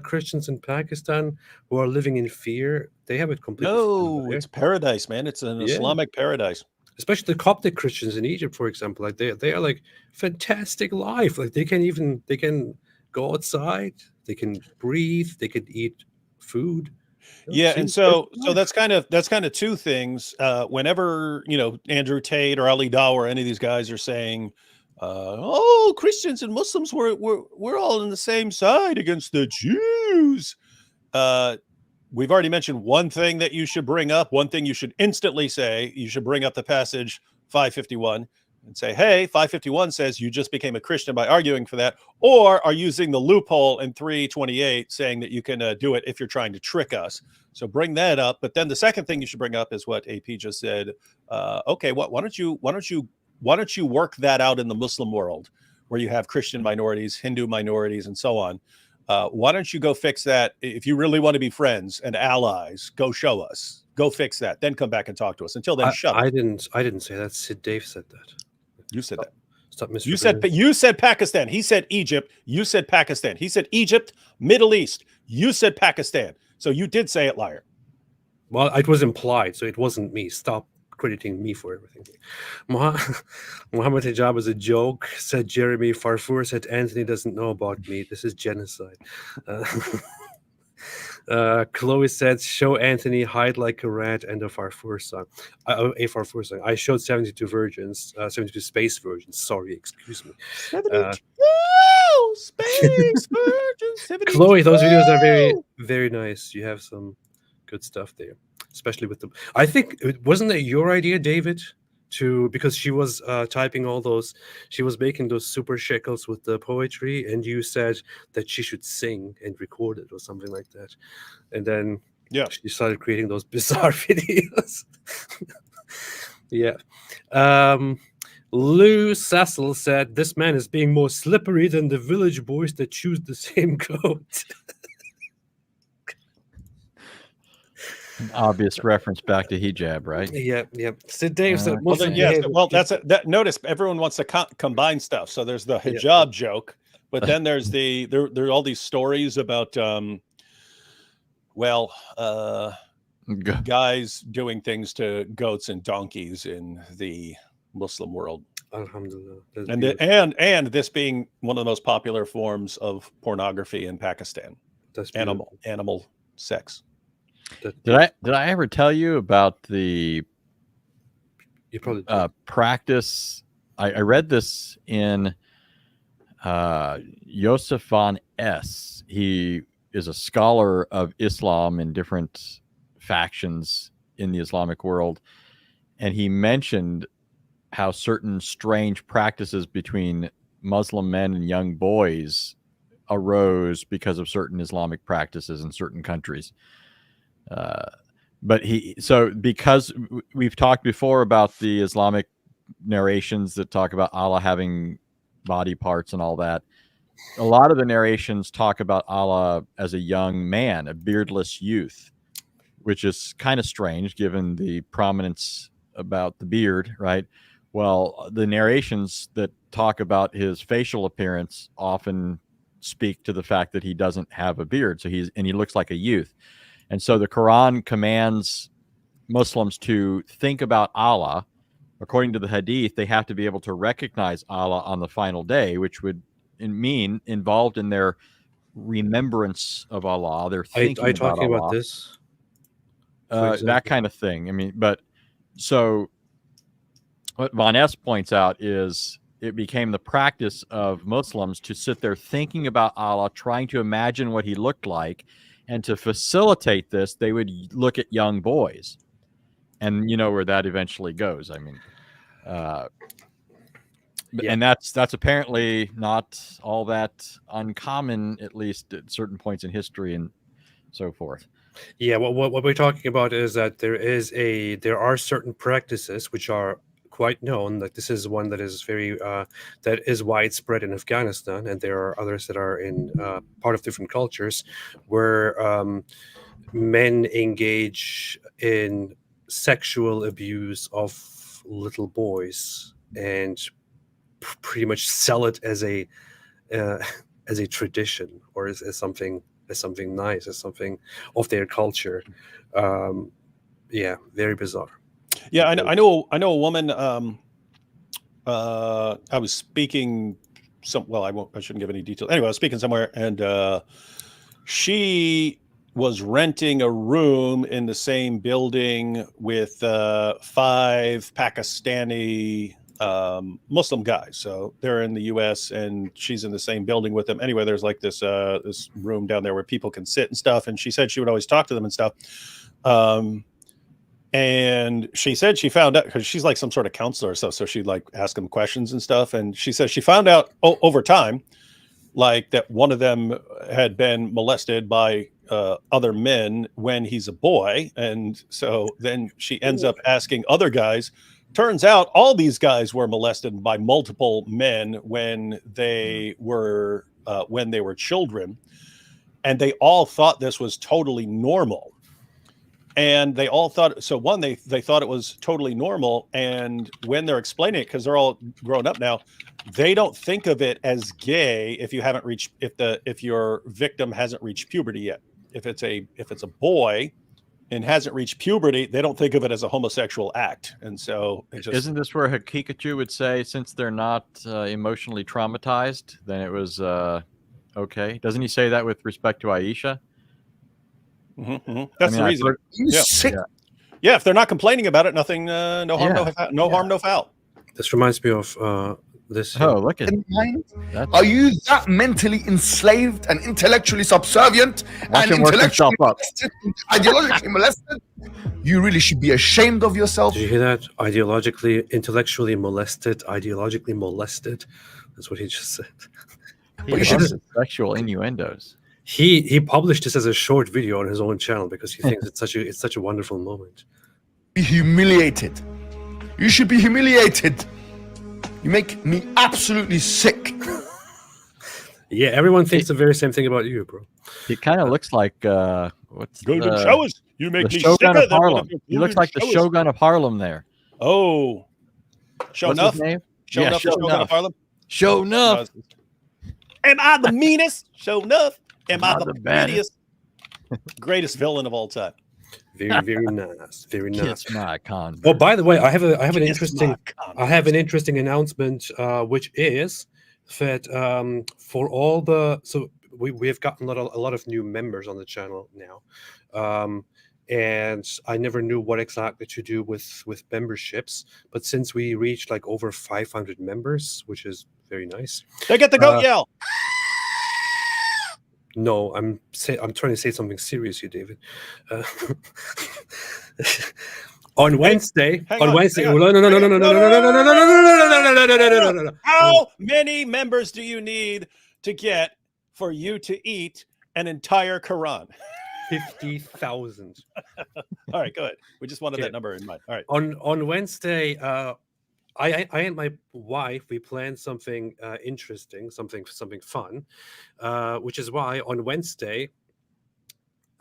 Christians in Pakistan who are living in fear, they have it completely. No, it's paradise, man. It's an Islamic paradise. Especially the Coptic Christians in Egypt, for example, like they are like fantastic life. Like they can go outside, they can breathe, they can eat food. Yeah, and so that's kind of two things. Whenever Andrew Tate or Ali Daw or any of these guys are saying, "Oh, Christians and Muslims we're all on the same side against the Jews," we've already mentioned one thing that you should bring up. One thing you should instantly say. You should bring up the passage 551 and say, "Hey, 551 says you just became a Christian by arguing for that," or are using the loophole in 328 saying that you can do it if you're trying to trick us. So bring that up. But then the second thing you should bring up is what AP just said. Okay, why don't you work that out in the Muslim world where you have Christian minorities, Hindu minorities, and so on? Why don't you go fix that? If you really want to be friends and allies, go show us. Go fix that. Then come back and talk to us. Until then, shut up. I didn't say that. Sid Dave said that. You said that. Stop you said Pakistan. He said Egypt. You said Pakistan. He said Egypt, Middle East. You said Pakistan. So you did say it, liar. Well, it was implied, so it wasn't me. Stop crediting me for everything. Muhammad Hijab is a joke, said Jeremy. Farfour said Anthony doesn't know about me. This is genocide. Chloe said, show Anthony hide like a rat and a Farfour song. I showed 72 versions, 72 space versions. Sorry, excuse me. 72 space versions. 72. Chloe, those videos are very, very nice. You have some good stuff there, especially with them. I think, wasn't that your idea, David? Because she was typing all those, she was making those super shekels with the poetry, and you said that she should sing and record it or something like that. And then she started creating those bizarre videos. Yeah. Lou Cecil said, this man is being more slippery than the village boys that choose the same goat. An obvious reference back to hijab, right? Yeah. So Dave said, notice everyone wants to combine stuff. So there's the hijab joke, but then there's there are all these stories about guys doing things to goats and donkeys in the Muslim world. Alhamdulillah. And this being one of the most popular forms of pornography in Pakistan. That's animal sex. Did I ever tell you about the practice? I read this in Yosef von S. He is a scholar of Islam in different factions in the Islamic world, and he mentioned how certain strange practices between Muslim men and young boys arose because of certain Islamic practices in certain countries. Because we've talked before about the Islamic narrations that talk about Allah having body parts and all that, a lot of the narrations talk about Allah as a young man, a beardless youth, which is kind of strange given the prominence about the beard, right? Well, the narrations that talk about his facial appearance often speak to the fact that he doesn't have a beard, so he looks like a youth. And so the Quran commands Muslims to think about Allah, according to the Hadith, they have to be able to recognize Allah on the final day, which would mean involved in their remembrance of Allah. They're thinking about talking Allah. about this? That kind of thing. I mean, but so what Von S points out is it became the practice of Muslims to sit there thinking about Allah, trying to imagine what he looked like. And to facilitate this, they would look at young boys. And you know where that eventually goes. I mean, and that's apparently not all that uncommon, at least at certain points in history and so forth. Yeah, what we're talking about is that there are certain practices which are quite known. Like this is one that is very that is widespread in Afghanistan, and there are others that are in part of different cultures where men engage in sexual abuse of little boys and pretty much sell it as a tradition or as something nice, as something of their culture. Very bizarre. Yeah, I know a woman. I was speaking I shouldn't give any details. Anyway, I was speaking somewhere, and she was renting a room in the same building with 5 Pakistani Muslim guys. So they're in the U.S. and she's in the same building with them. Anyway, there's like this room down there where people can sit and stuff. And she said she would always talk to them and stuff. And she said she found out, because she's like some sort of counselor or stuff, so she'd like ask them questions and stuff. And she says she found out over time, like that one of them had been molested by other men when he's a boy. And so then she ends up asking other guys. Turns out all these guys were molested by multiple men when they were children, and they all thought this was totally normal. And they all thought so. One, they thought it was totally normal, and when they're explaining it, because they're all grown up now, they don't think of it as gay if your victim hasn't reached puberty yet. If it's a boy and hasn't reached puberty, they don't think of it as a homosexual act. And so isn't this where Hakikachu would say, since they're not emotionally traumatized, then it was okay? Doesn't he say that with respect to Aisha? That's the reason. Yeah, if they're not complaining about it, nothing, no harm, no foul. This reminds me of this. Oh, look at Are you that mentally enslaved and intellectually subservient and intellectually molested, ideologically molested? You really should be ashamed of yourself. Did you hear that? Ideologically, intellectually molested, ideologically molested. That's what he just said. Sexual innuendos. He published this as a short video on his own channel because he thinks it's such a wonderful moment. Be humiliated. You should be humiliated. You make me absolutely sick. Yeah, everyone thinks the very same thing about you, bro. He kind of looks like what's Golden Showers. You make me Shogun sicker of Harlem. He looks like the Shogun of Harlem there. Oh, Show enough. Show enough. Shogun of Harlem. Show enough. Am I the meanest? Show enough. Am I the prettiest? Greatest villain of all time. Very, very nice. Very nice. Kiss my con. Oh, by the way, I have an interesting announcement, which is that for all the we have gotten a lot of new members on the channel now, and I never knew what exactly to do with memberships. But since we reached like over 500 members, which is very nice, they get the goat yell. No, I'm trying to say something serious here, David. On Wednesday, No. How many members do you need to get for you to eat an entire Quran? 50,000. All right, go ahead. We just wanted that number in mind. All right. On Wednesday, I and my wife, we planned something interesting, something fun, which is why on Wednesday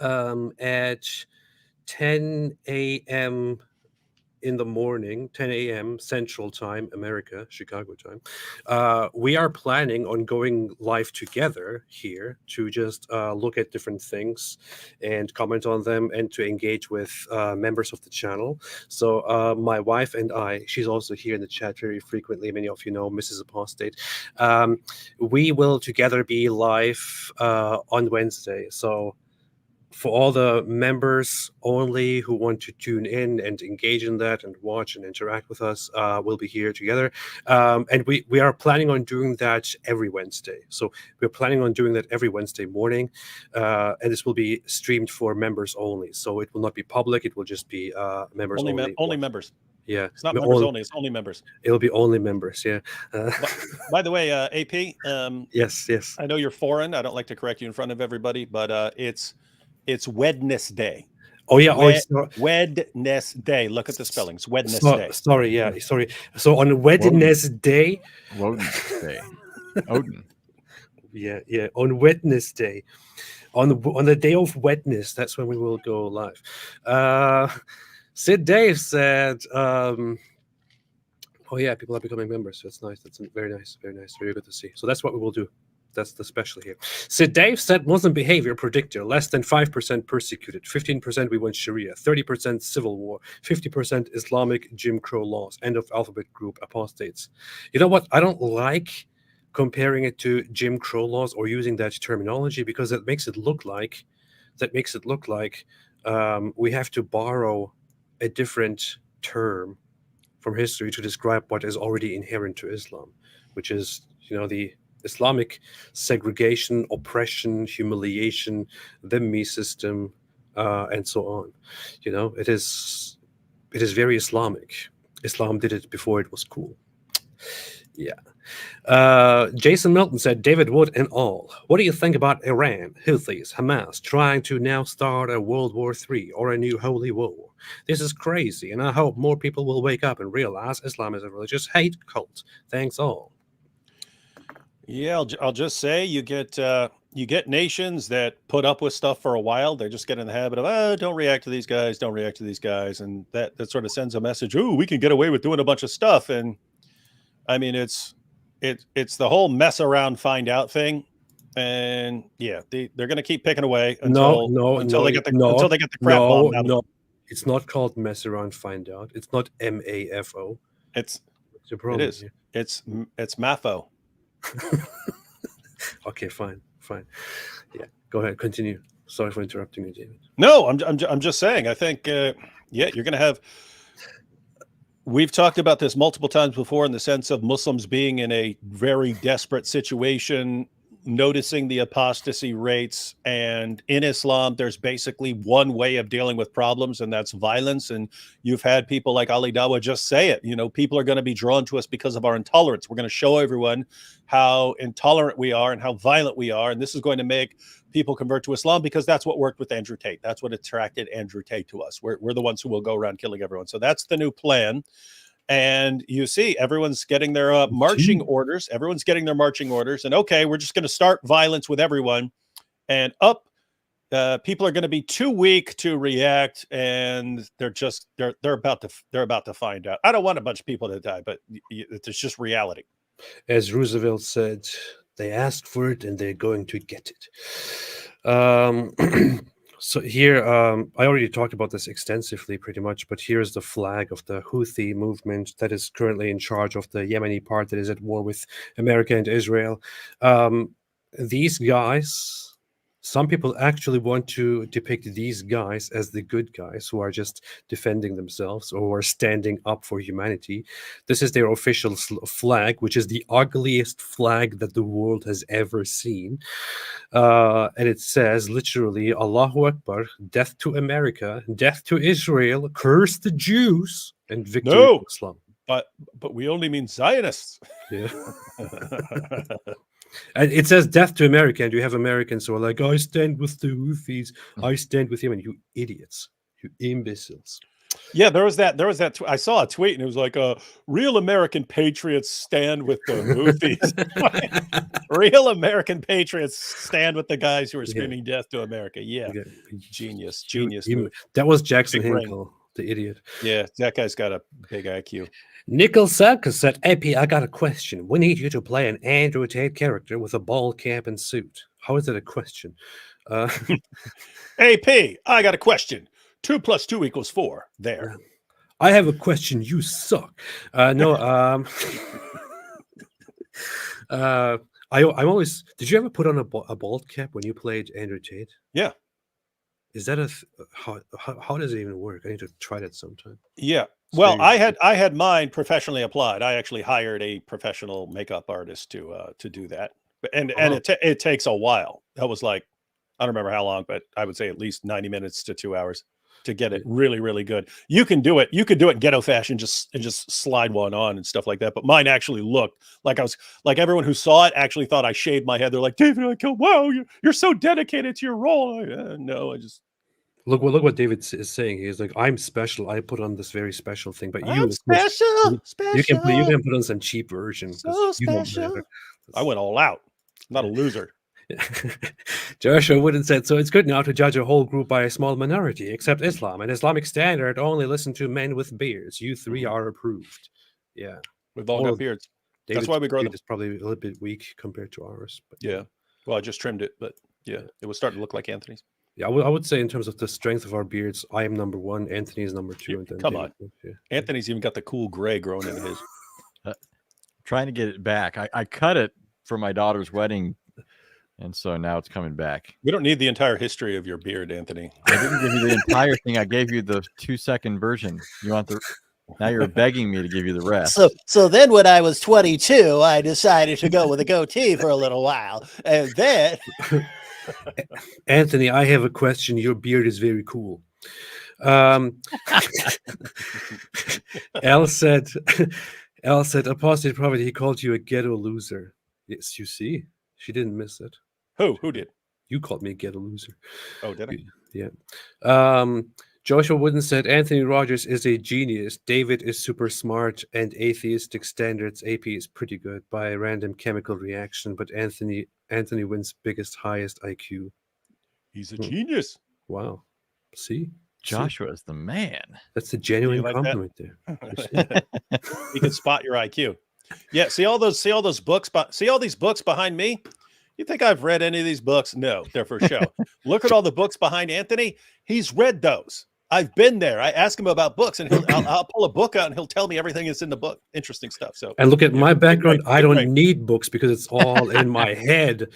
at 10 a.m. in the morning, 10 a.m. Central Time, America, Chicago time, we are planning on going live together here to just look at different things and comment on them and to engage with members of the channel. So my wife and I, she's also here in the chat very frequently. Many of you know Mrs. Apostate. We will together be live on Wednesday. So for all the members only who want to tune in and engage in that and watch and interact with us, we'll be here together. And we are planning on doing that every Wednesday. So we're planning on doing that every Wednesday morning. And this will be streamed for members only. So it will not be public. It will just be members only. Only members. Yeah. It's not members only. It's only members. It'll be only members. Yeah. By the way, AP. Yes. I know you're foreign. I don't like to correct you in front of everybody, but it's Wednesday. Oh yeah, Wednesday. Look at the spellings. Wednesday. Sorry. So on Wednesday. Wednesday. Odin. Yeah. On Wednesday, on the day of Wednesday, that's when we will go live. Sid Dave said, "Oh yeah, people are becoming members. So it's nice. That's very nice. Very good to see. So that's what we will do." That's the special here. Sid Dave said Muslim behavior predictor, less than 5% persecuted, 15% we want Sharia, 30% civil war, 50% Islamic Jim Crow laws, end of alphabet group apostates. You know what? I don't like comparing it to Jim Crow laws or using that terminology because that makes it look like we have to borrow a different term from history to describe what is already inherent to Islam, which is, the Islamic segregation, oppression, humiliation, the me system, and so on. It is very Islamic. Islam did it before it was cool. Yeah. Jason Milton said, David Wood and all. What do you think about Iran, Houthis, Hamas trying to now start a World War III or a new holy war? This is crazy, and I hope more people will wake up and realize Islam is a religious hate cult. Thanks all. Yeah, I'll just say you get nations that put up with stuff for a while. They just get in the habit of, don't react to these guys, don't react to these guys. And that sort of sends a message, we can get away with doing a bunch of stuff. And I mean, it's the whole mess around, find out thing. And yeah, they're going to keep picking away until they get the crap bombed out. No, it's not called mess around, find out. It's not MAFO. It is. It's MAFO. Okay, fine. Yeah, go ahead, continue. Sorry for interrupting you, David. No, I'm just saying. I think you're going to have. We've talked about this multiple times before in the sense of Muslims being in a very desperate situation, noticing the apostasy rates, and in Islam, there's basically one way of dealing with problems, and that's violence. And you've had people like Ali Dawa just say it. People are going to be drawn to us because of our intolerance. We're going to show everyone how intolerant we are and how violent we are, and this is going to make people convert to Islam because that's what worked with Andrew Tate. That's what attracted Andrew Tate to us. We're the ones who will go around killing everyone. So that's the new plan. And you see, everyone's getting their marching orders. Everyone's getting their marching orders. And okay, we're just going to start violence with everyone. And people are going to be too weak to react, and they're about to find out. I don't want a bunch of people to die, but it's just reality. As Roosevelt said, they asked for it and they're going to get it. So here, I already talked about this extensively pretty much, but here's the flag of the Houthi movement that is currently in charge of the Yemeni part that is at war with America and Israel. These guys, some people actually want to depict these guys as the good guys who are just defending themselves or are standing up for humanity. This is their official flag, which is the ugliest flag that the world has ever seen. And it says literally, Allahu Akbar, death to America, death to Israel, curse the Jews, and victory to Islam. But we only mean Zionists. Yeah. And it says death to America, and you have Americans who are like, I stand with the Houthis, I stand with him, and you idiots, you imbeciles. Yeah, there was that. I saw a tweet, and it was like, real American patriots stand with the Houthis. Real American patriots stand with the guys who are screaming death to America. Yeah. Genius. That was Jackson Hinkle. the idiot. Yeah, that guy's got a big IQ. Nickel Sarkis said, AP, I got a question. We need you to play an Andrew Tate character with a ball cap and suit. How is that a question? AP, I got a question. 2 + 2 = 4. There. I have a question. You suck. No. I'm always. Did you ever put on a bald cap when you played Andrew Tate? Yeah. Is that how does it even work? I need to try that sometime. Yeah. Well, I had mine professionally applied. I actually hired a professional makeup artist to do that, and it takes a while. That was like, I don't remember how long, but I would say at least 90 minutes to 2 hours to get it really, really good. You can do it. You could do it in ghetto fashion, just slide one on and stuff like that. But mine actually looked like I was like, everyone who saw it actually thought I shaved my head. They're like, David, wow, you're so dedicated to your role. No, I just. Look what David is saying. He's like, I'm special. I put on this very special thing, but I'm special. You can put on some cheap version. So special. I went all out. I'm not a loser. Joshua Wooden said, so it's good now to judge a whole group by a small minority, except Islam. An Islamic standard only listen to men with beards. You three are approved. Yeah. We've all got beards. That's why we grow them. It's probably a little bit weak compared to ours. But yeah. Well, I just trimmed it, but yeah, it was starting to look like Anthony's. Yeah, I would say in terms of the strength of our beards, I am number 1, Anthony is number 2. And then Come on. Yeah. Anthony's even got the cool gray growing in his. Trying to get it back. I cut it for my daughter's wedding, and so now it's coming back. We don't need the entire history of your beard, Anthony. I didn't give you the entire thing. I gave you the 2-second version. You want the... Now you're begging me to give you the rest. So then when I was 22, I decided to go with a goatee for a little while. And then... Anthony, I have a question. Your beard is very cool. Al said, Apostate Prophet, he called you a ghetto loser. Yes, you see. She didn't miss it. Who did? You called me a ghetto loser. Oh, did I? Yeah. Joshua Wooden said, Anthony Rogers is a genius. David is super smart, and atheistic standards, AP is pretty good by a random chemical reaction, but Anthony wins biggest, highest IQ. He's a genius. Wow. See? Joshua is the man. That's a genuine compliment there. You can spot your IQ. Yeah, see all these books behind me? You think I've read any of these books? No, they're for show. Look at all the books behind Anthony. He's read those. I've been there. I ask him about books, and I'll pull a book out, and he'll tell me everything that's in the book. Interesting stuff. So, and look at my background. I don't need books because it's all in my head.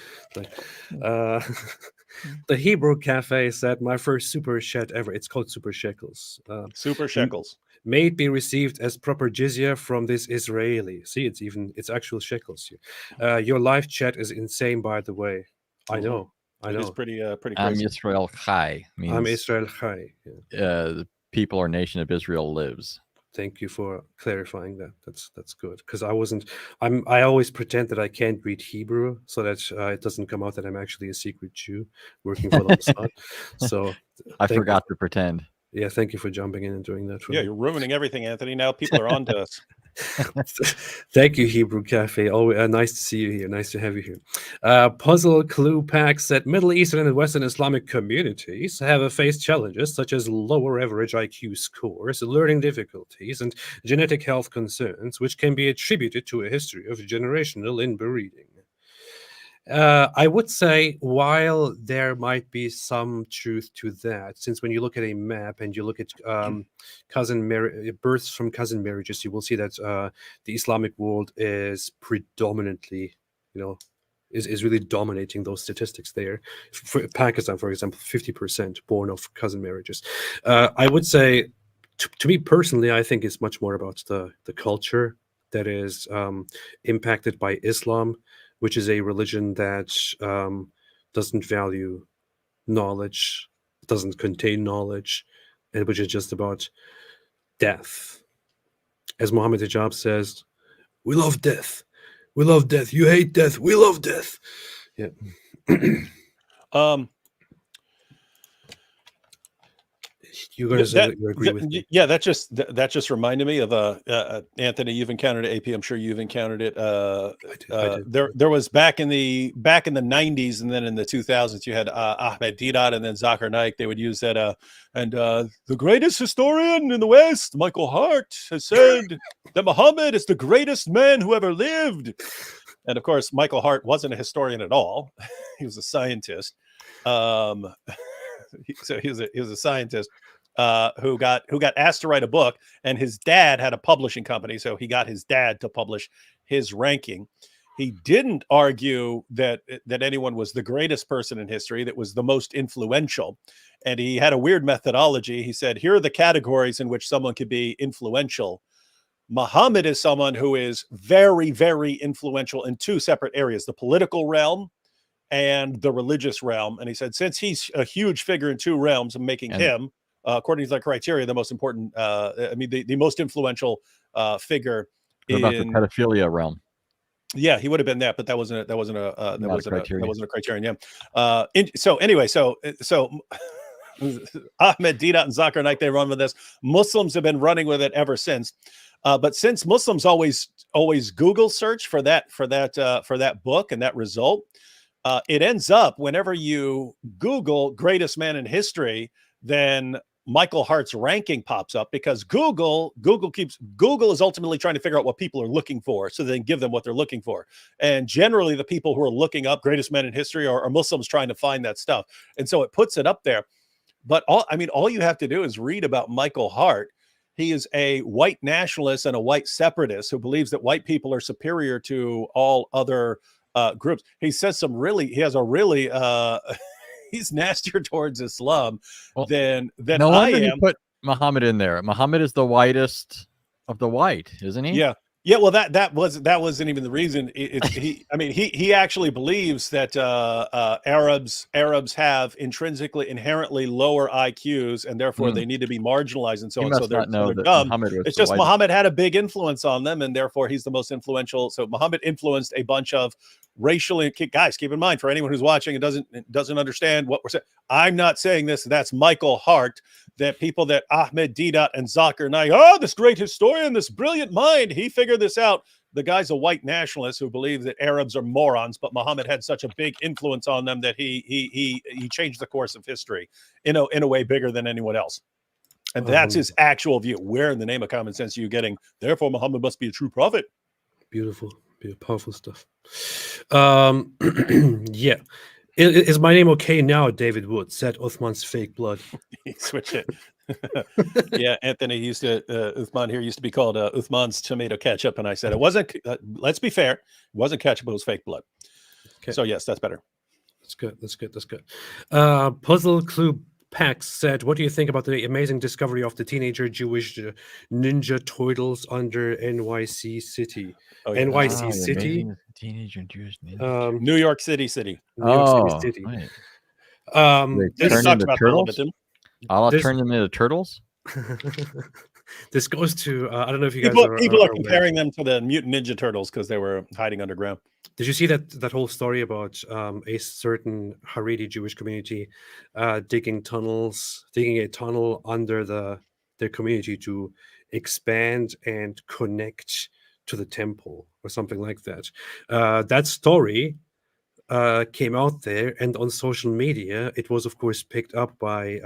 The Hebrew Cafe said, my first super chat ever. It's called Super Shekels. Super Shekels. May it be received as proper jizya from this Israeli. See, it's actual shekels here. Your live chat is insane, by the way. I know. It's pretty crazy. I'm Israel Chai. I'm Israel Chai. Yeah. The people or nation of Israel lives. Thank you for clarifying that. That's good, because I always pretend that I can't read Hebrew so that it doesn't come out that I'm actually a secret Jew working for the Mossad. So I forgot to pretend. Yeah, thank you for jumping in and doing that. Yeah, you're ruining everything, Anthony. Now people are on to us. Thank you, Hebrew Cafe. Always nice to see you here. Nice to have you here. Puzzle Clue Pack said Middle Eastern and Western Islamic communities have faced challenges such as lower average IQ scores, learning difficulties, and genetic health concerns, which can be attributed to a history of generational inbreeding. I would say, while there might be some truth to that, since when you look at a map and you look at births from cousin marriages, you will see that the Islamic world is predominantly, is really dominating those statistics there. For Pakistan, for example, 50% born of cousin marriages. I would say, to me personally, I think it's much more about the culture that is impacted by Islam, which is a religion that doesn't value knowledge, doesn't contain knowledge, and which is just about death. As Muhammad Hijab says, we love death. We love death. You hate death. We love death. Yeah. You're going to say that you agree with me. Yeah, that just reminded me of Anthony. You've encountered it. AP, I'm sure you've encountered it. I did. There was back in the 90s, and then in the 2000s, you had Ahmed Deedat and then Zakir Naik. They would use that. The greatest historian in the West, Michael Hart, has said that Muhammad is the greatest man who ever lived. And of course, Michael Hart wasn't a historian at all. He was a scientist. So he was a scientist who got asked to write a book, and his dad had a publishing company, so he got his dad to publish his ranking. He didn't argue that anyone was the greatest person in history, that was the most influential. And he had a weird methodology. He said, here are the categories in which someone could be influential. Muhammad is someone who is very, very influential in two separate areas, the political realm and the religious realm. And he said, since he's a huge figure in two realms, I'm making him, according to the criteria, the most important, the most influential figure. What about the pedophilia realm? Yeah, he would have been that, but that wasn't a criterion. Yeah. So Ahmed Deedat and Zakir Naik, they run with this. Muslims have been running with it ever since. But since Muslims always Google search for that book and that result, it ends up whenever you Google greatest man in history, then Michael Hart's ranking pops up, because Google is ultimately trying to figure out what people are looking for, so they can give them what they're looking for. And generally, the people who are looking up greatest men in history are Muslims trying to find that stuff, and so it puts it up there. But all you have to do is read about Michael Hart. He is a white nationalist and a white separatist who believes that white people are superior to all other groups. He says he's nastier towards Islam than no I wonder am. You put Muhammad in there. Muhammad is the whitest of the white, isn't he? Yeah. Well, that wasn't even the reason. He actually believes that Arabs have inherently lower IQs, and therefore they need to be marginalized and so on. So they're dumb. It's just Muhammad had a big influence on them, and therefore he's the most influential. So Muhammad influenced a bunch of racially, guys, keep in mind, for anyone who's watching and doesn't understand what we're saying, I'm not saying this. That's Michael Hart. That people that Ahmed Deedat and Zakir Naik, this great historian, this brilliant mind, he figured this out. The guy's a white nationalist who believes that Arabs are morons, but Muhammad had such a big influence on them that he changed the course of history in a way bigger than anyone else. And that's his actual view. Where in the name of common sense are you getting, therefore Muhammad must be a true prophet? Beautiful, powerful stuff. Yeah. Is my name okay now, David Wood? Said Uthman's fake blood. Switch it. Yeah, Anthony used to, Uthman here used to be called Uthman's tomato ketchup. And I said, it wasn't, let's be fair, it wasn't ketchup, it was fake blood. Okay. So yes, that's better. That's good. Puzzle Clue Pax said, what do you think about the amazing discovery of the teenager Jewish Ninja Turtles under NYC City? Oh, yeah. NYC City? Teenager Jewish Ninja. New York City. New York City. Right. Turn into turtles? I'll turn them into turtles? This goes to, I don't know if you guys people are comparing them to the Mutant Ninja Turtles because they were hiding underground. Did you see that whole story about a certain Haredi Jewish community digging a tunnel under their community to expand and connect to the temple or something like that? That story came out there, and on social media, it was of course picked up by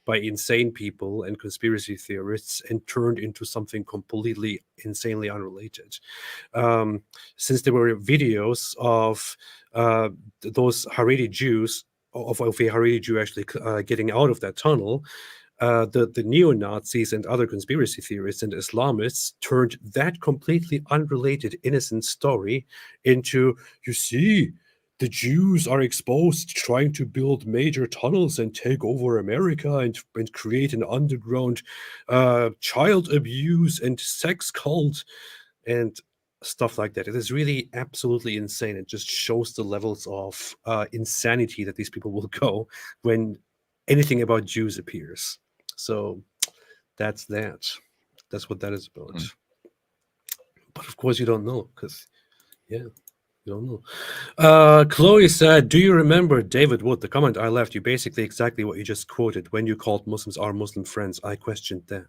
insane people and conspiracy theorists and turned into something completely insanely unrelated. Since there were videos of those Haredi Jews, of a Haredi Jew actually getting out of that tunnel, the neo-Nazis and other conspiracy theorists and Islamists turned that completely unrelated, innocent story into, you see, the Jews are exposed trying to build major tunnels and take over America and create an underground child abuse and sex cult and stuff like that. It is really absolutely insane. It just shows the levels of insanity that these people will go when anything about Jews appears. So that's that. That's what that is about. But of course you don't know because, yeah. You don't know. Chloe said, "Do you remember David Wood? The comment I left you basically exactly what you just quoted. When you called Muslims our Muslim friends, I questioned that."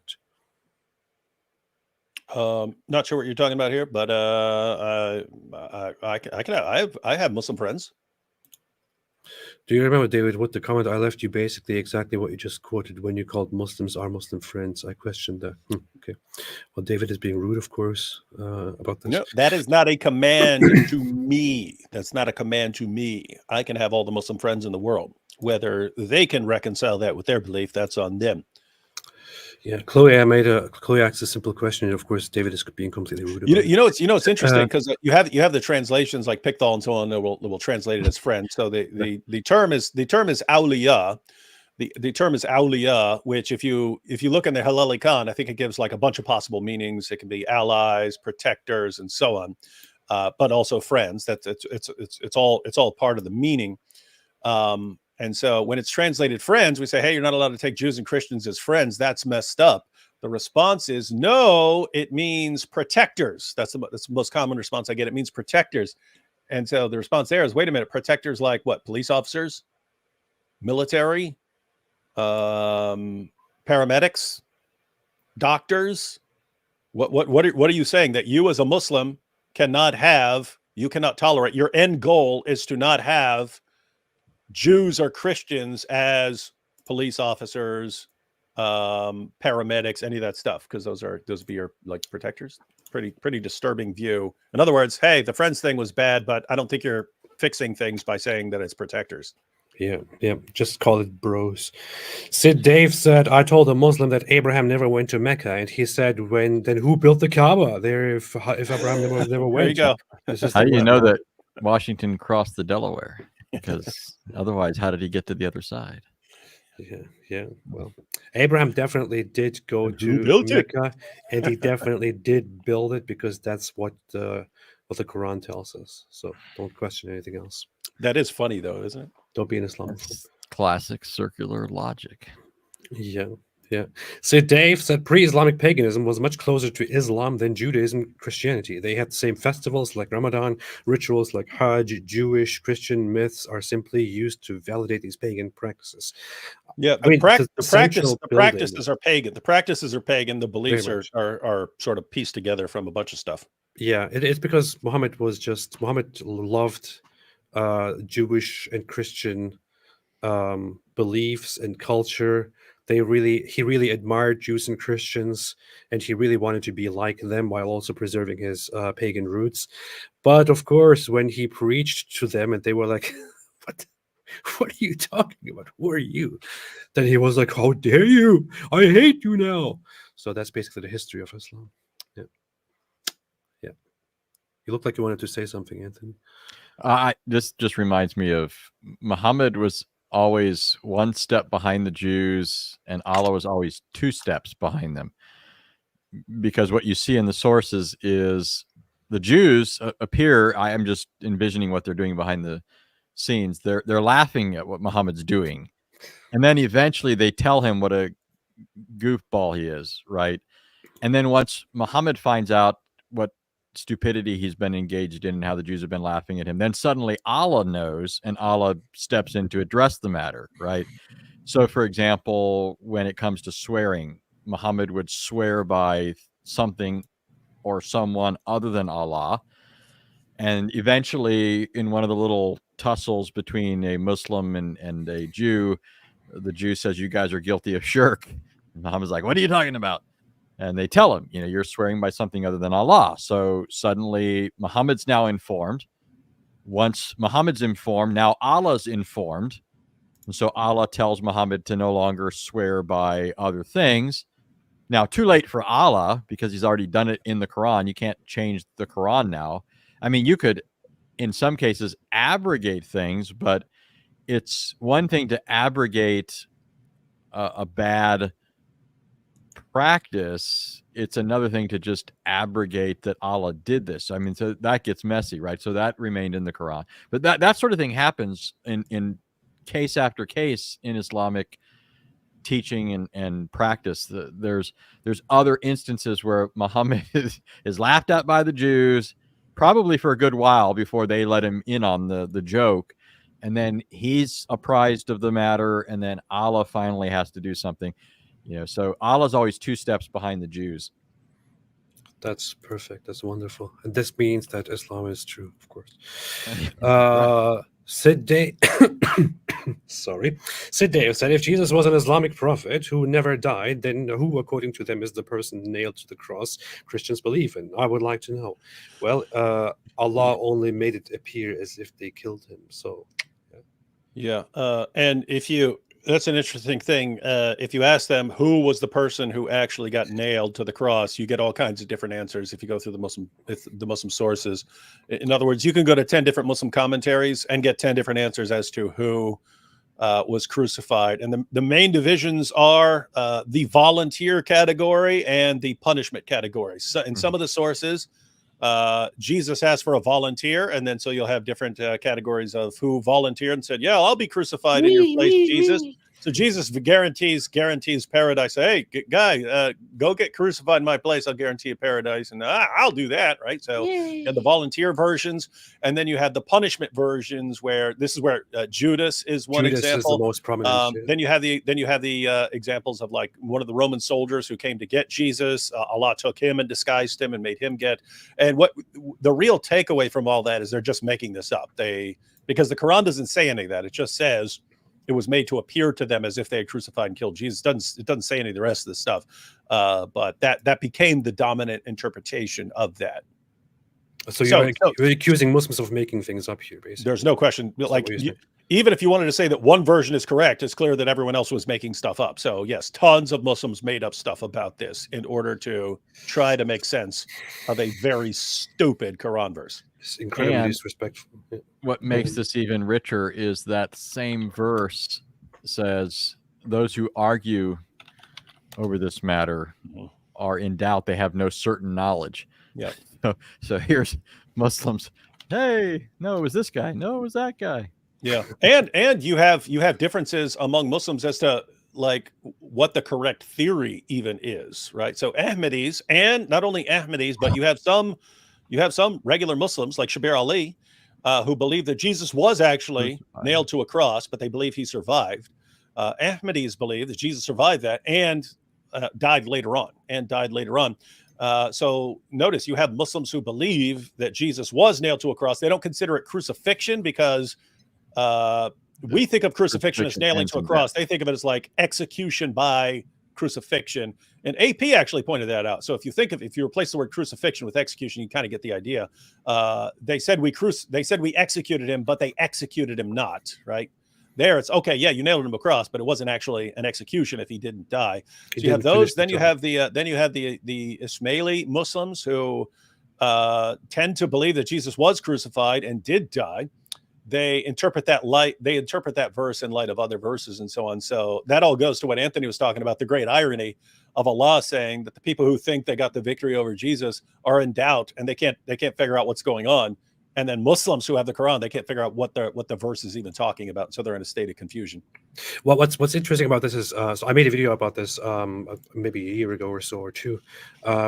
Not sure what you're talking about here, but I have Muslim friends. Do you remember, David Wood? The comment I left you basically exactly what you just quoted. When you called Muslims our Muslim friends, I questioned that. Okay. Well, David is being rude, of course, about this. No, that is not a command to me. That's not a command to me. I can have all the Muslim friends in the world. Whether they can reconcile that with their belief, that's on them. Yeah, Chloe asked a simple question, and of course, David is being completely rude. It's interesting because you have the translations like Pickthall and so on that will translate it as friend. So the term is awliya. The term is awliya, which if you look in the Halali Khan, I think it gives like a bunch of possible meanings. It can be allies, protectors, and so on, but also friends. It's all part of the meaning. And so when it's translated friends, we say, hey, you're not allowed to take Jews and Christians as friends. That's messed up. The response is, no, it means protectors. That's the most common response I get. It means protectors. And so the response there is, wait a minute, protectors like what? Police officers, military, paramedics, doctors. What are you saying? That you as a Muslim cannot tolerate, your end goal is to not have Jews or Christians as police officers, paramedics, any of that stuff, because those would be your like protectors. Pretty disturbing view. In other words, hey, the friends thing was bad, but I don't think you're fixing things by saying that it's protectors. Yeah, just call it bros. Sid Dave said, I told a Muslim that Abraham never went to Mecca, and he said, then who built the Kaaba there if Abraham never went? There you go. How do you know that Washington crossed the Delaware? Because otherwise, how did he get to the other side? Yeah. Well, Abraham definitely did go to Mecca, and he definitely did build it because that's what the Quran tells us. So don't question anything else. That is funny, though, isn't it? Don't be an Islamophobe. That's classic circular logic. Yeah. So Dave said pre-Islamic paganism was much closer to Islam than Judaism, Christianity. They had the same festivals like Ramadan, rituals like Hajj. Jewish, Christian myths are simply used to validate these pagan practices. Yeah, the practices are pagan. The practices are pagan. The beliefs are sort of pieced together from a bunch of stuff. Yeah, it's because Muhammad loved Jewish and Christian beliefs and culture. He really admired Jews and Christians, and he really wanted to be like them while also preserving his pagan roots. But of course, when he preached to them and they were like, what are you talking about? Who are you? Then he was like, how dare you? I hate you now. So that's basically the history of Islam. Yeah. You look like you wanted to say something, Anthony. This just reminds me of Muhammad was always one step behind the Jews, and Allah was always two steps behind them. Because what you see in the sources is the Jews appear, I am just envisioning what they're doing behind the scenes. They're laughing at what Muhammad's doing. And then eventually they tell him what a goofball he is, right? And then once Muhammad finds out what stupidity he's been engaged in and how the Jews have been laughing at him, then suddenly Allah knows, and Allah steps in to address the matter, right? So, for example, when it comes to swearing, Muhammad would swear by something or someone other than Allah. And eventually, in one of the little tussles between a Muslim and a Jew, the Jew says, you guys are guilty of shirk. And Muhammad's like, what are you talking about? And they tell him, you're swearing by something other than Allah. So suddenly Muhammad's now informed. Once Muhammad's informed, now Allah's informed. And so Allah tells Muhammad to no longer swear by other things. Now, too late for Allah, because he's already done it in the Quran. You can't change the Quran now. I mean, you could, in some cases, abrogate things, but it's one thing to abrogate a bad practice. It's another thing to just abrogate that Allah did this. I mean, so that gets messy, right? So that remained in the Quran. But that sort of thing happens in case after case in Islamic teaching and practice. There's other instances where Muhammad is laughed at by the Jews, probably for a good while before they let him in on the joke. And then he's apprised of the matter, and then Allah finally has to do something. So Allah's always 2 steps behind the Jews. That's perfect. That's wonderful. And this means that Islam is true, of course. Right. Sid Day, sorry. Sid Dave said, if Jesus was an Islamic prophet who never died, then who, according to them, is the person nailed to the cross Christians believe in? I would like to know. Well, Allah only made it appear as if they killed him. So, yeah. And that's an interesting thing. If you ask them who was the person who actually got nailed to the cross, you get all kinds of different answers if you go through the Muslim sources. In other words, you can go to 10 different Muslim commentaries and get 10 different answers as to who was crucified. And the main divisions are the volunteer category and the punishment category. So in some of the sources, Jesus asked for a volunteer, and then so you'll have different categories of who volunteered and said, yeah, I'll be crucified in your place, Jesus. So Jesus guarantees paradise. Hey, guy, go get crucified in my place. I'll guarantee you paradise. And I'll do that, right? So you have the volunteer versions, and then you have the punishment versions where this is where Judas is one Judas example. is the most prominent. Then you have the examples of like one of the Roman soldiers who came to get Jesus. Allah took him and disguised him and made him get. And what the real takeaway from all that is they're just making this up. Because the Quran doesn't say any of that. It just says it was made to appear to them as if they had crucified and killed Jesus. It doesn't say any of the rest of the stuff. But that became the dominant interpretation of that. So you're accusing Muslims of making things up here, basically. There's no question. Like even if you wanted to say that one version is correct, it's clear that everyone else was making stuff up. So yes, tons of Muslims made up stuff about this in order to try to make sense of a very stupid Quran verse. It's incredibly disrespectful. Yeah. What makes this even richer is that same verse says those who argue over this matter are in doubt. They have no certain knowledge. Yeah. So here's Muslims. Hey, no, it was this guy. No, it was that guy. Yeah. And you have differences among Muslims as to like what the correct theory even is, right? So Ahmadis, and not only Ahmadis, but you have some regular Muslims like Shabir Ali, who believe that Jesus was actually nailed to a cross, but they believe he survived. Ahmadis believe that Jesus survived that and died later on. So notice you have Muslims who believe that Jesus was nailed to a cross. They don't consider it crucifixion because we think of crucifixion as nailing to a cross. They think of it as like execution by crucifixion. And AP actually pointed that out. So if you replace the word crucifixion with execution, you kind of get the idea. They said we executed him, but they executed him not, right? There it's okay. Yeah, you nailed him to a cross, but it wasn't actually an execution if he didn't die. So you have those. Then you have the Ismaili Muslims who tend to believe that Jesus was crucified and did die. They interpret that verse in light of other verses and so on. So that all goes to what Anthony was talking about, the great irony of Allah saying that the people who think they got the victory over Jesus are in doubt and they can't figure out what's going on. And then Muslims who have the Quran, they can't figure out what the verse is even talking about. So they're in a state of confusion. Well, what's interesting about this is, so I made a video about this maybe a year ago or so or two,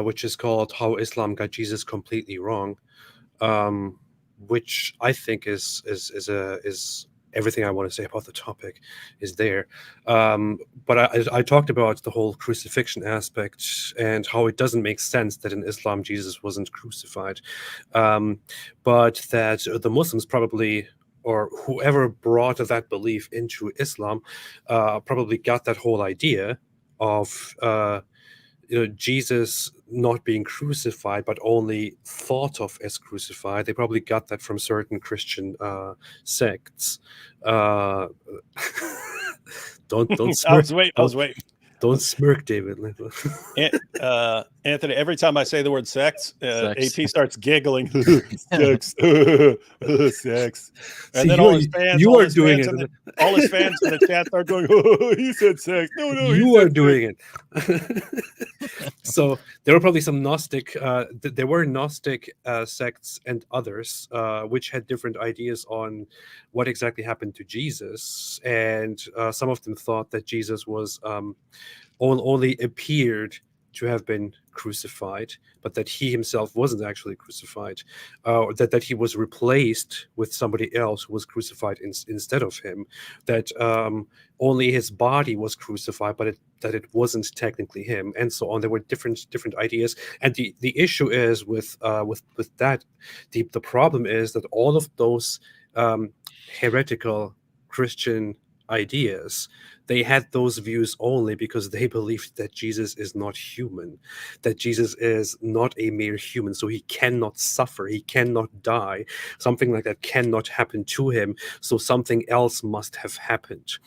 which is called "How Islam Got Jesus Completely Wrong," which I think is everything I want to say about the topic is there. But I talked about the whole crucifixion aspect and how it doesn't make sense that in Islam Jesus wasn't crucified, but that the Muslims probably, or whoever brought that belief into Islam, probably got that whole idea of Jesus not being crucified, but only thought of as crucified. They probably got that from certain Christian sects. Don't smirk. I was waiting. Don't smirk, David. Anthony, every time I say the word sex, AP starts giggling. Sex. Sex. And See, then all his fans, you are doing it. All his fans in the chat start going, oh, he said sex. No, you are doing it. So there were probably some Gnostic, there were Gnostic sects and others which had different ideas on what exactly happened to Jesus. And some of them thought that Jesus was only appeared to have been crucified, but that he himself wasn't actually crucified, or that he was replaced with somebody else who was crucified instead of him, that only his body was crucified, but that it wasn't technically him, and so on. There were different ideas, and the issue is with that, the problem is that all of those heretical Christian ideas, they had those views only because they believed that Jesus is not human, that Jesus is not a mere human, so he cannot suffer, he cannot die, something like that cannot happen to him, so something else must have happened.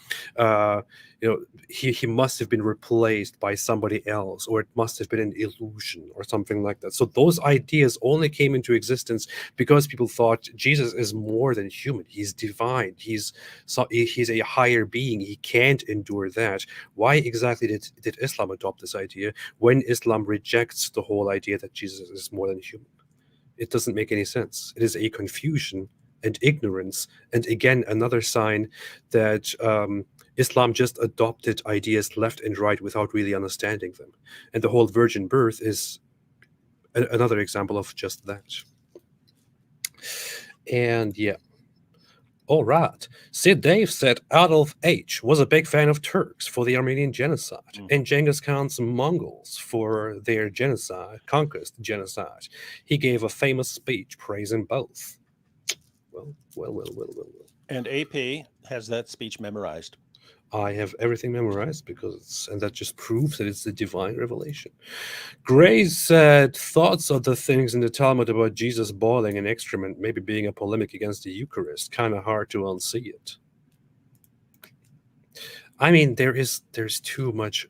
He must have been replaced by somebody else, or it must have been an illusion or something like that. So those ideas only came into existence because people thought Jesus is more than human, he's divine, he's a higher being, he can't endure that. Why exactly did Islam adopt this idea when Islam rejects the whole idea that Jesus is more than human? It doesn't make any sense. It is a confusion and ignorance, and again another sign that Islam just adopted ideas left and right without really understanding them. And the whole virgin birth is another example of just that. And yeah. All right. Sid Dave said Adolf H. was a big fan of Turks for the Armenian genocide and Genghis Khan's Mongols for their conquest genocide. He gave a famous speech praising both. Well. And AP has that speech memorized. I have everything memorized and that just proves that it's the divine revelation. Gray said, thoughts of the things in the Talmud about Jesus boiling an excrement, maybe being a polemic against the Eucharist. Kind of hard to unsee it. I mean, there's too much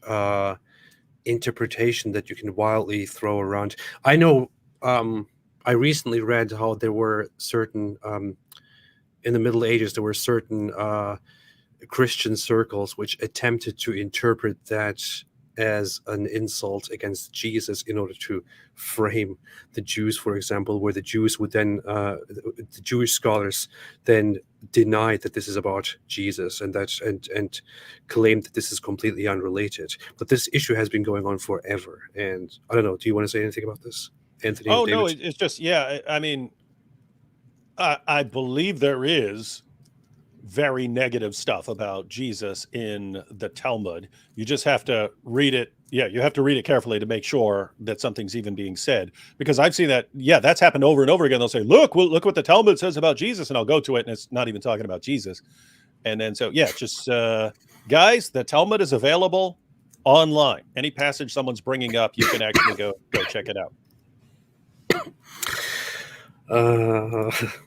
interpretation that you can wildly throw around. I know I recently read how there were certain, in the Middle Ages, there were certain Christian circles which attempted to interpret that as an insult against Jesus in order to frame the Jews, for example, where the Jews would then, the Jewish scholars then denied that this is about Jesus and claimed that this is completely unrelated. But this issue has been going on forever. And I don't know, do you want to say anything about this, Anthony? Oh, no, it's just, yeah, I mean, I believe there is very negative stuff about Jesus in the Talmud. You just have to read it. Yeah, you have to read it carefully to make sure that something's even being said. Because I've seen that, yeah, that's happened over and over again. They'll say, look what the Talmud says about Jesus. And I'll go to it and it's not even talking about Jesus. And then, so yeah, just guys, the Talmud is available online. Any passage someone's bringing up, you can actually go check it out.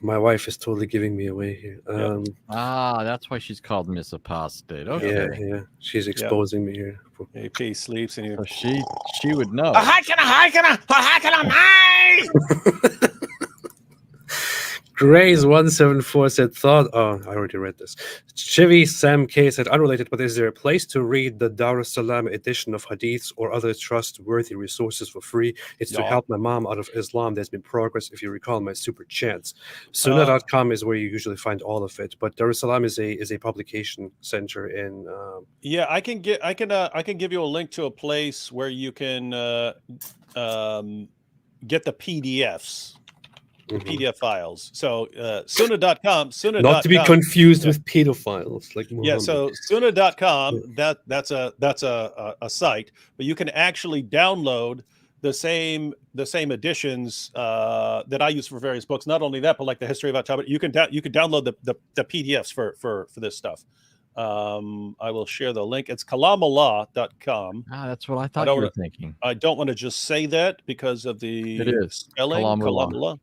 My wife is totally giving me away here. That's why she's called Miss Apostate. Okay. Yeah. She's exposing me here. AP sleeps in here. So she would know. Grays174 said, I already read this. Chivy Sam K said, unrelated, but is there a place to read the Dar es Salaam edition of Hadiths or other trustworthy resources for free? It's to help my mom out of Islam. There's been progress, if you recall my super chats. Sunnah.com is where you usually find all of it, but Dar es Salaam is a publication center in yeah, I can give you a link to a place where you can get the PDFs. PDF files. So Sunnah.com. Not to be confused with pedophiles like Muhammad. Yeah, so Sunnah.com, that's a site, but you can actually download the same editions that I use for various books. Not only that, but like the history of Al-Tabet, you can download the PDFs for this stuff. I will share the link. It's kalamallah.com. That's what I thought you were thinking. I don't want to just say that because of the spelling. Kalamallah.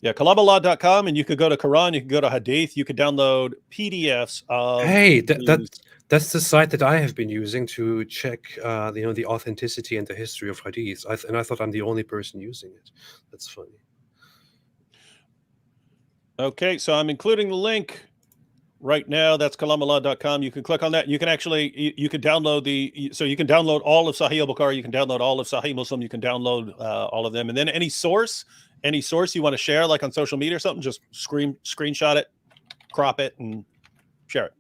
Yeah, kalamallah.com, and you could go to Quran, you could go to Hadith, you could download PDFs of. Hey, that's the site that I have been using to check, the authenticity and the history of Hadith. And I thought I'm the only person using it. That's funny. Okay, so I'm including the link. Right now, that's kalamallah.com. You can click on that. You can actually, you can download so you can download all of Sahih al-Bukhari. You can download all of Sahih Muslim. You can download all of them. And then any source you want to share, like on social media or something, just screenshot it, crop it, and share it.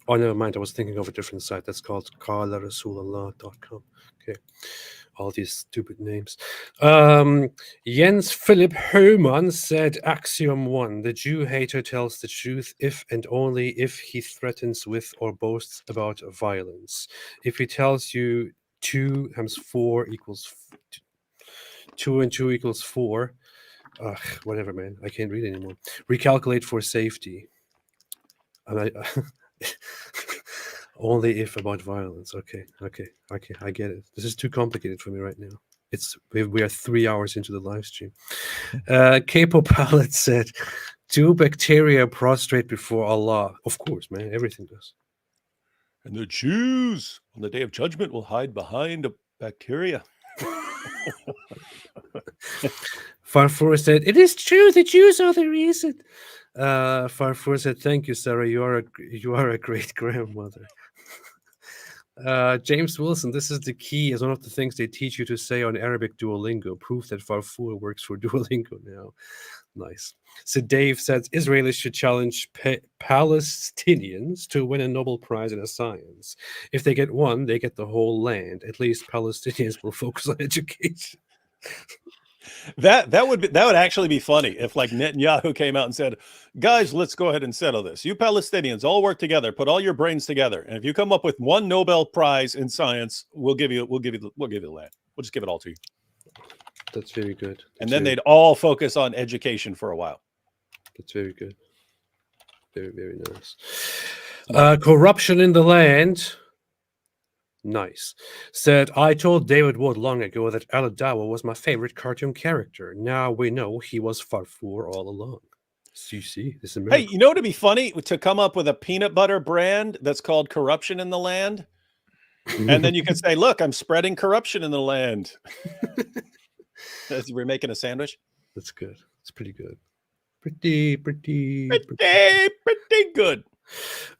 Oh, never mind. I was thinking of a different site. That's called qalarasulallah.com. Okay. All these stupid names. Jens Philip Hohmann said, Axiom 1, the Jew hater tells the truth if and only if he threatens with or boasts about violence. If he tells you 2 times 4 equals 2 and 2 equals 4, whatever, man. I can't read anymore. Recalculate for safety. Only if about violence. Okay, I get it. This is too complicated for me right now. We are 3 hours into the live stream. Capo Pallet said, do bacteria prostrate before Allah? Of course, man. Everything does. And the Jews on the day of judgment will hide behind a bacteria. Farfour said, it is true, the Jews are the reason. Farfour said, thank you, Sarah. You are a great grandmother. James Wilson, this is the key as one of the things they teach you to say on Arabic Duolingo. Proof that Farfour works for Duolingo now. Nice. So Dave says Israelis should challenge Palestinians to win a Nobel Prize in a science. If they get one, they get the whole land. At least Palestinians will focus on education. That would actually be funny if like Netanyahu came out and said, guys, let's go ahead and settle this. You Palestinians all work together, put all your brains together. And if you come up with one Nobel Prize in science, we'll give you the land. We'll just give it all to you. That's very good. And then they'd all focus on education for a while. That's very good. Very, very nice. Corruption in the land. Nice. Said, I told David Wood long ago that Al-Dawa was my favorite cartoon character. Now we know he was Farfour all along. See, this is hey, you know what'd be funny? To come up with a peanut butter brand that's called Corruption in the Land. And then you can say, look, I'm spreading corruption in the land. As we're making a sandwich. That's good. It's pretty good. Pretty good.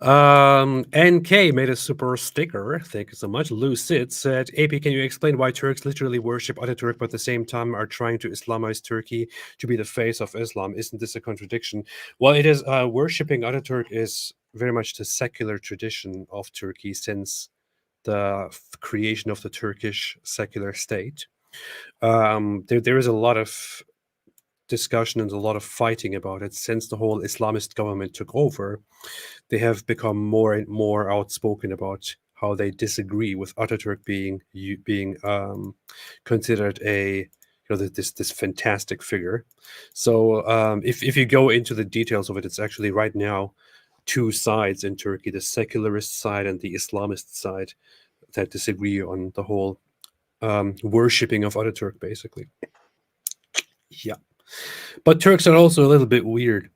NK made a super sticker. Thank you so much. Lucid said, AP, can you explain why Turks literally worship Ataturk but at the same time are trying to Islamize Turkey to be the face of Islam? Isn't this a contradiction? Well, it is. Worshipping Ataturk is very much the secular tradition of Turkey since the creation of the Turkish secular state. There is a lot of discussion and a lot of fighting about it since the whole Islamist government took over. They have become more and more outspoken about how they disagree with Ataturk being considered this fantastic figure. So if you go into the details of it, it's actually right now 2 sides in Turkey: the secularist side and the Islamist side that disagree on the whole worshipping of Ataturk, basically. Yeah. But Turks are also a little bit weird.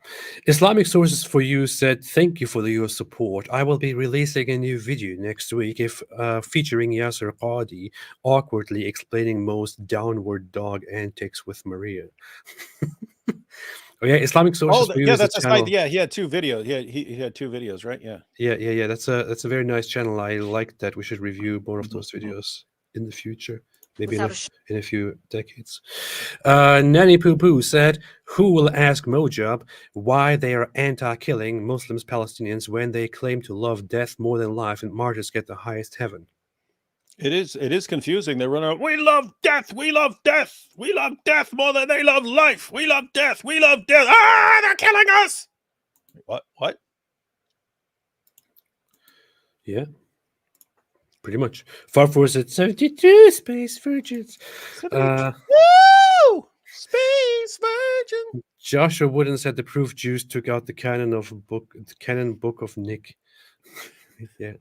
Islamic Sources for You said, thank you for your support. I will be releasing a new video next week featuring Yasser Qadi awkwardly explaining most downward dog antics with Maria. Oh yeah, Islamic Sources for You. Yeah, that's a yeah, he had 2 videos. He had 2 videos, right? Yeah. Yeah. That's a very nice channel. I like that. We should review more of those videos in the future. Maybe in a few decades. Nanny Poo Poo said, who will ask Mojab why they are anti-killing Muslims, Palestinians, when they claim to love death more than life and martyrs get the highest heaven? It is confusing. They run around, we love death, we love death, we love death more than they love life. We love death, we love death. Ah, they're killing us. What? Yeah. Pretty much. Farfour said 72 space virgins. Woo! Space virgin. Joshua Wooden said the proof Jews took out the canon book of Nick. yeah.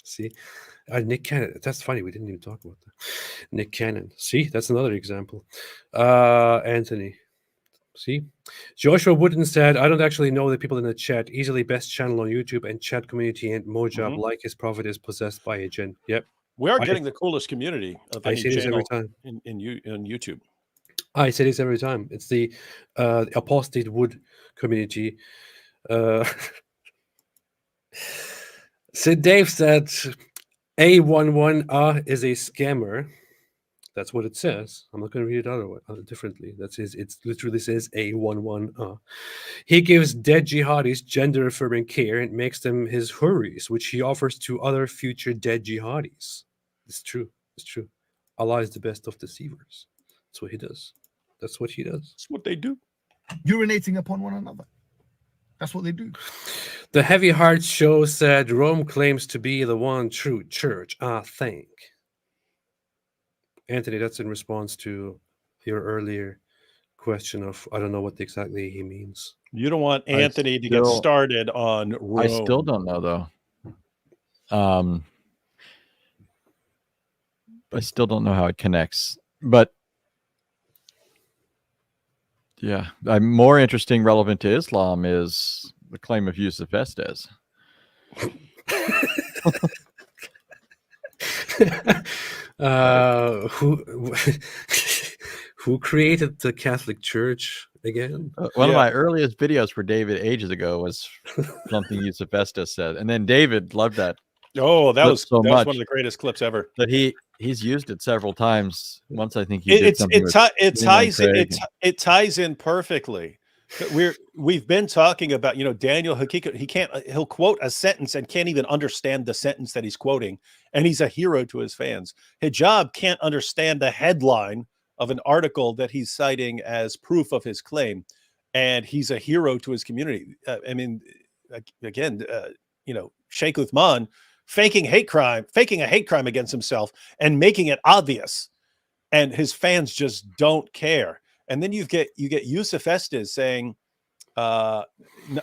See, Nick Cannon. That's funny. We didn't even talk about that. Nick Cannon. See, that's another example. Anthony. See, Joshua Wooden said, I don't actually know the people in the chat. Easily best channel on YouTube and chat community, and Mojab, like his prophet, is possessed by a jinn. Yep. We are getting the coolest community of any say this every channel time. in YouTube. I say this every time. It's the Apostate Wood community. So Dave said A11 is a scammer. That's what it says. I'm not going to read it differently. It literally says A11. He gives dead jihadis gender-affirming care and makes them his hurries, which he offers to other future dead jihadis. It's true. Allah is the best of deceivers. That's what he does. That's what he does. That's what they do. Urinating upon one another. That's what they do. The Heavy Heart Show said Rome claims to be the one true church. I think. Anthony, that's in response to your earlier question of I don't know what exactly he means. You don't want Anthony to get started on Rome. I still don't know though. I still don't know how it connects, but yeah, more interesting, relevant to Islam is the claim of Yusuf Estes. Who created the Catholic Church again? One of my earliest videos for David ages ago was something Yusuf Estes said, and then David loved that. Oh, that was so much one of the greatest clips ever. That he's used it several times. Once I think he did something. It ties in perfectly. We've been talking about, Daniel he'll quote a sentence and can't even understand the sentence that he's quoting, and he's a hero to his fans. Hijab can't understand the headline of an article that he's citing as proof of his claim, and he's a hero to his community. Sheikh Uthman faking a hate crime against himself and making it obvious, and his fans just don't care. And then you get Yusuf Estes saying, not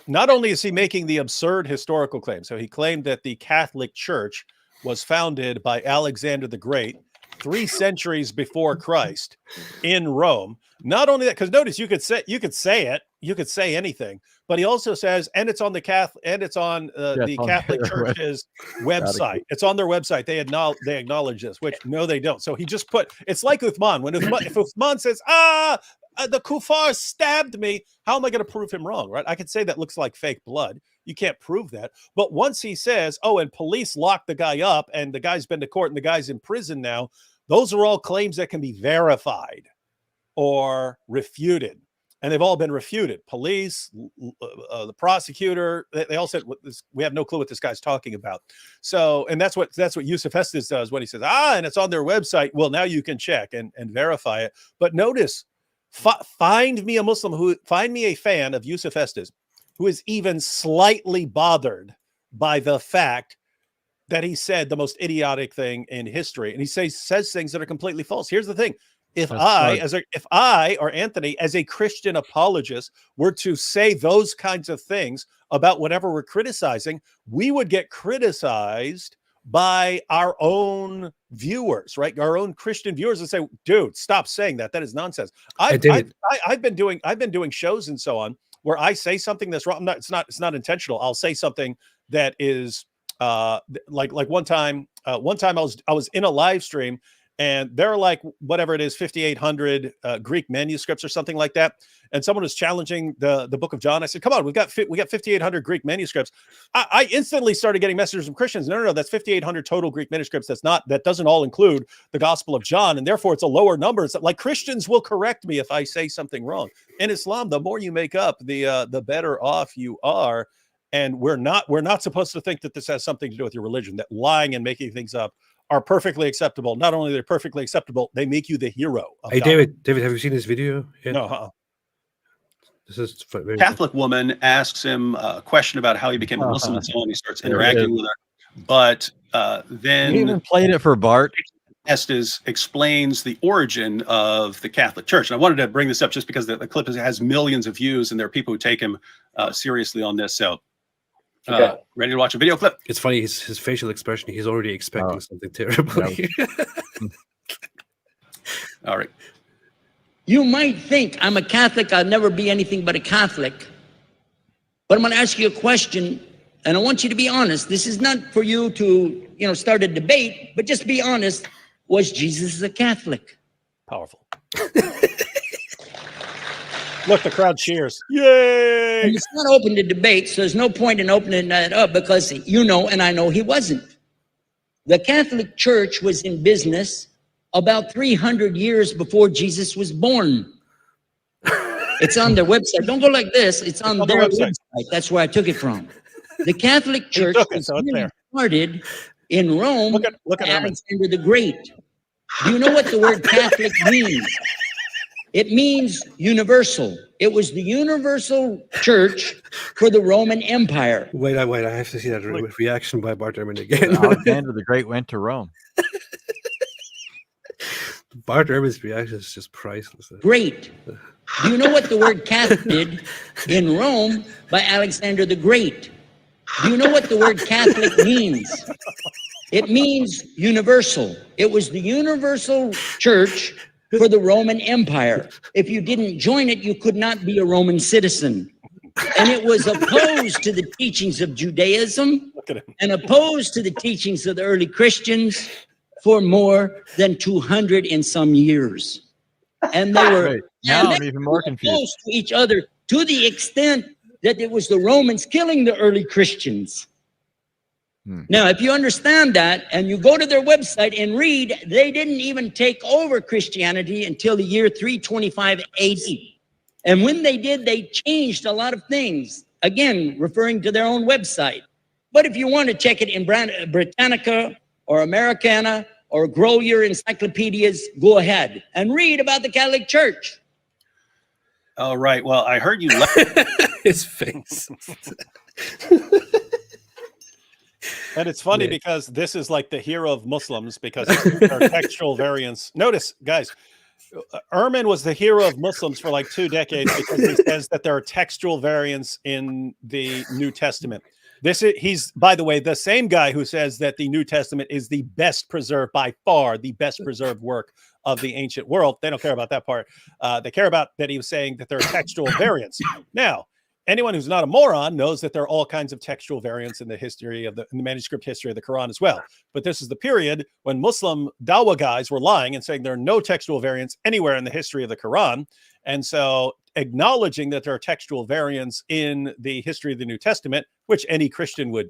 only is he making the absurd historical claim, so he claimed that the Catholic Church was founded by Alexander the Great 3 centuries before Christ in Rome. Not only that, because notice you could say anything, but he also says, and it's on the Catholic Church's website. It's on their website. They acknowledge this, which no, they don't. So he just put, it's like Uthman. If Uthman says, the kuffar stabbed me, how am I going to prove him wrong, right? I could say that looks like fake blood. You can't prove that. But once he says, and police locked the guy up and the guy's been to court and the guy's in prison now, those are all claims that can be verified or refuted. And they've all been refuted. Police, the prosecutor, they all said, we have no clue what this guy's talking about. So, and that's what Yusuf Estes does when he says, and it's on their website. Well, now you can check and verify it. But notice, find me a fan of Yusuf Estes who is even slightly bothered by the fact that he said the most idiotic thing in history. And he says things that are completely false. Here's the thing. If I or Anthony, as a Christian apologist, were to say those kinds of things about whatever we're criticizing, we would get criticized by our own viewers, right? Our own Christian viewers would say, "Dude, stop saying that. That is nonsense." I've been doing shows and so on where I say something that's wrong. It's not intentional. I'll say something that is like one time I was in a live stream. And there are like, whatever it is, 5,800 Greek manuscripts or something like that. And someone was challenging the book of John. I said, come on, we got 5,800 Greek manuscripts. I instantly started getting messages from Christians. No, that's 5,800 total Greek manuscripts. That doesn't all include the Gospel of John. And therefore it's a lower number. It's like Christians will correct me if I say something wrong. In Islam, the more you make up, the better off you are. And we're not supposed to think that this has something to do with your religion, that lying and making things up are perfectly acceptable. Not only they're perfectly acceptable, they make you the hero. Hey, God. David, have you seen this video? Yeah. No. This is Catholic woman asks him a question about how he became a Muslim and so on. He starts interacting with her, but then he even played it for Bart. Estes explains the origin of the Catholic Church. And I wanted to bring this up just because the clip has millions of views, and there are people who take him seriously on this. So. Ready to watch a video clip? It's funny, his facial expression, he's already expecting something terrible. All right. You might think I'm a Catholic, I'll never be anything but a Catholic. But I'm going to ask you a question, and I want you to be honest. This is not for you to, start a debate, but just be honest. Was Jesus a Catholic? Powerful. Look, the crowd cheers. Yay! And it's not open to debate, so there's no point in opening that up because and I know he wasn't. The Catholic Church was in business about 300 years before Jesus was born. It's on their website. Don't go like this. It's on their website. That's where I took it from. The Catholic Church was started in Rome by Alexander the Great. Do you know what the word Catholic means? It means universal. It was the universal church for the Roman Empire. Wait, I have to see that reaction by Bart Ehrman again. Alexander the Great went to Rome. Bart Ehrman's reaction is just priceless. Great. Do you know what the word Catholic did in Rome by Alexander the Great? Do you know what the word Catholic means? It means universal. It was the universal church for the Roman Empire. If you didn't join it, you could not be a Roman citizen. And it was opposed to the teachings of Judaism and opposed to the teachings of the early Christians for more than 200 and some years. And they were now I'm even more confused. Opposed to each other to the extent that it was the Romans killing the early Christians. Now, if you understand that and you go to their website and read, they didn't even take over Christianity until the year 325 AD. And when they did, they changed a lot of things, again, referring to their own website. But if you want to check it in Britannica or Americana or grow your encyclopedias, go ahead and read about the Catholic Church. All right. Well, I heard you. His face. And it's funny because this is like the hero of Muslims because it's our textual variants. Notice, guys, Ehrman was the hero of Muslims for like 2 decades because he says that there are textual variants in the New Testament. He's, by the way, the same guy who says that the New Testament is the best preserved, by far, the best preserved work of the ancient world. They don't care about that part. They care about that he was saying that there are textual variants. Now, anyone who's not a moron knows that there are all kinds of textual variants in the history of in the manuscript history of the Quran as well. But this is the period when Muslim Dawah guys were lying and saying there are no textual variants anywhere in the history of the Quran. And so acknowledging that there are textual variants in the history of the New Testament, which any Christian would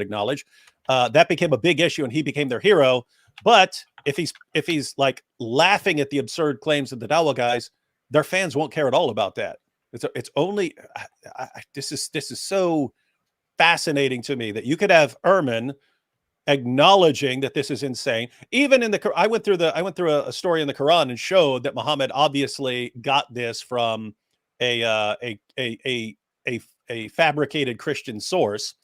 acknowledge, that became a big issue and he became their hero. But if he's like laughing at the absurd claims of the Dawah guys, their fans won't care at all about that. It's only this is so fascinating to me that you could have Ehrman acknowledging that this is insane. Even in the I went through a story in the Quran and showed that Muhammad obviously got this from a fabricated Christian source,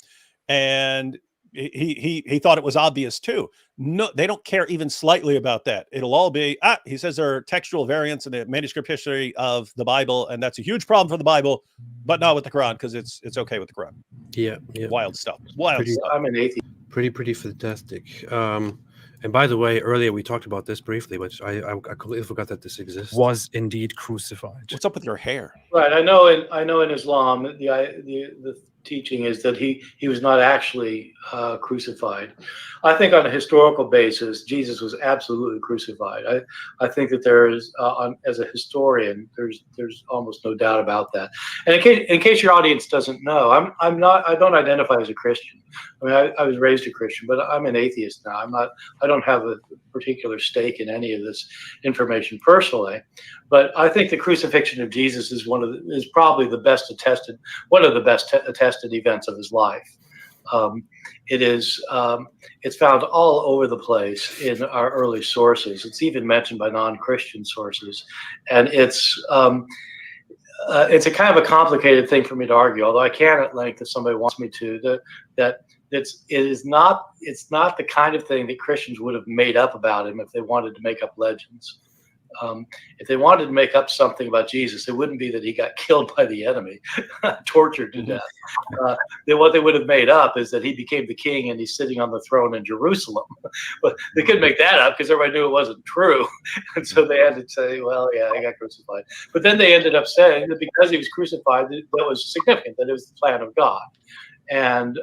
and he thought it was obvious too. No, they don't care even slightly about that. It'll all be, he says there are textual variants in the manuscript history of the Bible, and that's a huge problem for the Bible, but not with the Quran because it's okay with the Quran. Yeah. Wild stuff. Stuff. I'm an atheist. Pretty fantastic. And by the way, earlier we talked about this briefly, but I completely forgot that this exists. Was indeed crucified. What's up with your hair? Right. I know in Islam the teaching is that he was not actually crucified. I think on a historical basis, Jesus was absolutely crucified. I think that there is, as a historian, there's almost no doubt about that. And in case your audience doesn't know, I don't identify as a Christian. I mean, I was raised a Christian, but I'm an atheist now. I don't have a particular stake in any of this information personally. But I think the crucifixion of Jesus is probably the best attested, one of the best attested events of his life. It's found all over the place in our early sources. It's even mentioned by non-Christian sources, and it's a kind of a complicated thing for me to argue. Although I can at length, if somebody wants me to, it's not the kind of thing that Christians would have made up about him if they wanted to make up legends. If they wanted to make up something about Jesus, it wouldn't be that he got killed by the enemy, tortured to death. What they would have made up is that he became the king and he's sitting on the throne in Jerusalem. But they couldn't make that up because everybody knew it wasn't true. And so they had to say, well, yeah, he got crucified. But then they ended up saying that because he was crucified, that was significant, that it was the plan of God. And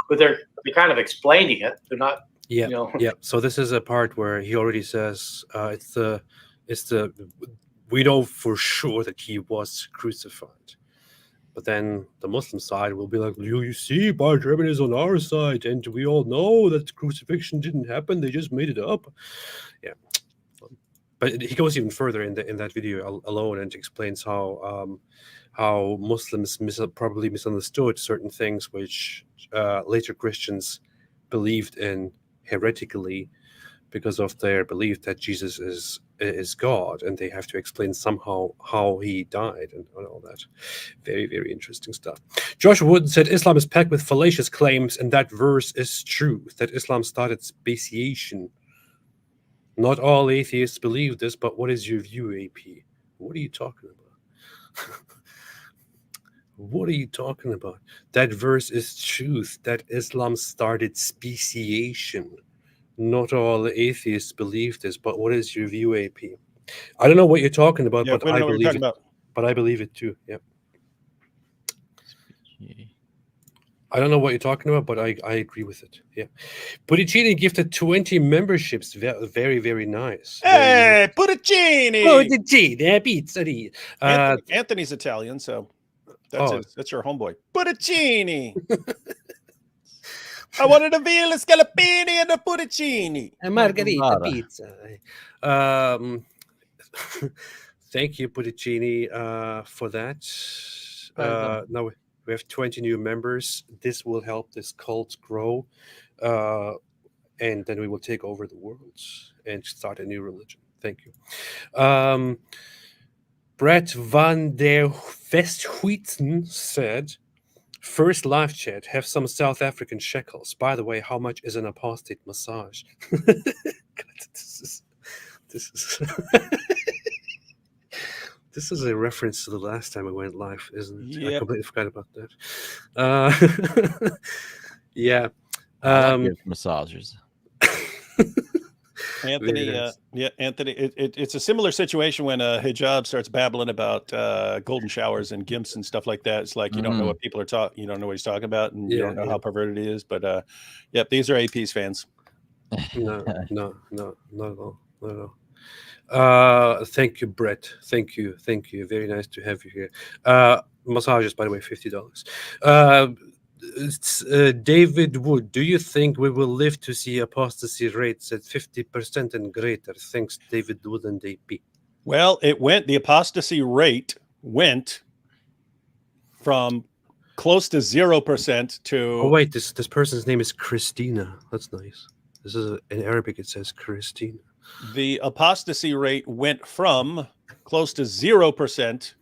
but they're kind of explaining it. They're not. Yeah. Yeah. So this is a part where he already says we know for sure that he was crucified. But then the Muslim side will be like, you see, Bart Ehrman is on our side, and we all know that crucifixion didn't happen. They just made it up. Yeah. But he goes even further in that video alone and explains how Muslims probably misunderstood certain things which later Christians believed in heretically, because of their belief that Jesus is God, and they have to explain somehow how he died and all that. Very, very interesting stuff. Josh Wood said Islam is packed with fallacious claims, and that verse is true, that Islam started speciation. Not all atheists believe this, but what is your view, AP? What are you talking about? What are you talking about? That verse is truth, that Islam started speciation. Not all atheists believe this, but what is your view, AP? I don't know what you're talking about, Yeah, but we don't I know what you're believe talking it. about. But I believe it too. Yep. I don't know what you're talking about, but I agree with it. Yeah. Puticini gifted 20 memberships. Very, very nice. Hey, Puticini! Puticini, pizza. Anthony's Italian, so that's your homeboy. Puticini. I wanted a veal, a scallopini, and a Puticini. A margarita pizza. Thank you, Puticini, for that. Now we have 20 new members. This will help this cult grow. And then we will take over the world and start a new religion. Thank you. Brett van der Westhuizen said, first live chat, have some South African shekels. By the way, how much is an apostate massage? This is this is a reference to the last time I went live, isn't it? Yep. I completely forgot about that. Yeah. Massagers. Anthony, Anthony, it's a similar situation when hijab starts babbling about golden showers and gimps and stuff like that. It's like you don't know what people are talking, you don't know what he's talking about, and you don't know how perverted he is. But yep, these are AP's fans. No, not at all. Not at all. Thank you, Brett. Thank you. Very nice to have you here. Massages, by the way, $50. David Wood, do you think we will live to see apostasy rates at 50% and greater? Thanks, David Wood and AP. Well, the apostasy rate went from close to 0% to... Oh, wait, this person's name is Christina. That's nice. This is in Arabic, it says Christina. The apostasy rate went from close to 0%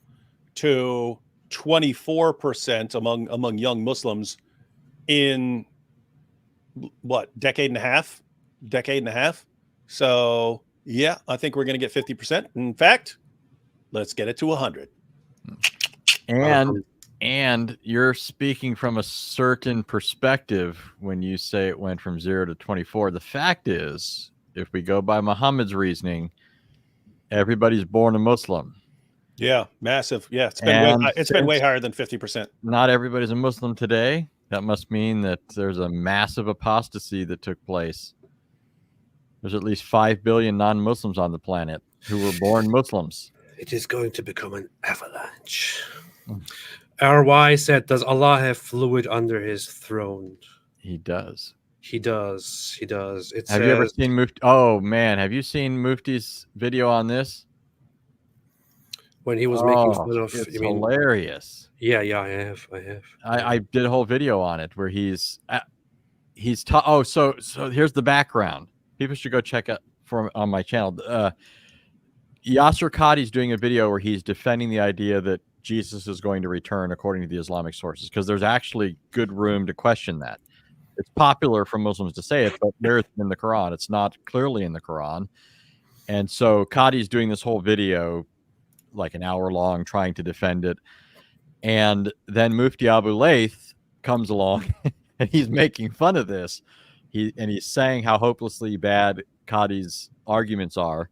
to 24% among young Muslims in what, decade and a half. So yeah, I think we're going to get 50%. In fact, let's get it to 100. And you're speaking from a certain perspective when you say it went from 0 to 24. The fact is, if we go by Muhammad's reasoning, everybody's born a Muslim. Yeah, massive. Yeah, it's been way higher than 50%. Not everybody's a Muslim today. That must mean that there's a massive apostasy that took place. There's at least 5 billion non-Muslims on the planet who were born Muslims. It is going to become an avalanche. RY said, does Allah have fluid under his throne? He does. He does. Have you ever seen Mufti? Oh, man. Have you seen Mufti's video on this? When he was making fun of... It's hilarious. Yeah, I have. I did a whole video on it where so here's the background. People should go check it on my channel. Yasser Qadhi's doing a video where he's defending the idea that Jesus is going to return according to the Islamic sources, because there's actually good room to question that. It's popular for Muslims to say it, but there's in the Quran. It's not clearly in the Quran. And so Qadhi's doing this whole video, like an hour long, trying to defend it. And then Mufti Abu Layth comes along and he's making fun of this. He's saying how hopelessly bad Qadhi's arguments are.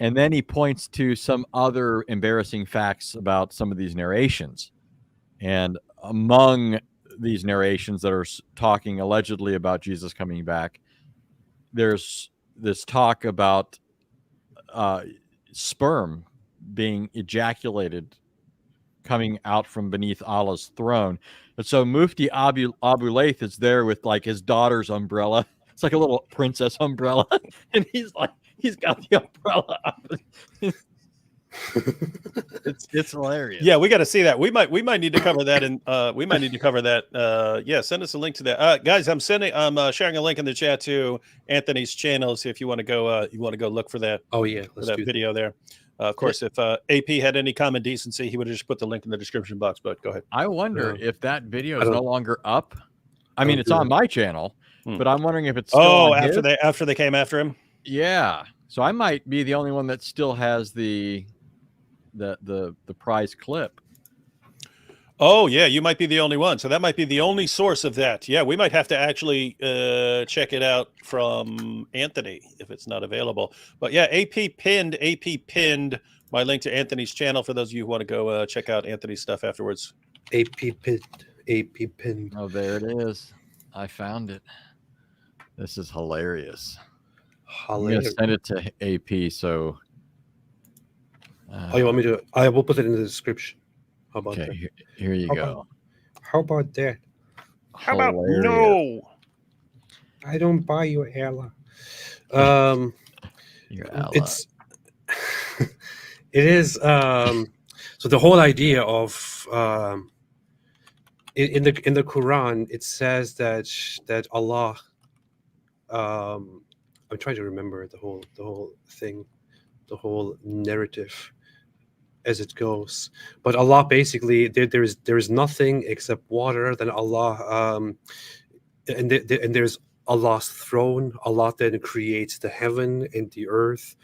And then he points to some other embarrassing facts about some of these narrations. And among these narrations that are talking allegedly about Jesus coming back, there's this talk about sperm being ejaculated coming out from beneath Allah's throne. And so Mufti Abu Layth is there with like his daughter's umbrella. It's like a little princess umbrella. And he's got the umbrella up. It's hilarious. Yeah, we got to see that. We might need to cover that, and we might need to cover that. Yeah, send us a link to that, guys. I'm sharing a link in the chat to Anthony's channel. See if you want to go look for that. Oh yeah, for that video there. Of course, if AP had any common decency, he would have just put the link in the description box. But go ahead. I wonder if that video is no longer up. I mean, it's on my channel, but I'm wondering if it's still on after they came after him. Yeah, so I might be the only one that still has the prize clip. Oh yeah, you might be the only one. So that might be the only source of that. Yeah, we might have to actually check it out from Anthony if it's not available. But yeah, AP pinned my link to Anthony's channel for those of you who want to go check out Anthony's stuff afterwards. AP pinned. Oh, there it is. I found it. This is hilarious. I'm going to send it to AP. So, oh, you want me to? I will put it in the description. How about that? Here you go. How about that? How about no? I don't buy your ally. Your ally. It is. So the whole idea of in the Quran, it says that Allah. I'm trying to remember the whole thing, the whole narrative as it goes, but Allah basically there is nothing except water. Then Allah, and there's Allah's throne. Allah then creates the heaven and the earth,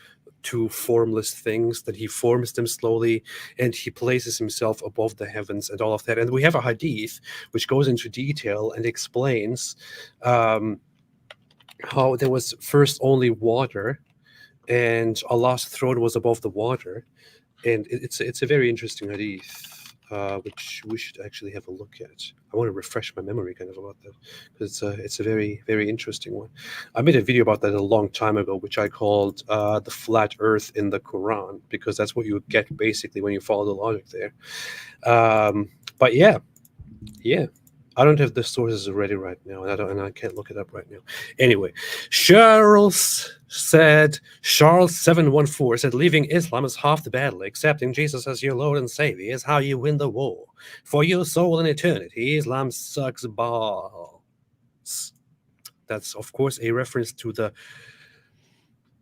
two formless things. That He forms them slowly, and He places Himself above the heavens and all of that. And we have a hadith which goes into detail and explains how there was first only water, and Allah's throne was above the water. And it's a very interesting hadith, which we should actually have a look at. I want to refresh my memory kind of about that, because it's a very, very interesting one. I made a video about that a long time ago, which I called the flat earth in the Quran, because that's what you get basically when you follow the logic there. But yeah. I don't have the sources ready right now, and I can't look it up right now. Anyway, Charles 714 said, leaving Islam is half the battle. Accepting Jesus as your Lord and Savior is how you win the war. For your soul and eternity, Islam sucks balls. That's, of course, a reference to the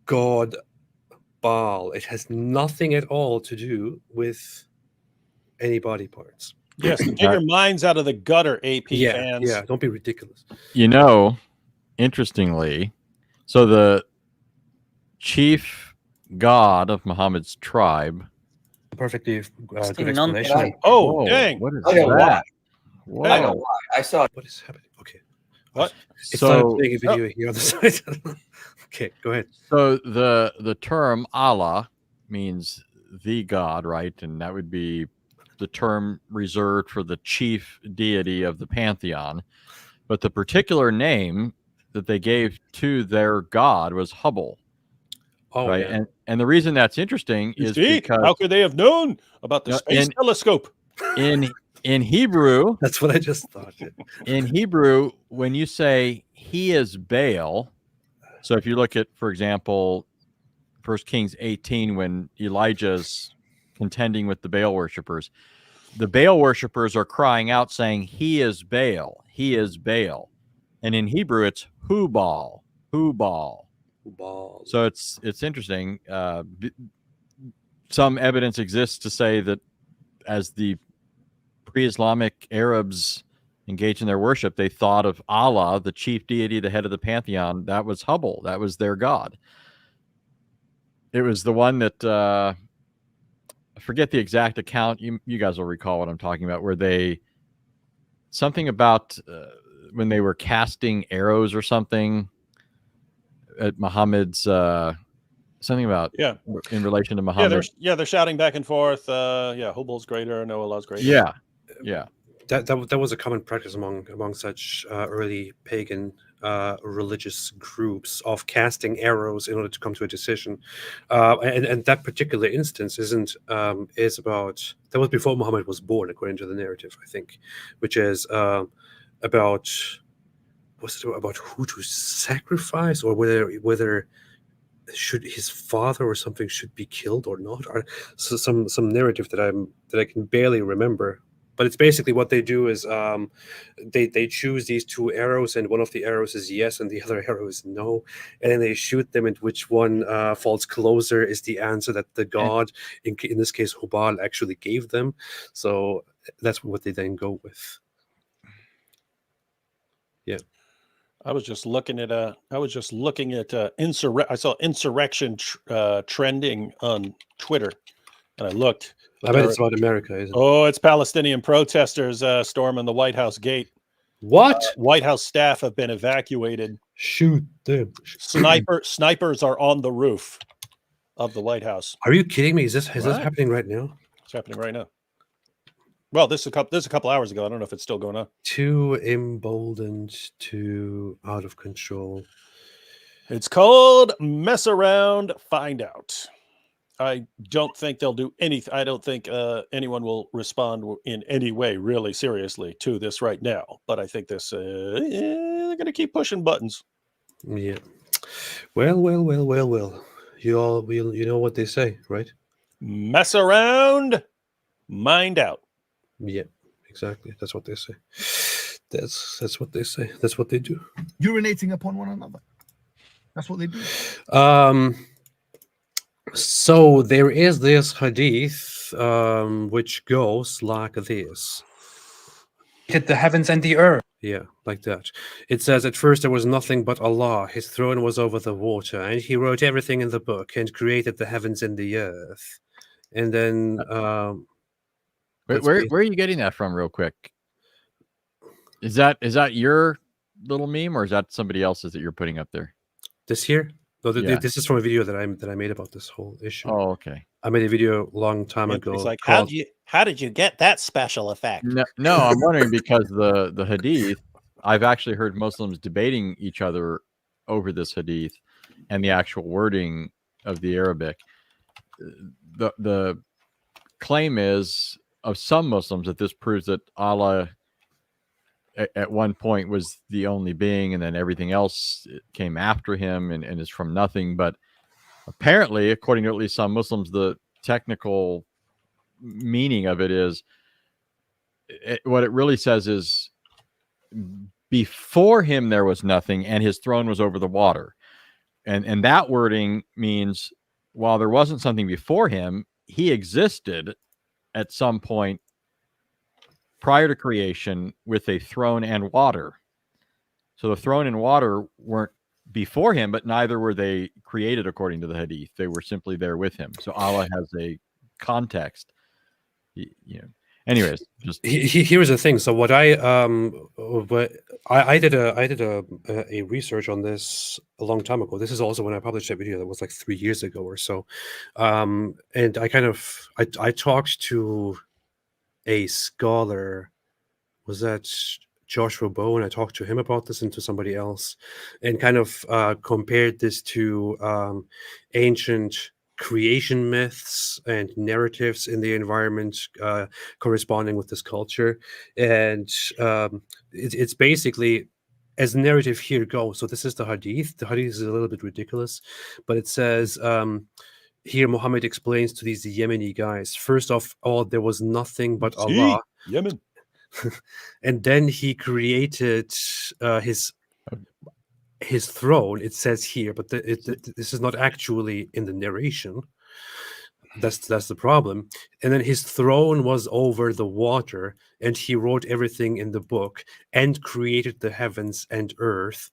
god Baal. It has nothing at all to do with any body parts. Yes, get your minds out of the gutter, AP fans. Yeah, don't be ridiculous. You know, interestingly, so the chief god of Muhammad's tribe. Perfectly good explanation. Oh, dang. What is I know that? why. I know why. I saw it. What is happening? Okay. What? It's not a big video here on the side. Okay, go ahead. So the term Allah means the God, right? And that would be the term reserved for the chief deity of the pantheon. But the particular name that they gave to their god was Hubble. Oh, right? yeah. And the reason that's interesting is because how could they have known about the space telescope? In Hebrew, that's what I just thought. In Hebrew, when you say he is Baal, so if you look at, for example, 1 Kings 18, when Elijah's contending with the Baal worshippers, the Baal worshippers are crying out saying, he is Baal, he is Baal. And in Hebrew, it's Hubal, Hubal. Hubal. So it's interesting. Some evidence exists to say that as the pre-Islamic Arabs engaged in their worship, they thought of Allah, the chief deity, the head of the pantheon. That was Hubble. That was their god. It was the one that I forget the exact account. You guys will recall what I'm talking about, where they something about when they were casting arrows or something at Muhammad's something about in relation to Muhammad. They're shouting back and forth. Hubal's greater, no, Allah's greater. Yeah. That was a common practice among such early pagan religious groups of casting arrows in order to come to a decision, and that particular instance is about that was before Muhammad was born, according to the narrative, I think, which is about who to sacrifice, or whether should his father or something should be killed or not, or so some narrative that I can barely remember. But it's basically what they do is they choose these two arrows, and one of the arrows is yes and the other arrow is no, and then they shoot them, and which one falls closer is the answer that the god, in this case Hubal, actually gave them. So that's what they then go with. Yeah. I was just looking at I saw insurrection trending on Twitter, and I looked. I bet it's about America, isn't it? Oh, it's Palestinian protesters storming the White House gate. What? White House staff have been evacuated. Shoot them. Snipers are on the roof of the White House. Are you kidding me? Is this happening right now? It's happening right now. Well, this is a couple hours ago. I don't know if it's still going on. Too emboldened, too out of control. It's called mess around, find out. I don't think they'll do anything. I don't think anyone will respond in any way really seriously to this right now. But I think this they're going to keep pushing buttons. Yeah. Well. You know what they say, right? Mess around, mind out. Yeah, exactly. That's what they say. That's what they say. That's what they do. Urinating upon one another. That's what they do. So there is this hadith which goes like this. Hit the heavens and the earth. Yeah, like that. It says, at first there was nothing but Allah. His throne was over the water, and he wrote everything in the book and created the heavens and the earth. And then where are you getting that from, real quick? Is that your little meme, or is that somebody else's that you're putting up there? This here? No, Yeah. this is from a video that I made about this whole issue. Oh, okay. I made a video a long time ago. It's like, called, how did you get that special effect? No, I'm wondering because the hadith, I've actually heard Muslims debating each other over this hadith and the actual wording of the Arabic. The claim is of some Muslims that this proves that Allah at one point was the only being, and then everything else came after him and is from nothing. But apparently, according to at least some Muslims, the technical meaning of it is what it really says is before him there was nothing, and his throne was over the water. And that wording means while there wasn't something before him, he existed at some point prior to creation with a throne and water. So the throne and water weren't before him, but neither were they created according to the hadith. They were simply there with him. So Allah has a context. Anyways, just here's the thing. So what I did a research on this a long time ago. This is also when I published that video. That was like 3 years ago or so. And I talked to a scholar. Was that Joshua Bowen? I talked to him about this and to somebody else, and kind of compared this to ancient creation myths and narratives in the environment corresponding with this culture. And it's basically, as narrative here goes, so this is the hadith. The hadith is a little bit ridiculous, but it says here Muhammad explains to these Yemeni guys, first of all, there was nothing but Allah. Yemen. And then he created his throne, it says here, but this is not actually in the narration. That's the problem. And then his throne was over the water, and he wrote everything in the book and created the heavens and earth.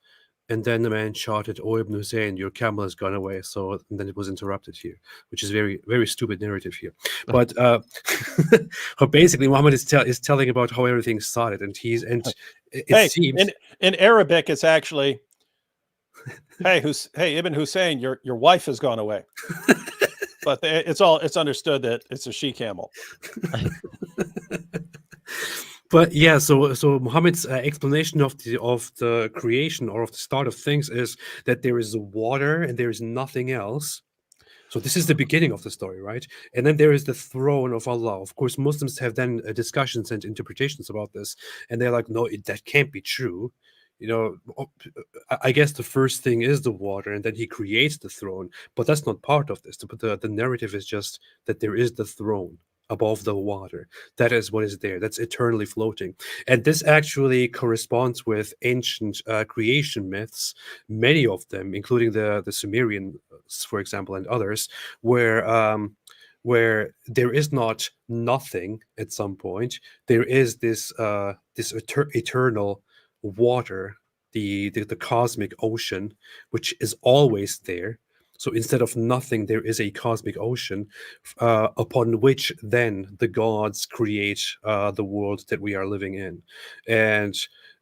And then the man shouted, "O Ibn Hussein, your camel has gone away." So and then it was interrupted here, which is very, very stupid narrative here. But basically, Muhammad is telling about how everything started, and it seems in Arabic, it's actually, hey Ibn Hussein, your wife has gone away. But it's understood that it's a she camel. But yeah, so Muhammad's explanation of the creation or of the start of things is that there is water and there is nothing else. So this is the beginning of the story, right? And then there is the throne of Allah. Of course, Muslims have then discussions and interpretations about this, and they're like, no, that can't be true. you know, I guess the first thing is the water, and then he creates the throne. But that's not part of this. The narrative is just that there is the throne above the water. That is what is there. That's eternally floating. And this actually corresponds with ancient creation myths, many of them, including the Sumerians, for example, and others, where there is not nothing at some point. There is this eternal water, the cosmic ocean, which is always there. So instead of nothing, there is a cosmic ocean upon which then the gods create the world that we are living in. And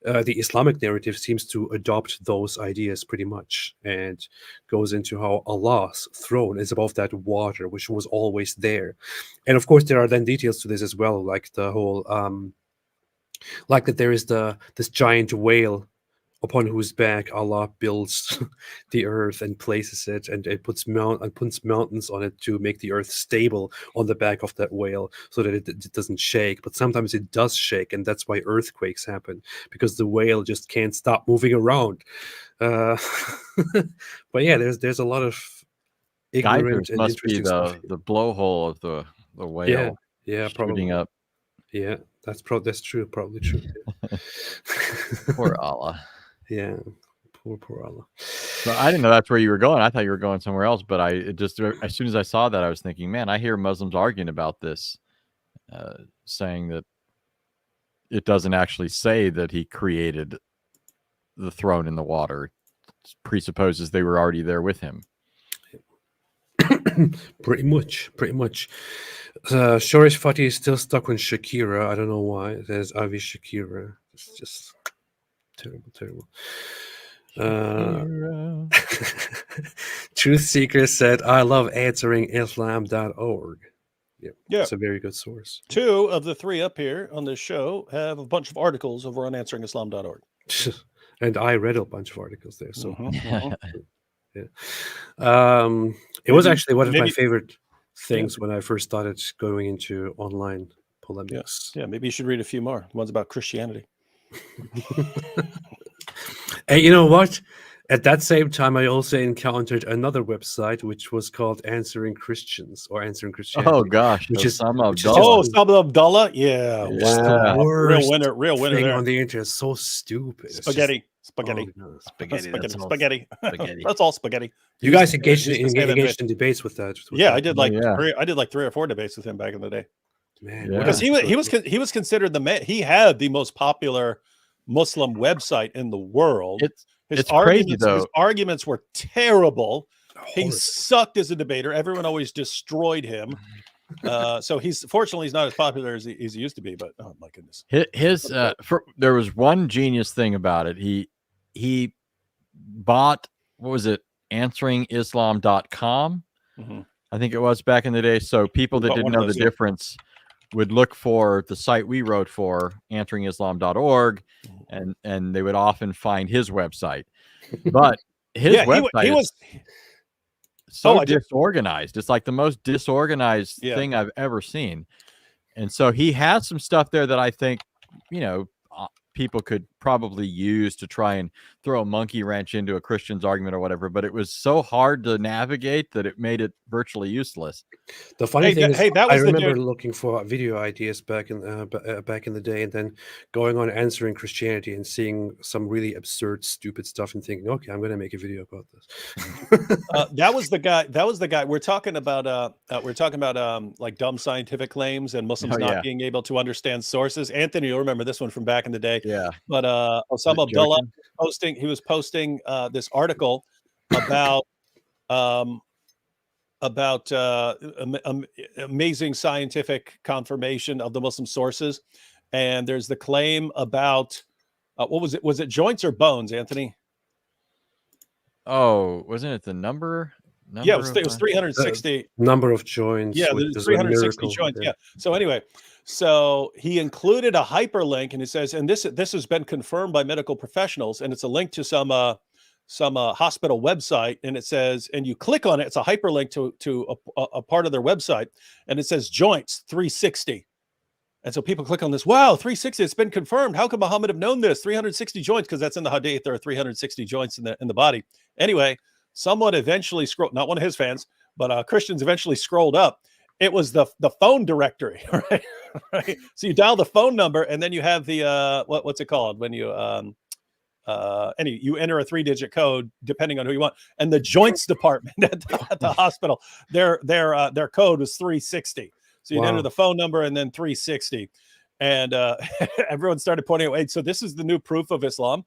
the Islamic narrative seems to adopt those ideas pretty much, and goes into how Allah's throne is above that water, which was always there. And of course, there are then details to this as well, like the whole, like that there is this giant whale upon whose back Allah builds the earth and places it, and it puts mountains on it to make the earth stable on the back of that whale, so that it doesn't shake. But sometimes it does shake, and that's why earthquakes happen, because the whale just can't stop moving around. But yeah, there's a lot of ignorant Geysers and must be interesting stuff. the blowhole of the whale. Yeah, shooting probably. up. Yeah, that's true. Probably true. Poor Allah. Yeah, poor Allah. So I didn't know that's where you were going. I thought you were going somewhere else. But as soon as I saw that, I was thinking, man, I hear Muslims arguing about this, saying that it doesn't actually say that he created the throne in the water. It presupposes they were already there with him. Pretty much. Shorish Fatih is still stuck on Shakira. I don't know why. There's Avi Shakira. It's just terrible. Truth Seeker said, I love answering Islam.org. Yeah, it's a very good source. 2 of the 3 up here on this show have a bunch of articles over on answeringislam.org. And I read a bunch of articles there. So yeah. It was actually one of my favorite things when I first started going into online polemics. Yeah, maybe you should read a few more. Ones about Christianity. And you know what? At that same time, I also encountered another website which was called Answering Christians or Answering Christianity. Oh gosh, which is Osama Abdullah. Yeah, wow. Real winner thing there. on the internet. It's so stupid. Spaghetti. Spaghetti. That's all spaghetti. You guys engaged in debates with that. Yeah, I did like 3 or 4 debates with him back in the day. Man, because he was considered he had the most popular Muslim website in the world. His arguments were terrible. He sucked as a debater. Everyone always destroyed him. So fortunately he's not as popular as he used to be. But oh my goodness, there was one genius thing about it. He bought, what was it, answeringislam.com. I think it was back in the day. So people that didn't know the difference would look for the site we wrote for, answeringislam.org, and they would often find his website. But his website was so disorganized. It's like the most disorganized thing I've ever seen. And so he has some stuff there that I think, people could probably use to try and throw a monkey wrench into a Christian's argument or whatever, but it was so hard to navigate that it made it virtually useless. The funny thing is, I remember looking for video ideas back in the day, and then going on Answering Christianity and seeing some really absurd, stupid stuff, and thinking, okay, I'm going to make a video about this. That was the guy. We're talking about like dumb scientific claims and Muslims not being able to understand sources. Anthony, you'll remember this one from back in the day. Yeah. But Osama Abdullah was posting this article about amazing scientific confirmation of the Muslim sources, and there's the claim about what was it? Was it joints or bones, Anthony? Oh, wasn't it the number? Yeah, it was 360 number of joints. Yeah, there's 360 joints. Yeah. So anyway, so he included a hyperlink, and it says, and this has been confirmed by medical professionals, and it's a link to some hospital website, and it says, and you click on it, it's a hyperlink to a part of their website, and it says joints 360. And so people click on this. Wow, 360. It's been confirmed. How could Muhammad have known this? 360 joints, because that's in the hadith. There are 360 joints in the body. Anyway, someone eventually scrolled. Not one of his fans, but Christians eventually scrolled up. It was the phone directory, right? Right. So you dial the phone number, and then you have the what's it called when you you enter a 3-digit code depending on who you want. And the joints department at the hospital, their code was 360. So you'd enter the phone number and then 360. And everyone started pointing out, wait, so this is the new proof of Islam?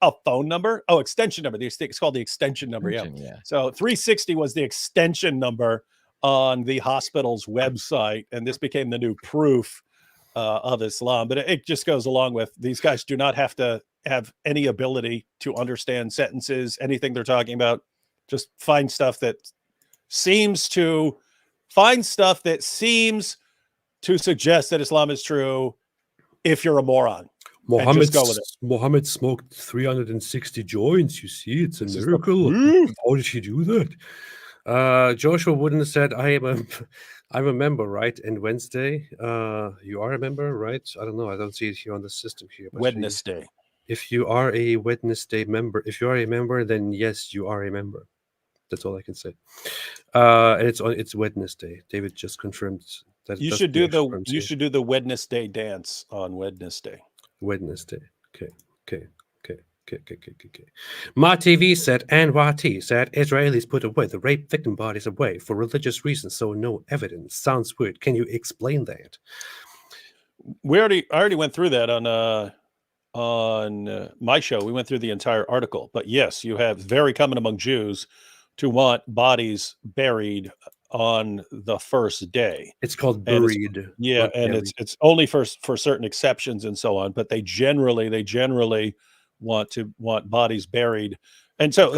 A phone number? Oh, extension number. It's called the extension number. Yeah. So 360 was the extension number on the hospital's website. And this became the new proof of Islam. But it just goes along with, these guys do not have to have any ability to understand sentences, anything they're talking about. Just find stuff that seems to suggest that Islam is true if you're a moron. Muhammad smoked 360 joints. You see, it's a miracle. How did he do that? Joshua wouldn't have said, I'm a member, right? And Wednesday, you are a member, right? I don't know. I don't see it here on the system here. Wednesday. If you are a Wednesday member, then yes, you are a member. That's all I can say. And it's Wednesday. David just confirmed that. You should do the Wednesday dance on Wednesday. Okay. Ma TV said, and YT said, Israelis put away the rape victim bodies away for religious reasons, so no evidence. Sounds weird. Can you explain that? I already went through that on my show. We went through the entire article. But yes, you have very common among Jews to want bodies buried on the first day. It's called buried. It's only for certain exceptions and so on. But they generally want bodies buried. And so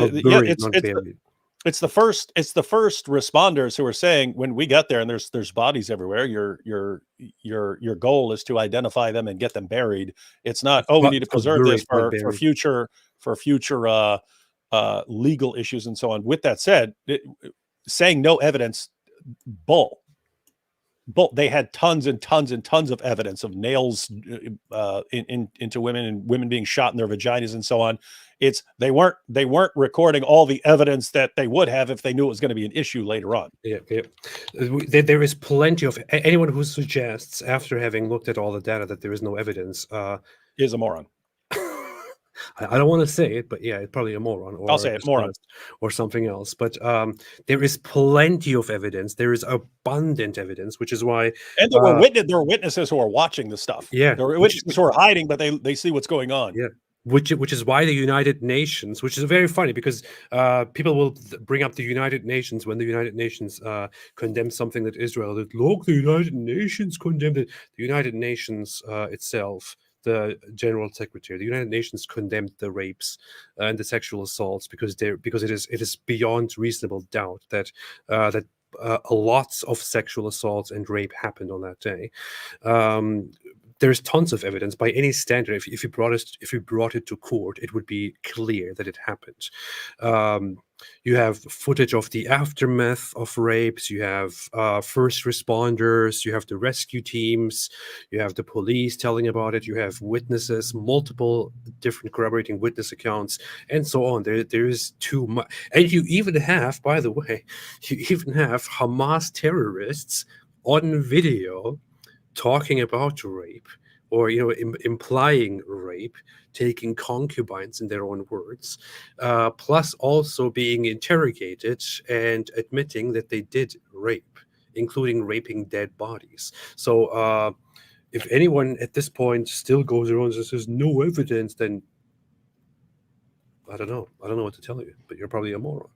it's the first responders who are saying, when we got there and there's bodies everywhere, your goal is to identify them and get them buried. It's not, we need to preserve this for future legal issues and so on. With that said, saying no evidence, bull. They had tons and tons and tons of evidence of nails into women and women being shot in their vaginas and so on. They weren't recording all the evidence that they would have if they knew it was going to be an issue later on. Yeah. There is plenty of anyone who suggests, after having looked at all the data, that there is no evidence is a moron. I don't want to say it, but yeah, it's probably a moron. Or I'll say it, moron. Or something else. But there is plenty of evidence. There is abundant evidence, which is why... And there were witnesses who are watching the stuff. Yeah. There were witnesses who are hiding, but they see what's going on. Yeah. Which is why the United Nations, which is very funny because people will bring up the United Nations when the United Nations condemns something that Israel did. Look, the United Nations condemned it. The United Nations itself, the General Secretary, the United Nations condemned the rapes and the sexual assaults because it is beyond reasonable doubt that lots of sexual assaults and rape happened on that day. There's tons of evidence by any standard. If you brought it to court, it would be clear that it happened. You have footage of the aftermath of rapes. You have first responders. You have the rescue teams. You have the police telling about it. You have witnesses, multiple different corroborating witness accounts, and so on. There is too much. And you even have, by the way, Hamas terrorists on video talking about rape, or implying rape, taking concubines in their own words, plus also being interrogated and admitting that they did rape, including raping dead bodies. So if anyone at this point still goes around and says no evidence, then I don't know what to tell you, but you're probably a moron.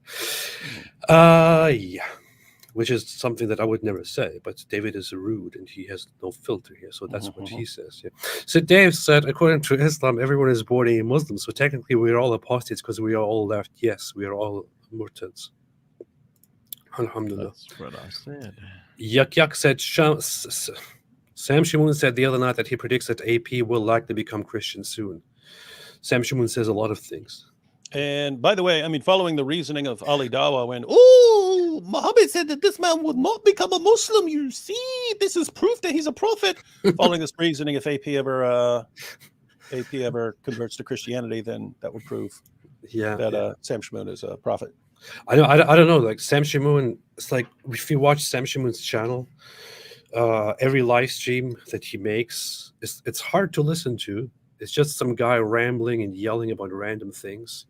Yeah. Which is something that I would never say, but David is rude and he has no filter here, so that's what he says. Yeah. So Dave said, according to Islam, everyone is born a Muslim, so technically we are all apostates because we are all left. Yes, we are all murtads. Alhamdulillah. That's what I said. Yak said, Sam Shimoon said the other night that he predicts that AP will likely become Christian soon. Sam Shimoon says a lot of things. And by the way, I mean, following the reasoning of Ali Dawa, when, ooh, well, Muhammad said that this man would not become a Muslim. You see, this is proof that he's a prophet. Following this reasoning, if AP ever converts to Christianity, then that would prove that Sam Shamoun is a prophet. I don't know. Like Sam Shamoun, it's like if you watch Sam Shamoun's channel, every live stream that he makes, it's hard to listen to. It's just some guy rambling and yelling about random things.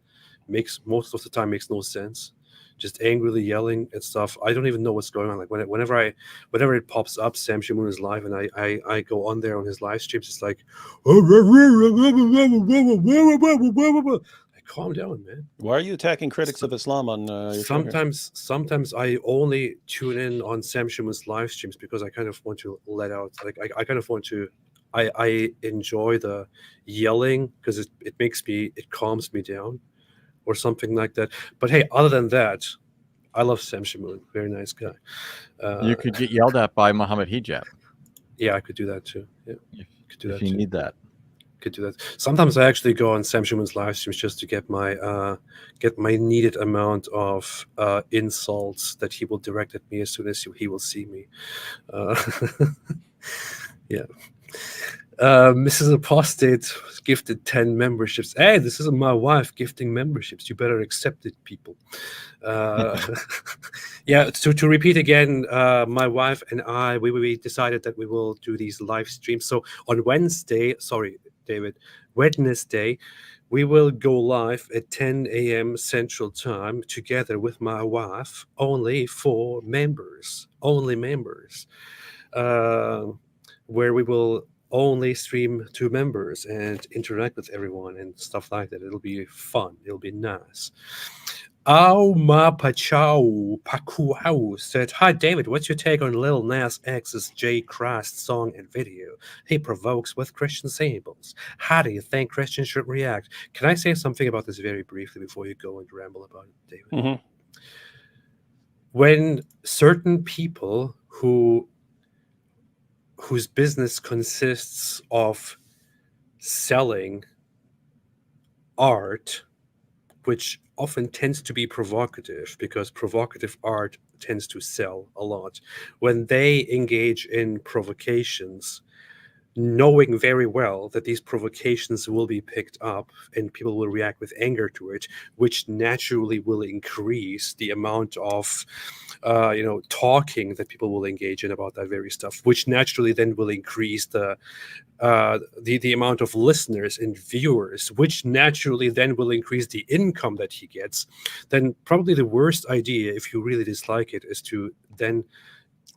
Most of the time makes no sense. Just angrily yelling and stuff. I don't even know what's going on. Like whenever it pops up, Sam Shamoun is live, and I go on there on his live streams. It's like, calm down, man. Why are you attacking critics of Islam on your show here? Sometimes I only tune in on Sam Shamoun's live streams because I kind of want to let out. Like I kind of want to. I enjoy the yelling because it calms me down, or something like that. But hey, other than that, I love Sam Shamoun. Very nice guy. You could get yelled at by Muhammad Hijab. Yeah, I could do that too. Yeah, could do that. If you need that. Could do that. Sometimes I actually go on Sam Shamoun's live streams just to get my needed amount of insults that he will direct at me as soon as he will see me. Yeah. Mrs. Apostate gifted 10 memberships. Hey, this is my wife gifting memberships. You better accept it, people. Yeah, to repeat again, my wife and I, we decided that we will do these live streams. So on Wednesday, we will go live at 10 a.m. Central Time together with my wife, only for members, where we will only stream to members and interact with everyone and stuff like that. It'll be fun. It'll be nice. Ma Pachau Pakuau said, "Hi David, what's your take on Lil Nas X's J. Christ song and video? He provokes with Christian symbols. How do you think Christians should react?" Can I say something about this very briefly before you go and ramble about it, David? Mm-hmm. When certain people whose business consists of selling art, which often tends to be provocative because provocative art tends to sell a lot, when they engage in provocations, knowing very well that these provocations will be picked up and people will react with anger to it, which naturally will increase the amount of talking that people will engage in about that very stuff, which naturally then will increase the amount of listeners and viewers, which naturally then will increase the income that he gets. Then probably the worst idea, if you really dislike it, is to then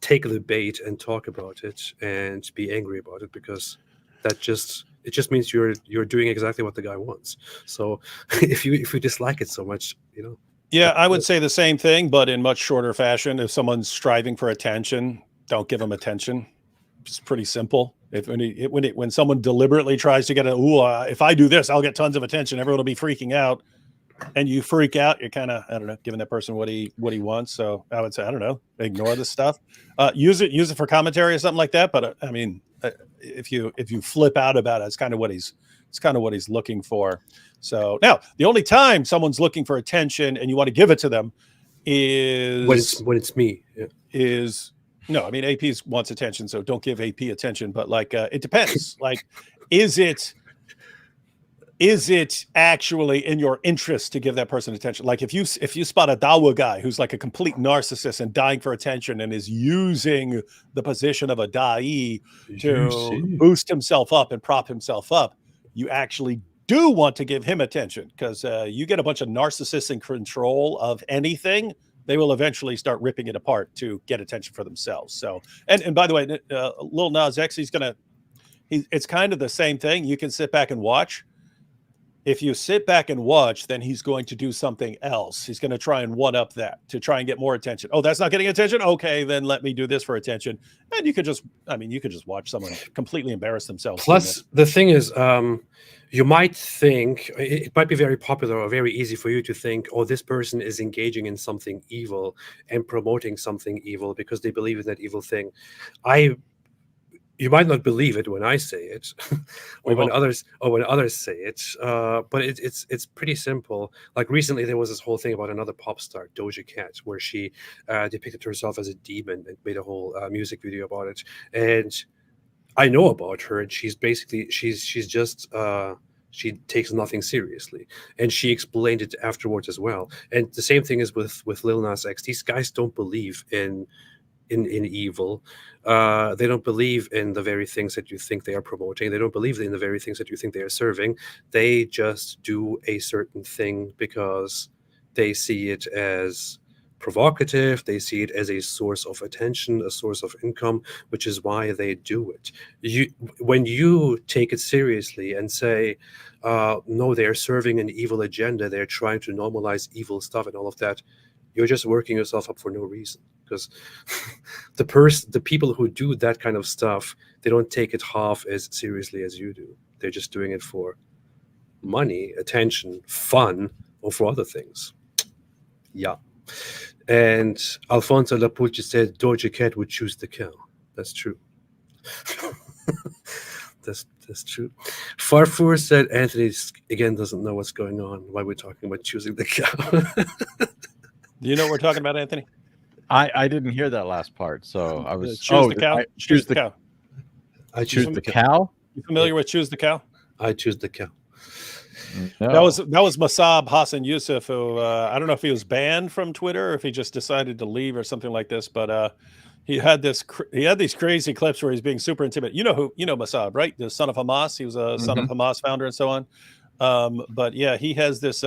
take the bait and talk about it and be angry about it, because it just means you're doing exactly what the guy wants. So if you dislike it so much, Yeah, I would say the same thing, but in much shorter fashion. If someone's striving for attention, don't give them attention. It's pretty simple. When someone deliberately tries to get if I do this, I'll get tons of attention, everyone will be freaking out, and you freak out, you're kind of, I don't know, giving that person what he wants. So I would say, I don't know, ignore the stuff. Use it for commentary or something like that. But I mean, if you flip out about it, it's kind of what he's looking for. So now the only time someone's looking for attention and you want to give it to them is when it's me. Yeah. No, I mean, AP wants attention, so don't give AP attention. But like, it depends. Like, is it actually in your interest to give that person attention? Like, if you spot a Dawa guy who's like a complete narcissist and dying for attention and is using the position of a da'i to boost himself up and prop himself up, you actually do want to give him attention, because you get a bunch of narcissists in control of anything, they will eventually start ripping it apart to get attention for themselves. So, and by the way, Lil Nas X, it's kind of the same thing. You can sit back and watch. If you sit back and watch, then he's going to do something else. He's going to try and one up that to try and get more attention. Oh, that's not getting attention. Okay, then let me do this for attention. And you could just watch someone completely embarrass themselves. Plus, the thing is, you might think it might be very popular or very easy for you to think, oh, this person is engaging in something evil and promoting something evil because they believe in that evil thing. you might not believe it when I say it, or when others say it, but it's pretty simple. Like recently, there was this whole thing about another pop star, Doja Cat, where she depicted herself as a demon and made a whole music video about it. And I know about her, and she's basically she's just she takes nothing seriously, and she explained it afterwards as well. And the same thing is with Lil Nas X. These guys don't believe in evil. They don't believe in the very things that you think they are promoting. They don't believe in the very things that you think they are serving. They just do a certain thing because they see it as provocative. They see it as a source of attention, a source of income, which is why they do it. When you take it seriously and say, no, they're serving an evil agenda, they're trying to normalize evil stuff and all of that, you're just working yourself up for no reason. Because the people who do that kind of stuff, they don't take it half as seriously as you do. They're just doing it for money, attention, fun, or for other things. Yeah. And Alfonso Lapucci said Doja Cat would choose the cow. That's true. That's true. Farfour said Anthony again doesn't know what's going on. Why we're talking about choosing the cow. Do you know what we're talking about, Anthony? I didn't hear that last part, so I was choose the cow. Choose the cow. I choose the cow. You familiar with choose the cow? I choose the cow. No. That was Masab Hassan Yusuf, who I don't know if he was banned from Twitter or if he just decided to leave or something like this, but he had these crazy clips where he's being super intimidated. You know Masab, right? The son of Hamas. He was a son of Hamas founder and so on. But yeah, he has this.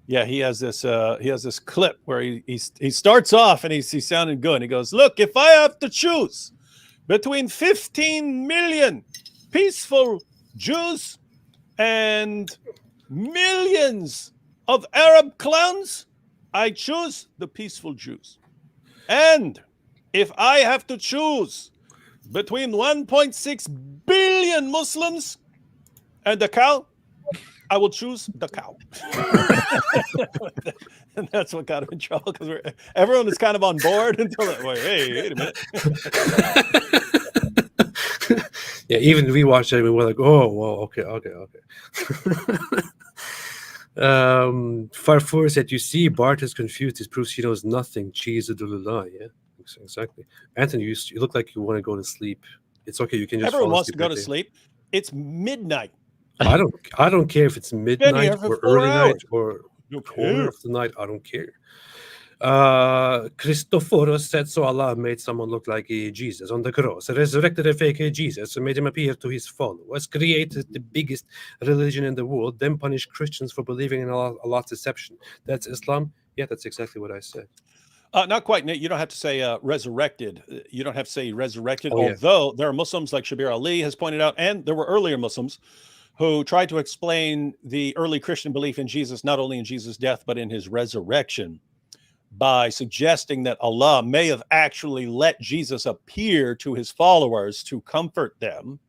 He has this clip where he starts off and he's sounding good. He goes, "Look, if I have to choose between 15 million peaceful Jews and millions of Arab clowns, I choose the peaceful Jews. And if I have to choose between 1.6 billion Muslims and the cow, I will choose the cow." And that's what got him in trouble, because everyone is kind of on board until wait a minute. Yeah, even we watched it and we're like, oh, well, okay. Farfour said, you see, Bart is confused. This proves he knows nothing. Cheese adulullah. Yeah, exactly. Anthony, you look like you want to go to sleep. It's okay. You can just. Everyone wants to go to sleep. It's midnight. I don't care if it's midnight or early night or corner of the night. I don't care. Christophoros said, so Allah made someone look like Jesus on the cross, resurrected a fake Jesus and made him appear to his followers, created the biggest religion in the world, then punished Christians for believing in Allah's deception. That's Islam? Yeah, that's exactly what I said. Not quite, Nate. You don't have to say resurrected. You don't have to say resurrected, although there are Muslims like Shabir Ali has pointed out, and there were earlier Muslims who tried to explain the early Christian belief in Jesus, not only in Jesus' death, but in his resurrection, by suggesting that Allah may have actually let Jesus appear to his followers to comfort them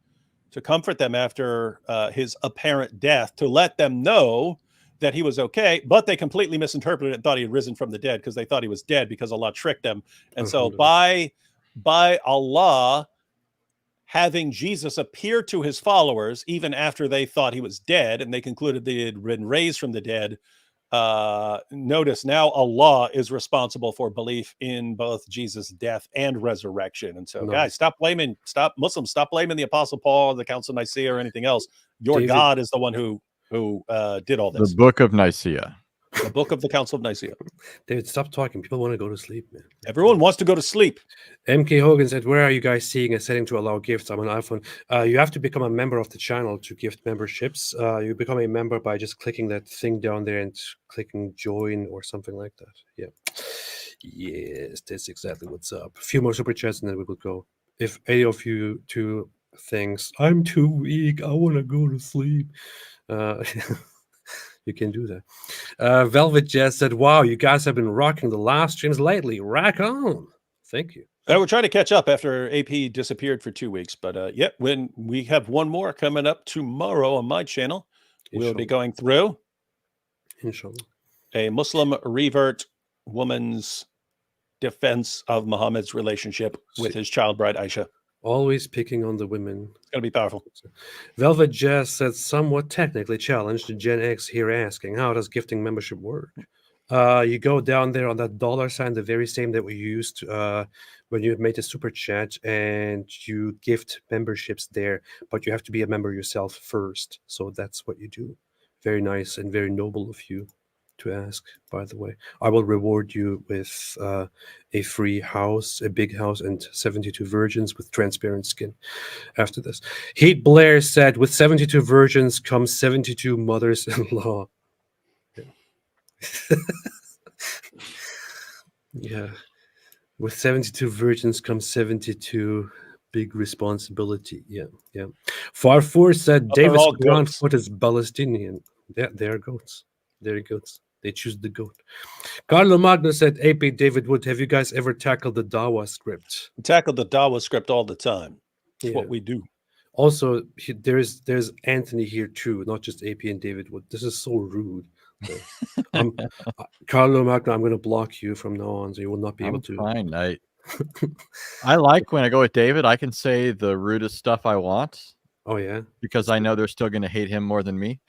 after his apparent death, to let them know that he was okay, but they completely misinterpreted it and thought he had risen from the dead because they thought he was dead because Allah tricked them. And so by Allah having Jesus appear to his followers, even after they thought he was dead and they concluded that he had been raised from the dead, notice now Allah is responsible for belief in both Jesus' death and resurrection. And so guys, Muslims, stop blaming the Apostle Paul, the Council of Nicaea, or anything else. Your David, God is the one who did all this. The Book of Nicaea. The Book of the Council of Nicaea. David, stop talking. People want to go to sleep, man. Everyone wants to go to sleep. MK Hogan said, where are you guys seeing a setting to allow gifts? I'm on iPhone. You have to become a member of the channel to gift memberships. You become a member by just clicking that thing down there and clicking join or something like that. Yeah. Yes, that's exactly what's up. A few more super chats and then we will go. If any of you two thinks, I'm too weak, I want to go to sleep. You can do that. Velvet Jazz said, wow, you guys have been rocking the live streams lately. Rock on. Thank you. We're trying to catch up after AP disappeared for 2 weeks. But when we have one more coming up tomorrow on my channel, we'll be going through a Muslim revert woman's defense of Muhammad's relationship with his child bride Aisha. Always picking on the women. It's going to be powerful. Velvet Jazz said, somewhat technically challenged. Gen X here asking, how does gifting membership work? You go down there on that $sign, the very same that we used when you made a super chat, and you gift memberships there, but you have to be a member yourself first. So that's what you do. Very nice and very noble of you to ask, by the way. I will reward you with a free house, a big house, and 72 virgins with transparent skin after this. Heat Blair said, with 72 virgins comes 72 mothers-in-law. Yeah. With 72 virgins comes 72 big responsibility. Yeah, yeah. Farfour said, Davis Brownfoot is Palestinian. Yeah, they are goats. They're goats. They choose the goat. Carlo Magno said, AP David Wood, have you guys ever tackled the Dawa script? We tackle the Dawa script all the time. It's what we do. Also, there's Anthony here too, not just AP and David Wood. This is so rude. Carlo Magno, I'm going to block you from now on, so you will not be able to. Fine. I like when I go with David, I can say the rudest stuff I want. Oh, yeah? Because I know they're still going to hate him more than me.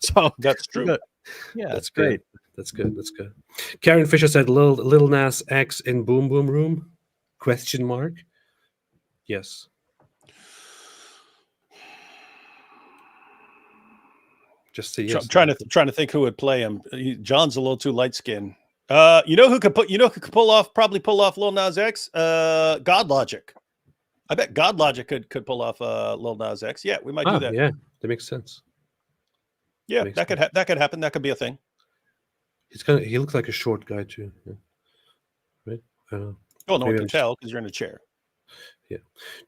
So that's true. Yeah, that's great. That's good. That's good. Karen Fisher said, Lil Nas X in Boom Boom Room? Question mark. Yes. Just say yes. Trying to think who would play him. John's a little too light skinned. You know who could pull off Lil Nas X? God Logic. I bet God Logic could pull off Lil Nas X. Yeah, we might do that. Yeah, that makes sense. Yeah, that could happen. That could be a thing. He looks like a short guy too. Yeah. Right? I don't know. Well, no one can tell because you're in a chair. Yeah.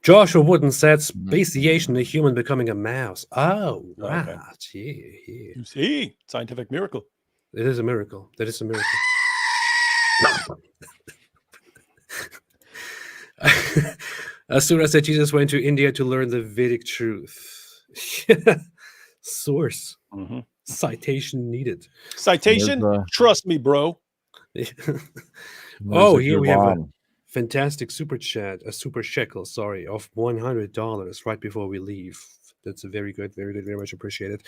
Joshua Wooden said, speciation, a human becoming a mouse. Oh, right. Okay. Yeah. You see, scientific miracle. It is a miracle. That is a miracle. Asura said Jesus went to India to learn the Vedic truth. Source. Citation needed. Citation? Trust me, bro. Oh, here we have a fantastic super chat, a super shekel, sorry, of $100 right before we leave. That's a very good, very much appreciated.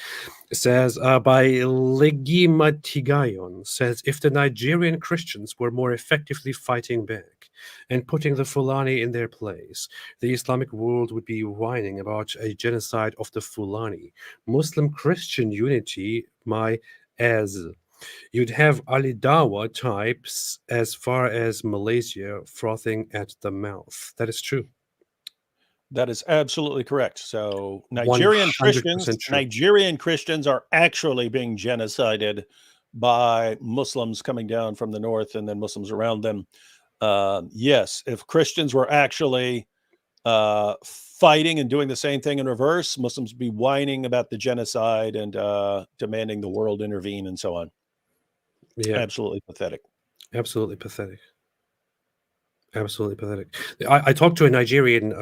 It says, by Legimatigayon, says, if the Nigerian Christians were more effectively fighting back and putting the Fulani in their place, the Islamic world would be whining about a genocide of the Fulani. Muslim-Christian unity, you'd have Ali Dawa types as far as Malaysia frothing at the mouth. That is true. That is absolutely correct. So Nigerian Christians are actually being genocided by Muslims coming down from the north and then Muslims around them. Yes, if Christians were actually fighting and doing the same thing in reverse, Muslims would be whining about the genocide and demanding the world intervene and so on. Yeah, absolutely pathetic. Absolutely pathetic. Absolutely pathetic. I talked to a Nigerian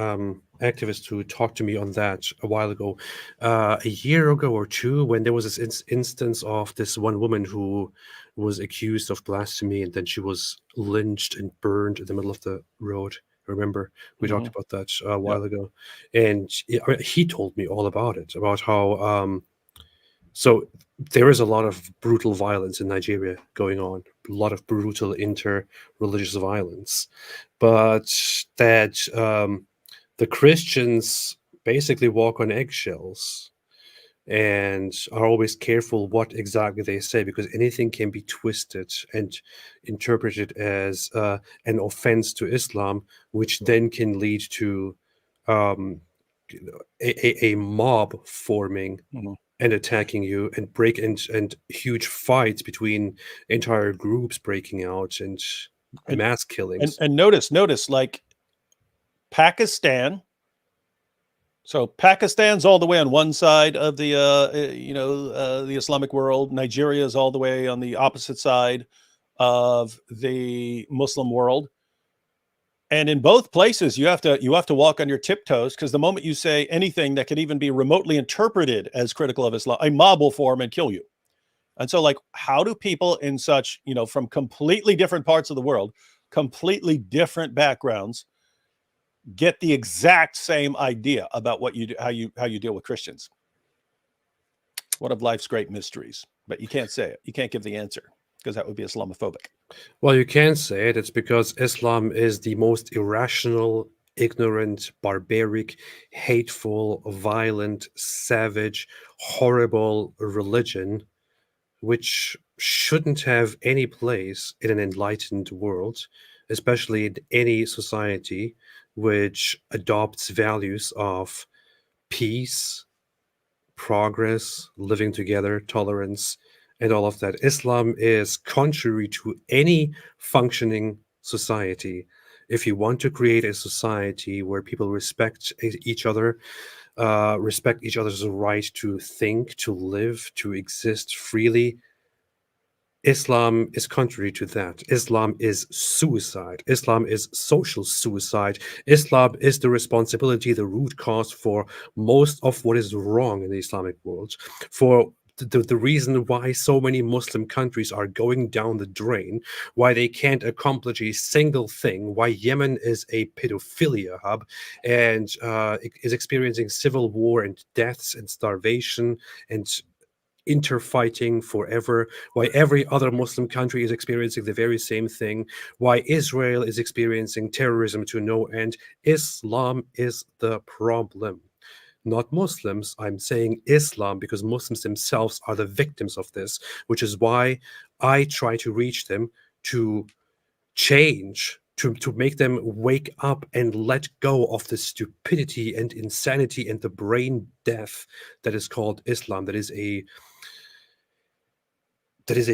activist who talked to me on that a while ago, a year ago or two, when there was this instance of this one woman who was accused of blasphemy, and then she was lynched and burned in the middle of the road. Remember, we talked about that a while ago, and he told me all about it, about how so there is a lot of brutal violence in Nigeria going on, a lot of brutal inter-religious violence, but that the Christians basically walk on eggshells and are always careful what exactly they say, because anything can be twisted and interpreted as an offense to Islam, which then can lead to a mob forming and attacking you, and and huge fights between entire groups breaking out, and mass killings. And notice, like Pakistan. So Pakistan's all the way on one side of the the Islamic world. Nigeria is all the way on the opposite side of the Muslim world. And in both places, you have to walk on your tiptoes, because the moment you say anything that could even be remotely interpreted as critical of Islam, a mob will form and kill you. And so, like, how do people in such, from completely different parts of the world, completely different backgrounds, get the exact same idea about what you do, how you deal with Christians. One of life's great mysteries, but you can't say it. You can't give the answer because that would be Islamophobic. Well, you can say it. It's because Islam is the most irrational, ignorant, barbaric, hateful, violent, savage, horrible religion, which shouldn't have any place in an enlightened world, especially in any society which adopts values of peace, progress, living together, tolerance, and all of that. Islam is contrary to any functioning society. If you want to create a society where people respect each other, respect each other's right to think, to live, to exist freely, Islam is contrary to that. Islam is suicide. Islam is social suicide. Islam is the responsibility, the root cause for most of what is wrong in the Islamic world, for the reason why so many Muslim countries are going down the drain, why they can't accomplish a single thing, why Yemen is a pedophilia hub and is experiencing civil war and deaths and starvation and interfighting forever, why every other Muslim country is experiencing the very same thing, why Israel is experiencing terrorism to no end. Islam is the problem. Not Muslims. I'm saying Islam because Muslims themselves are the victims of this, which is why I try to reach them to change, to make them wake up and let go of the stupidity and insanity and the brain death that is called Islam. That is a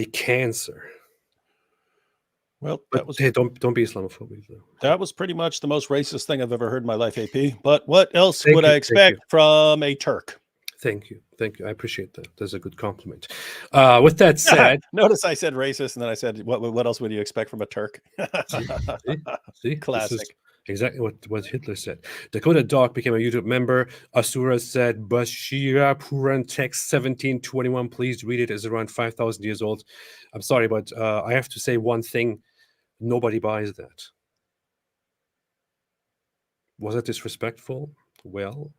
cancer. Well, but hey, don't be Islamophobic though. That was pretty much the most racist thing I've ever heard in my life, AP. But what else would I expect from a Turk? Thank you. I appreciate that. That's a good compliment. With that said, notice I said racist, and then I said, "What else would you expect from a Turk?" see? Classic. Exactly what Hitler said. Dakota Dog became a YouTube member. Asura said, Bashira Puran text 1721. Please read it. It's around 5,000 years old. I'm sorry, but I have to say one thing. Nobody buys that. Was it disrespectful? Well,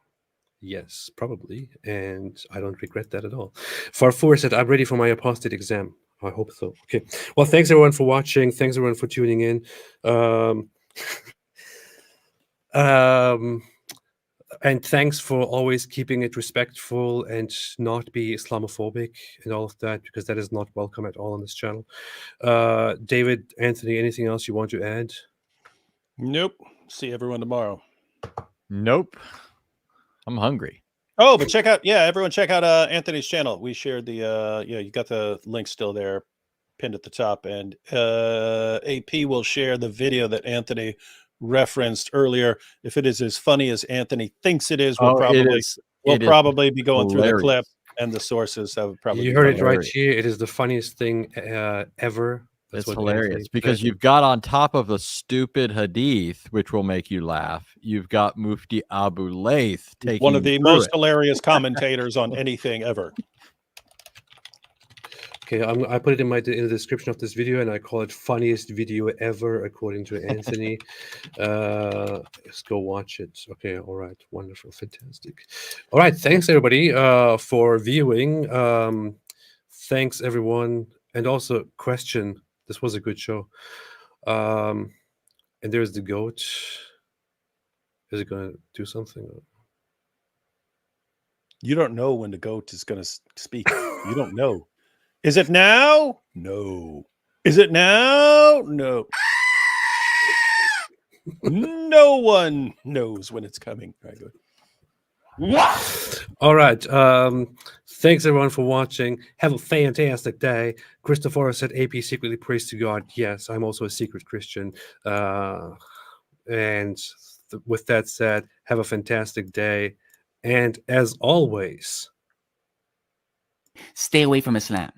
yes, probably. And I don't regret that at all. Farfour said, I'm ready for my apostate exam. I hope so. Okay. Well, thanks everyone for watching. Thanks everyone for tuning in. And thanks for always keeping it respectful and not be Islamophobic and all of that, because that is not welcome at all on this channel. David, Anthony, anything else you want to add? Nope. See everyone tomorrow. Nope. I'm hungry. Oh, but check out, everyone check out Anthony's channel. We shared the, you got the link still there pinned at the top, and AP will share the video that Anthony referenced earlier. If it is as funny as Anthony thinks it is, we'll probably be going through the clip and the sources. That would probably you be heard it right here. It is the funniest thing ever. It's hilarious because you've got on top of the stupid hadith, which will make you laugh, you've got Mufti Abu Layth taking one of the most hilarious commentators on anything ever. Okay, I put it in the description of this video, and I call it funniest video ever according to Anthony. Let's go watch it. Okay, all right, wonderful, fantastic. All right, thanks everybody for viewing. Thanks everyone, and also question. This was a good show. And there's the goat. Is it going to do something? You don't know when the goat is going to speak. You don't know. Is it now? No. Is it now? No. No one knows when it's coming. All right, good. All right. Thanks everyone for watching. Have a fantastic day. Christopher said AP secretly prays to God. Yes, I'm also a secret Christian. And with that said, have a fantastic day. And as always, stay away from Islam.